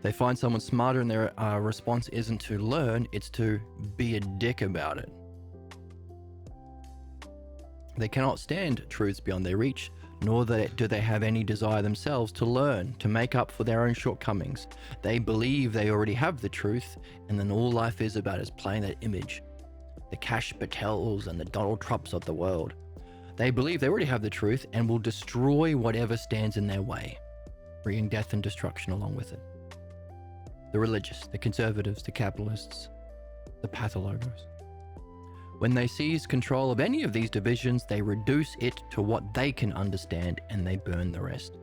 They find someone smarter and their response isn't to learn, it's to be a dick about it. They cannot stand truths beyond their reach, nor do they have any desire themselves to learn, to make up for their own shortcomings. They believe they already have the truth, and then all life is about is playing that image. The Kash Patels and the Donald Trumps of the world. They believe they already have the truth and will destroy whatever stands in their way. bringing death and destruction along with it. The religious, the conservatives, the capitalists, the pathologos. When they seize control of any of these divisions, they reduce it to what they can understand and they burn the rest.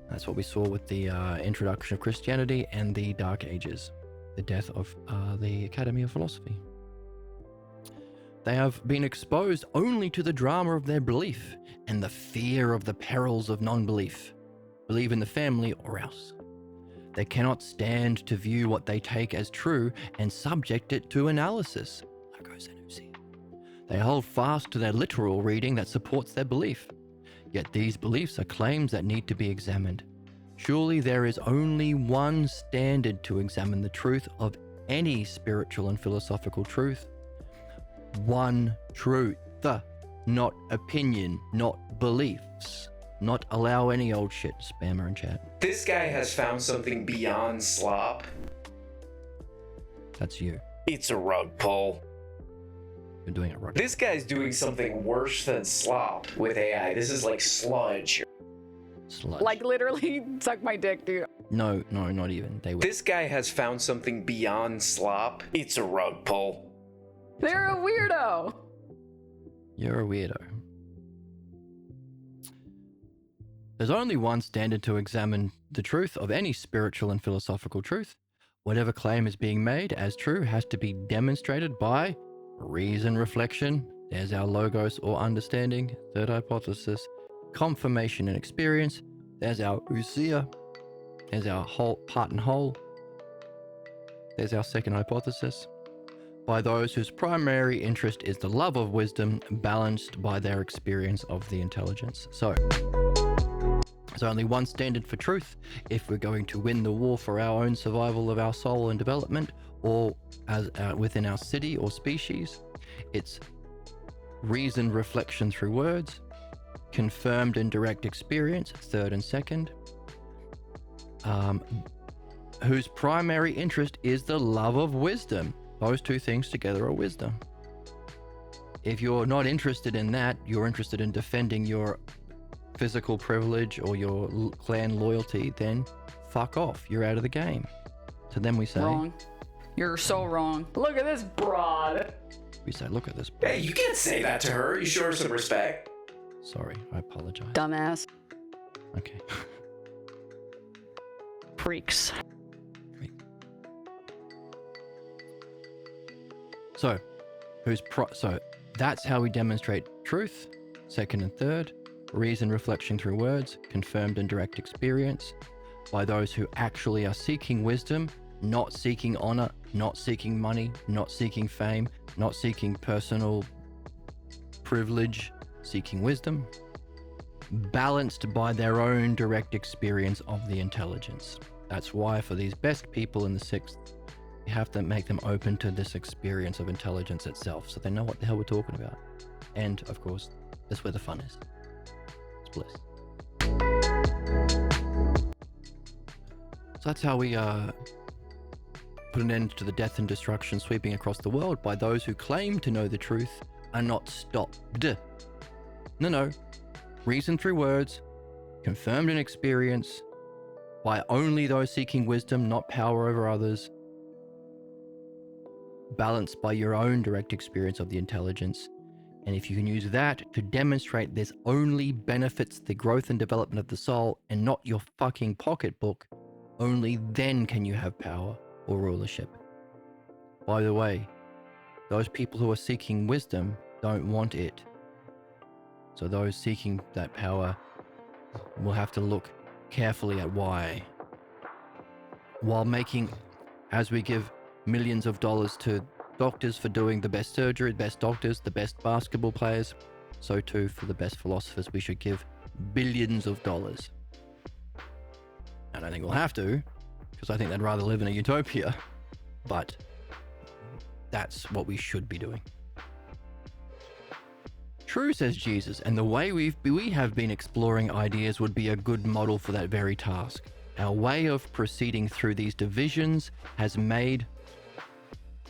That's what we saw with the introduction of Christianity and the Dark Ages, the death of the Academy of Philosophy. They have been exposed only to the drama of their belief and the fear of the perils of non-belief. Believe in the family or else. They cannot stand to view what they take as true and subject it to analysis. They hold fast to their literal reading that supports their belief. Yet these beliefs are claims that need to be examined. Surely there is only one standard to examine the truth of any spiritual and philosophical truth. One truth, not opinion, not beliefs. Not allow any old shit, spammer in chat. This guy has found something beyond slop. That's you. It's a rug pull. You're doing it right. This guy's doing something worse than slop with AI. This is like sludge. Sludge. Like literally suck my dick, dude. No, not even. They were. This guy has found something beyond slop. It's a rug pull. They're a weirdo. You're a weirdo. There's only one standard to examine the truth of any spiritual and philosophical truth. Whatever claim is being made as true has to be demonstrated by reason, reflection. There's our logos or understanding. Third hypothesis. Confirmation and experience. There's our ousia. There's our whole part and whole. There's our second hypothesis. By those whose primary interest is the love of wisdom, balanced by their experience of the intelligence. So, there's only one standard for truth if we're going to win the war for our own survival of our soul and development, or as within our city or species. It's reason, reflection through words, confirmed and direct experience, third and second, whose primary interest is the love of wisdom. Those two things together are wisdom. If you're not interested in that, you're interested in defending your physical privilege or your clan loyalty, then fuck off. You're out of the game. So then we say... Wrong. You're so wrong. Look at this broad. We say, look at this. Hey, you can't say that to her. You show her some respect. Sorry, I apologize. Dumbass. Okay. Freaks. So, so that's how we demonstrate truth. Second and third, reason, reflection through words, confirmed and direct experience by those who actually are seeking wisdom, not seeking honor, not seeking money, not seeking fame, not seeking personal privilege, seeking wisdom, balanced by their own direct experience of the intelligence. That's why for these best people in the sixth, you have to make them open to this experience of intelligence itself so they know what the hell we're talking about. And, of course, that's where the fun is. It's bliss. So that's how we put an end to the death and destruction sweeping across the world by those who claim to know the truth are not stopped. No. Reason through words, confirmed in experience, by only those seeking wisdom, not power over others, balanced by your own direct experience of the intelligence. And if you can use that to demonstrate this only benefits the growth and development of the soul and not your fucking pocketbook, only then can you have power or rulership. By the way, those people who are seeking wisdom don't want it. So those seeking that power will have to look carefully at why. While making, as we give millions of dollars to doctors for doing the best surgery, the best doctors, the best basketball players, so too for the best philosophers we should give billions of dollars. I don't think we'll have to, because I think they'd rather live in a utopia, but that's what we should be doing. True, says Jesus, and the way we have been exploring ideas would be a good model for that very task. Our way of proceeding through these divisions has made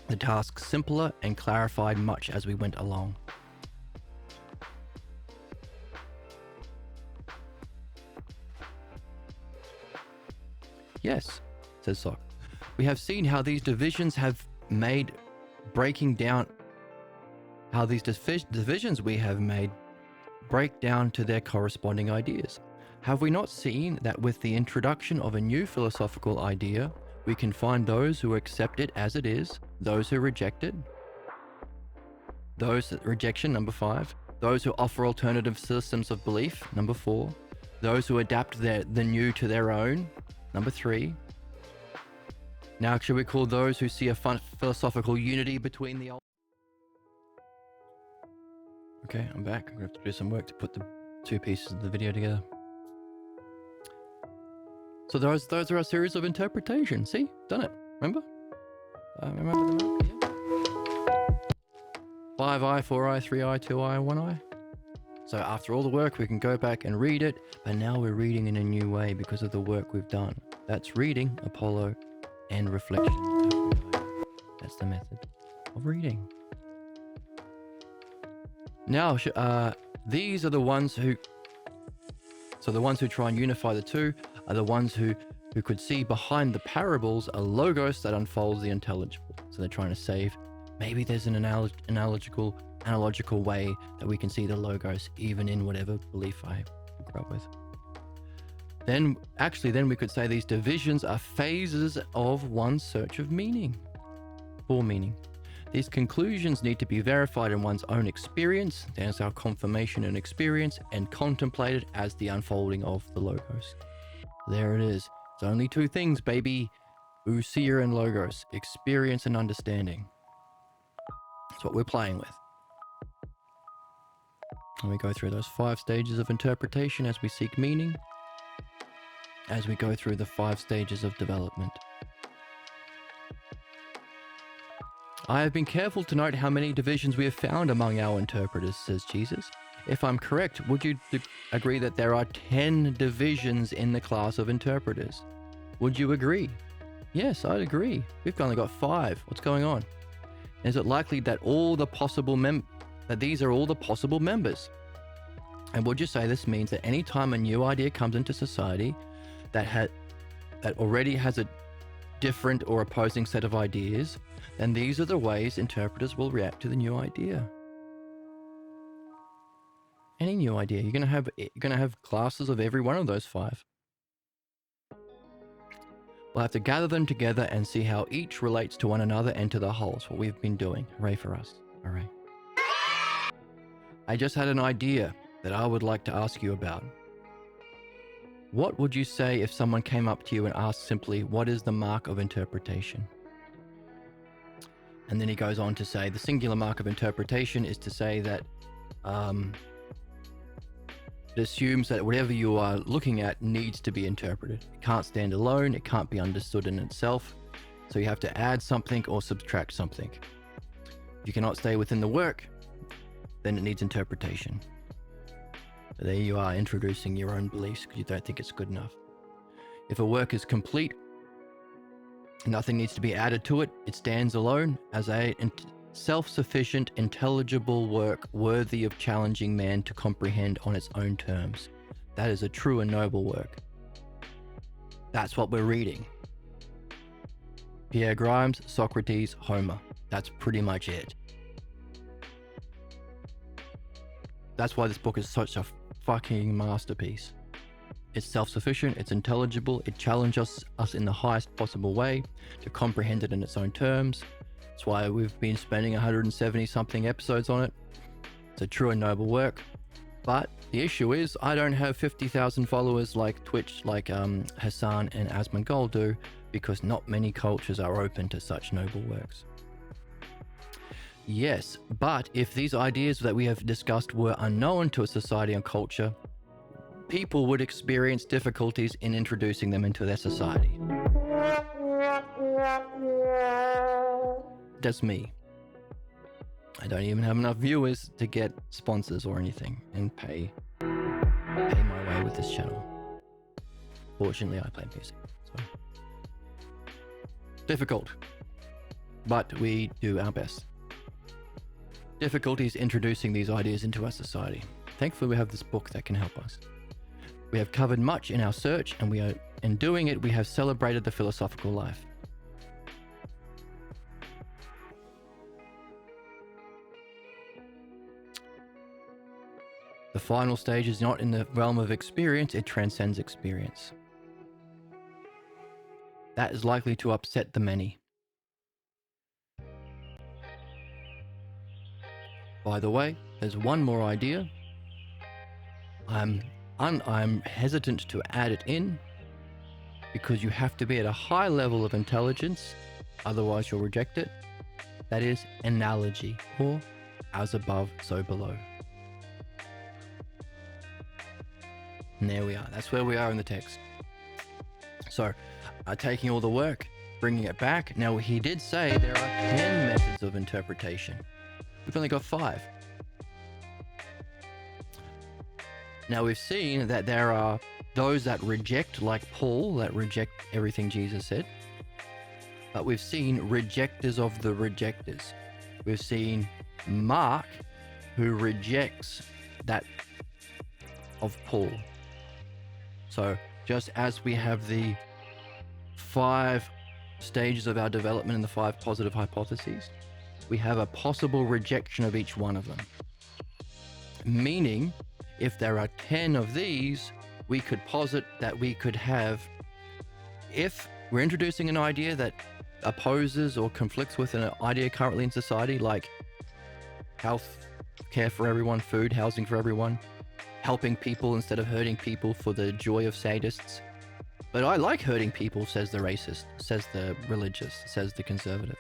the task simpler and clarified much as we went along. Yes, says Sock. We have seen how these divisions have made breaking down, how these divisions we have made break down to their corresponding ideas. Have we not seen that with the introduction of a new philosophical idea, we can find those who accept it as it is, those who reject it, rejection, number 5, those who offer alternative systems of belief, number 4, those who adapt the new to their own, number 3. Now, should we call those who see a philosophical unity between the old? Okay, I'm back. I'm gonna have to do some work to put the 2 pieces of the video together. So those are a series of interpretations. See, done it. Remember? Remember the mark? Yeah. 5 eye, 4 eye, 3 eye, 2 eye, 1 eye. So after all the work, we can go back and read it, but now we're reading in a new way because of the work we've done. That's reading, Apollo, and reflection. That's the method of reading. Now, these are the ones who... So the ones who try and unify the two are the ones who could see behind the parables a logos that unfolds the intelligible. So they're trying to save. Maybe there's an analogical way that we can see the logos even in whatever belief I grew up with. Then we could say these divisions are phases of one's search of meaning, for meaning. These conclusions need to be verified in one's own experience. There's our confirmation and experience, and contemplated as the unfolding of the logos. There it is. It's only 2 things, baby. Ousia and logos, experience and understanding. That's what we're playing with. And we go through those 5 stages of interpretation as we seek meaning, as we go through the 5 stages of development. I have been careful to note how many divisions we have found among our interpreters, says Jesus. If I'm correct, would you agree that there are 10 divisions in the class of interpreters? Would you agree? Yes, I'd agree. We've only got 5. What's going on? Is it likely that these are all the possible members? And would you say this means that any time a new idea comes into society that already has a different or opposing set of ideas, then these are the ways interpreters will react to the new idea. Any new idea, you're gonna have classes of every one of those 5. We'll have to gather them together and see how each relates to one another and to the whole. It's what we've been doing. Hooray for us. Hooray. I just had an idea that I would like to ask you about. What would you say if someone came up to you and asked simply, what is the mark of interpretation? And then he goes on to say, the singular mark of interpretation is to say that it assumes that whatever you are looking at needs to be interpreted. It can't stand alone. It can't be understood in itself. So you have to add something or subtract something. If you cannot stay within the work, then it needs interpretation. But there you are, introducing your own beliefs because you don't think it's good enough. If a work is complete, nothing needs to be added to it. It stands alone as a self-sufficient, intelligible work worthy of challenging man to comprehend on its own terms. That is a true and noble work. That's what we're reading. Pierre Grimes, Socrates, Homer. That's pretty much it. That's why this book is such a fucking masterpiece. It's self-sufficient, it's intelligible, it challenges us in the highest possible way to comprehend it in its own terms. That's why we've been spending 170 something episodes on it. It's a true and noble work. But the issue is I don't have 50,000 followers like Twitch, like Hassan and Asmongold do, because not many cultures are open to such noble works. Yes, but if these ideas that we have discussed were unknown to a society and culture, people would experience difficulties in introducing them into their society. That's me. I don't even have enough viewers to get sponsors or anything and pay my way with this channel. Fortunately, I play music, so difficult, but we do our best. Difficulties introducing these ideas into our society. Thankfully, we have this book that can help us. We have covered much in our search, and in doing it, we have celebrated the philosophical life. The final stage is not in the realm of experience, it transcends experience. That is likely to upset the many. By the way, there's one more idea. I'm hesitant to add it in because you have to be at a high level of intelligence, otherwise you'll reject it. That is analogy, or as above, so below. And there we are. That's where we are in the text. So, taking all the work, bringing it back. Now, he did say there are 10 methods of interpretation. We've only got 5. Now, we've seen that there are those that reject, like Paul, that reject everything Jesus said. But we've seen rejectors of the rejectors. We've seen Mark, who rejects that of Paul. So, just as we have the 5 stages of our development and the 5 positive hypotheses, we have a possible rejection of each one of them. Meaning, if there are 10 of these, we could posit that we could have, if we're introducing an idea that opposes or conflicts with an idea currently in society, like health care for everyone, food, housing for everyone, helping people instead of hurting people for the joy of sadists. But I like hurting people, says the racist, says the religious, says the conservative.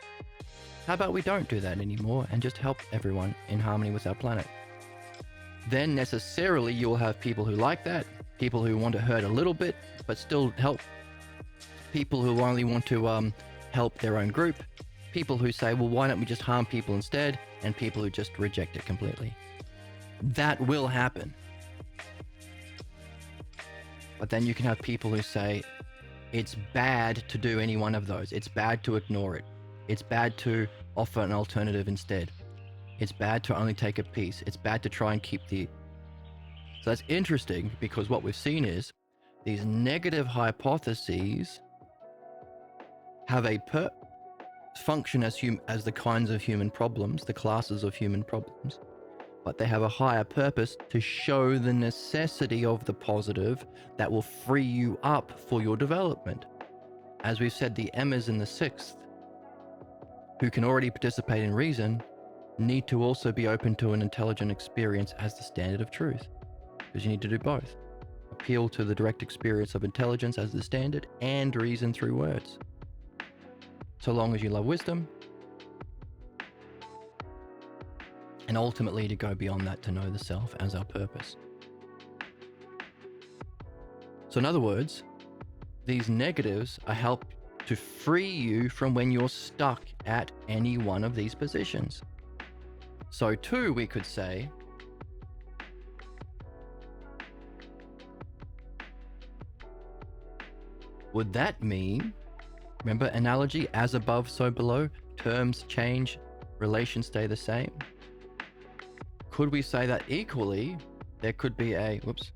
How about we don't do that anymore and just help everyone in harmony with our planet? Then necessarily you will have people who like that, people who want to hurt a little bit but still help, people who only want to help their own group, people who say, well, why don't we just harm people instead, and people who just reject it completely. That will happen. But then you can have people who say, it's bad to do any one of those. It's bad to ignore it. It's bad to offer an alternative instead. It's bad to only take a piece. It's bad to try and keep the... So that's interesting, because what we've seen is these negative hypotheses have a function as the kinds of human problems, the classes of human problems, but they have a higher purpose to show the necessity of the positive that will free you up for your development. As we've said, the Emmas in the 6th, who can already participate in reason, need to also be open to an intelligent experience as the standard of truth, because you need to do both. Appeal to the direct experience of intelligence as the standard and reason through words. So long as you love wisdom, and ultimately to go beyond that to know the self as our purpose. So in other words, these negatives are help to free you from when you're stuck at any one of these positions. So too, we could say, would that mean, remember analogy, as above, so below, terms change, relations stay the same? Could we say that equally, there could be a, whoops.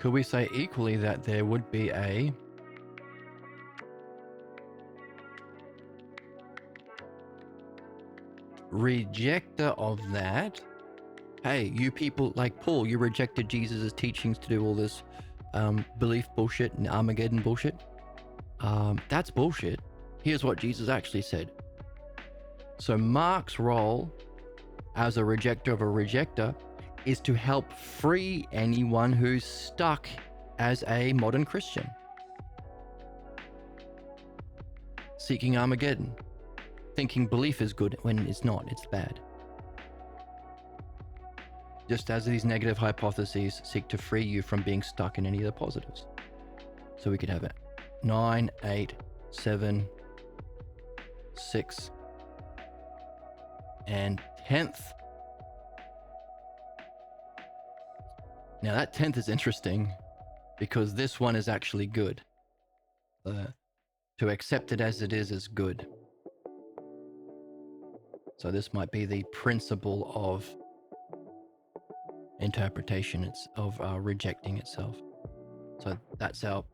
Could we say equally that there would be a rejector of that? Hey, you people like Paul, you rejected Jesus' teachings to do all this belief bullshit and Armageddon bullshit. That's bullshit. Here's what Jesus actually said. So Mark's role as a rejector of a rejector is to help free anyone who's stuck as a modern Christian, seeking Armageddon, thinking belief is good when it's not, it's bad. Just as these negative hypotheses seek to free you from being stuck in any of the positives. So we could have it 9, 8, 7, 6, and 10th. Now that 10th is interesting because this one is actually good. to accept it as it is good. So this might be the principle of interpretation. It's of rejecting itself. So that's our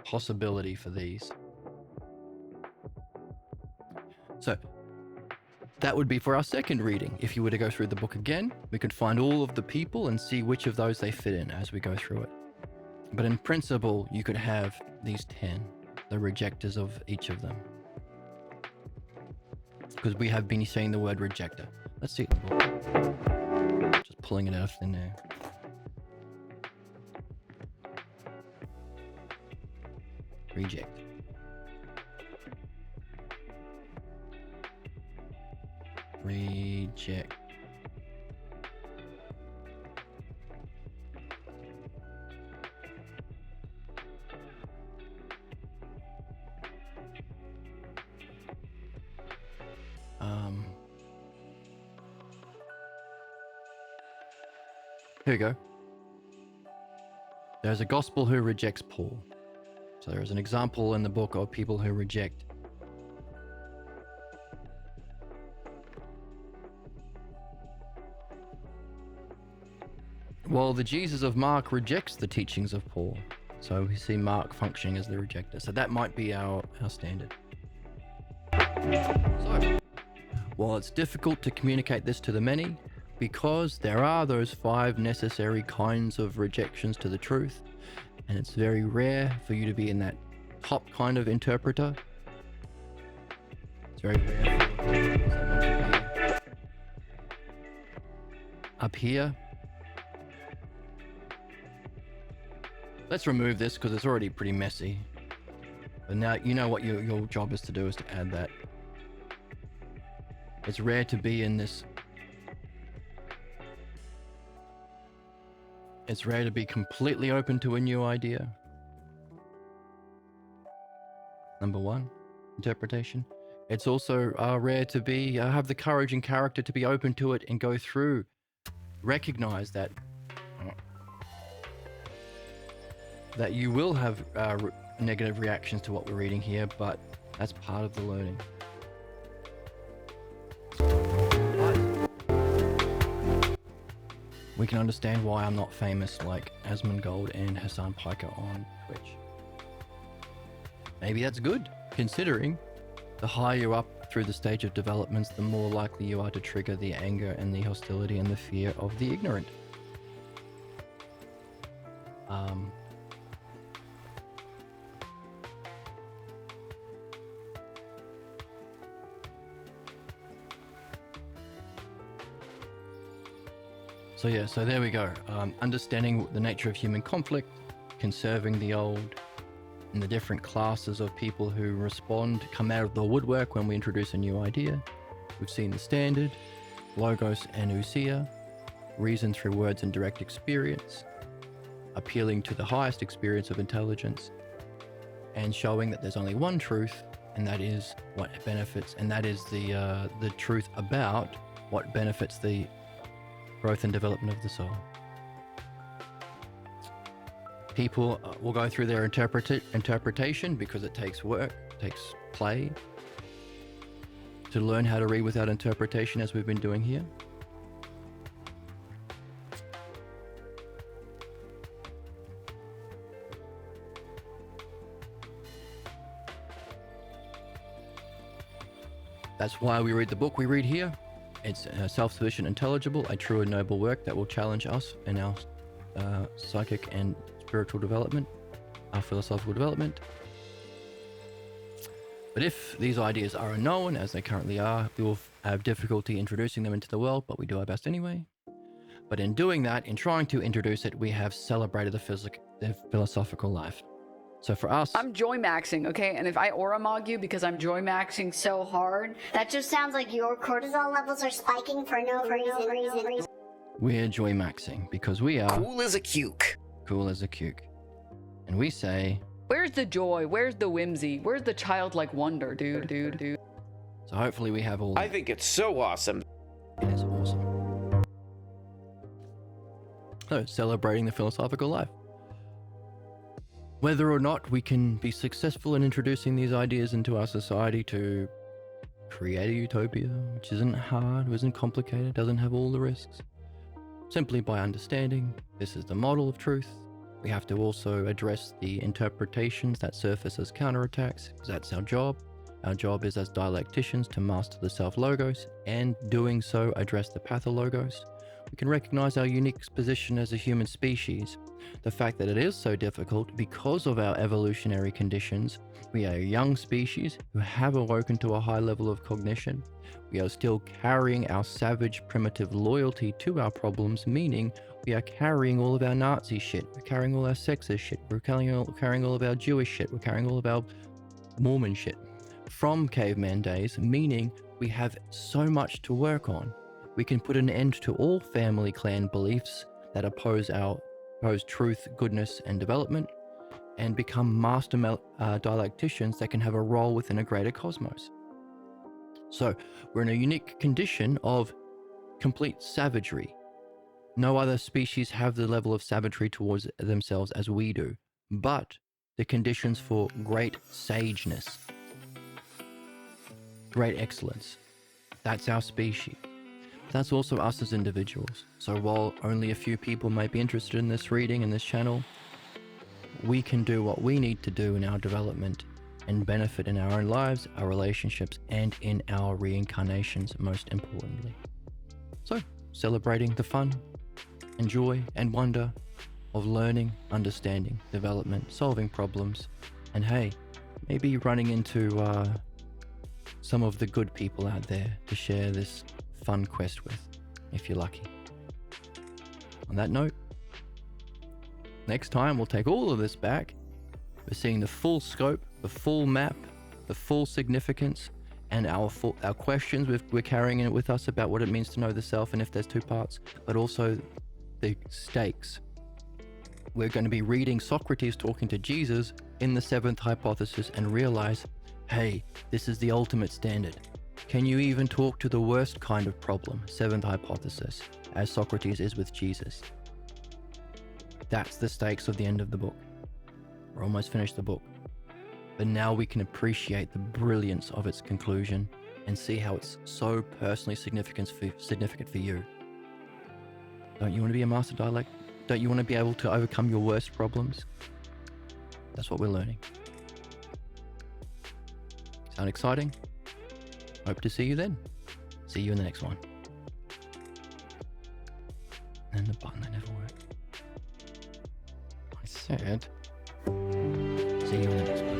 possibility for these. So that would be for our second reading. If you were to go through the book again, we could find all of the people and see which of those they fit in as we go through it. But in principle, you could have these 10, the rejectors of each of them. Because we have been saying the word rejector. Let's see the book. Just pulling it out of thin air. Reject. Reject. Here we go. There's a gospel who rejects Paul. So there is an example in the book of people who reject. Well, the Jesus of Mark rejects the teachings of Paul. So we see Mark functioning as the rejector. So that might be our standard. So, while it's difficult to communicate this to the many, because there are those 5 necessary kinds of rejections to the truth, and it's very rare for you to be in that top kind of interpreter. It's very rare for someone to be up here. Let's remove this because it's already pretty messy. But now you know what your job is to do is to add that. It's rare to be in this. It's rare to be completely open to a new idea. Number 1, interpretation. It's also rare to be have the courage and character to be open to it and go through, recognize that you will have negative reactions to what we're reading here, but that's part of the learning. We can understand why I'm not famous like Asmongold and Hassan Piker on Twitch. Maybe that's good, considering the higher you're up through the stage of developments, the more likely you are to trigger the anger and the hostility and the fear of the ignorant. So there we go. Understanding the nature of human conflict, conserving the old, and the different classes of people who respond, come out of the woodwork when we introduce a new idea. We've seen the standard, logos and ousia, reason through words and direct experience, appealing to the highest experience of intelligence, and showing that there's only one truth, and that is what benefits, and that is the truth about what benefits the growth and development of the soul. People will go through their interpretation because it takes work, takes play to learn how to read without interpretation, as we've been doing here. That's why we read the book we read here. It's self-sufficient, intelligible, a true and noble work that will challenge us in our psychic and spiritual development, our philosophical development. But if these ideas are unknown, as they currently are, we will have difficulty introducing them into the world, but we do our best anyway. But in doing that, in trying to introduce it, we have celebrated the philosophical life. So for us, I'm joy maxing, okay? And if I aura mog you because I'm joy maxing so hard, That just sounds like your cortisol levels are spiking for no reason. we're joy maxing because we are Cool as a cuke. cool as a cuke. And we say, where's the joy? Where's the whimsy? Where's the childlike wonder, dude? so hopefully we have all I think it's so awesome. It is awesome. So, celebrating the philosophical life. Whether or not we can be successful in introducing these ideas into our society to create a utopia, which isn't hard, isn't complicated, doesn't have all the risks. Simply by understanding this is the model of truth, we have to also address the interpretations that surface as counterattacks, because that's our job. Our job is as dialecticians to master the self-logos, and doing so address the pathologos. We can recognize our unique position as a human species. The fact that it is so difficult because of our evolutionary conditions. We are a young species who have awoken to a high level of cognition. We are still carrying our savage primitive loyalty to our problems, meaning we are carrying all of our Nazi shit, we're carrying all our sexist shit, we're carrying all of our Jewish shit, we're carrying all of our Mormon shit from caveman days, meaning we have so much to work on. We can put an end to all family clan beliefs that oppose truth, goodness, and development, and become master dialecticians that can have a role within a greater cosmos. So we're in a unique condition of complete savagery. No other species have the level of savagery towards themselves as we do, but the conditions for great sageness, great excellence, that's our species. That's also us as individuals. So while only a few people might be interested in this reading and this channel, we can do what we need to do in our development and benefit in our own lives, our relationships, and in our reincarnations, most importantly. So, celebrating the fun and joy and wonder of learning, understanding, development, solving problems, and hey, maybe running into some of the good people out there to share this fun quest with, if you're lucky. On that note, next time we'll take all of this back. We're seeing the full scope, the full map, the full significance, and our questions we're carrying it with us about what it means to know the self and if there's two parts, but also the stakes. We're going to be reading Socrates talking to Jesus in the seventh hypothesis and realize, hey, this is the ultimate standard. Can you even talk to the worst kind of problem, seventh hypothesis, as Socrates is with Jesus? That's the stakes of the end of the book. We're almost finished the book. But now we can appreciate the brilliance of its conclusion and see how it's so personally significant for you. Don't you want to be a master dialect? Don't you want to be able to overcome your worst problems? That's what we're learning. Sound exciting? Hope to see you then. See you in the next one. And the button that never worked. I said, see you in the next one.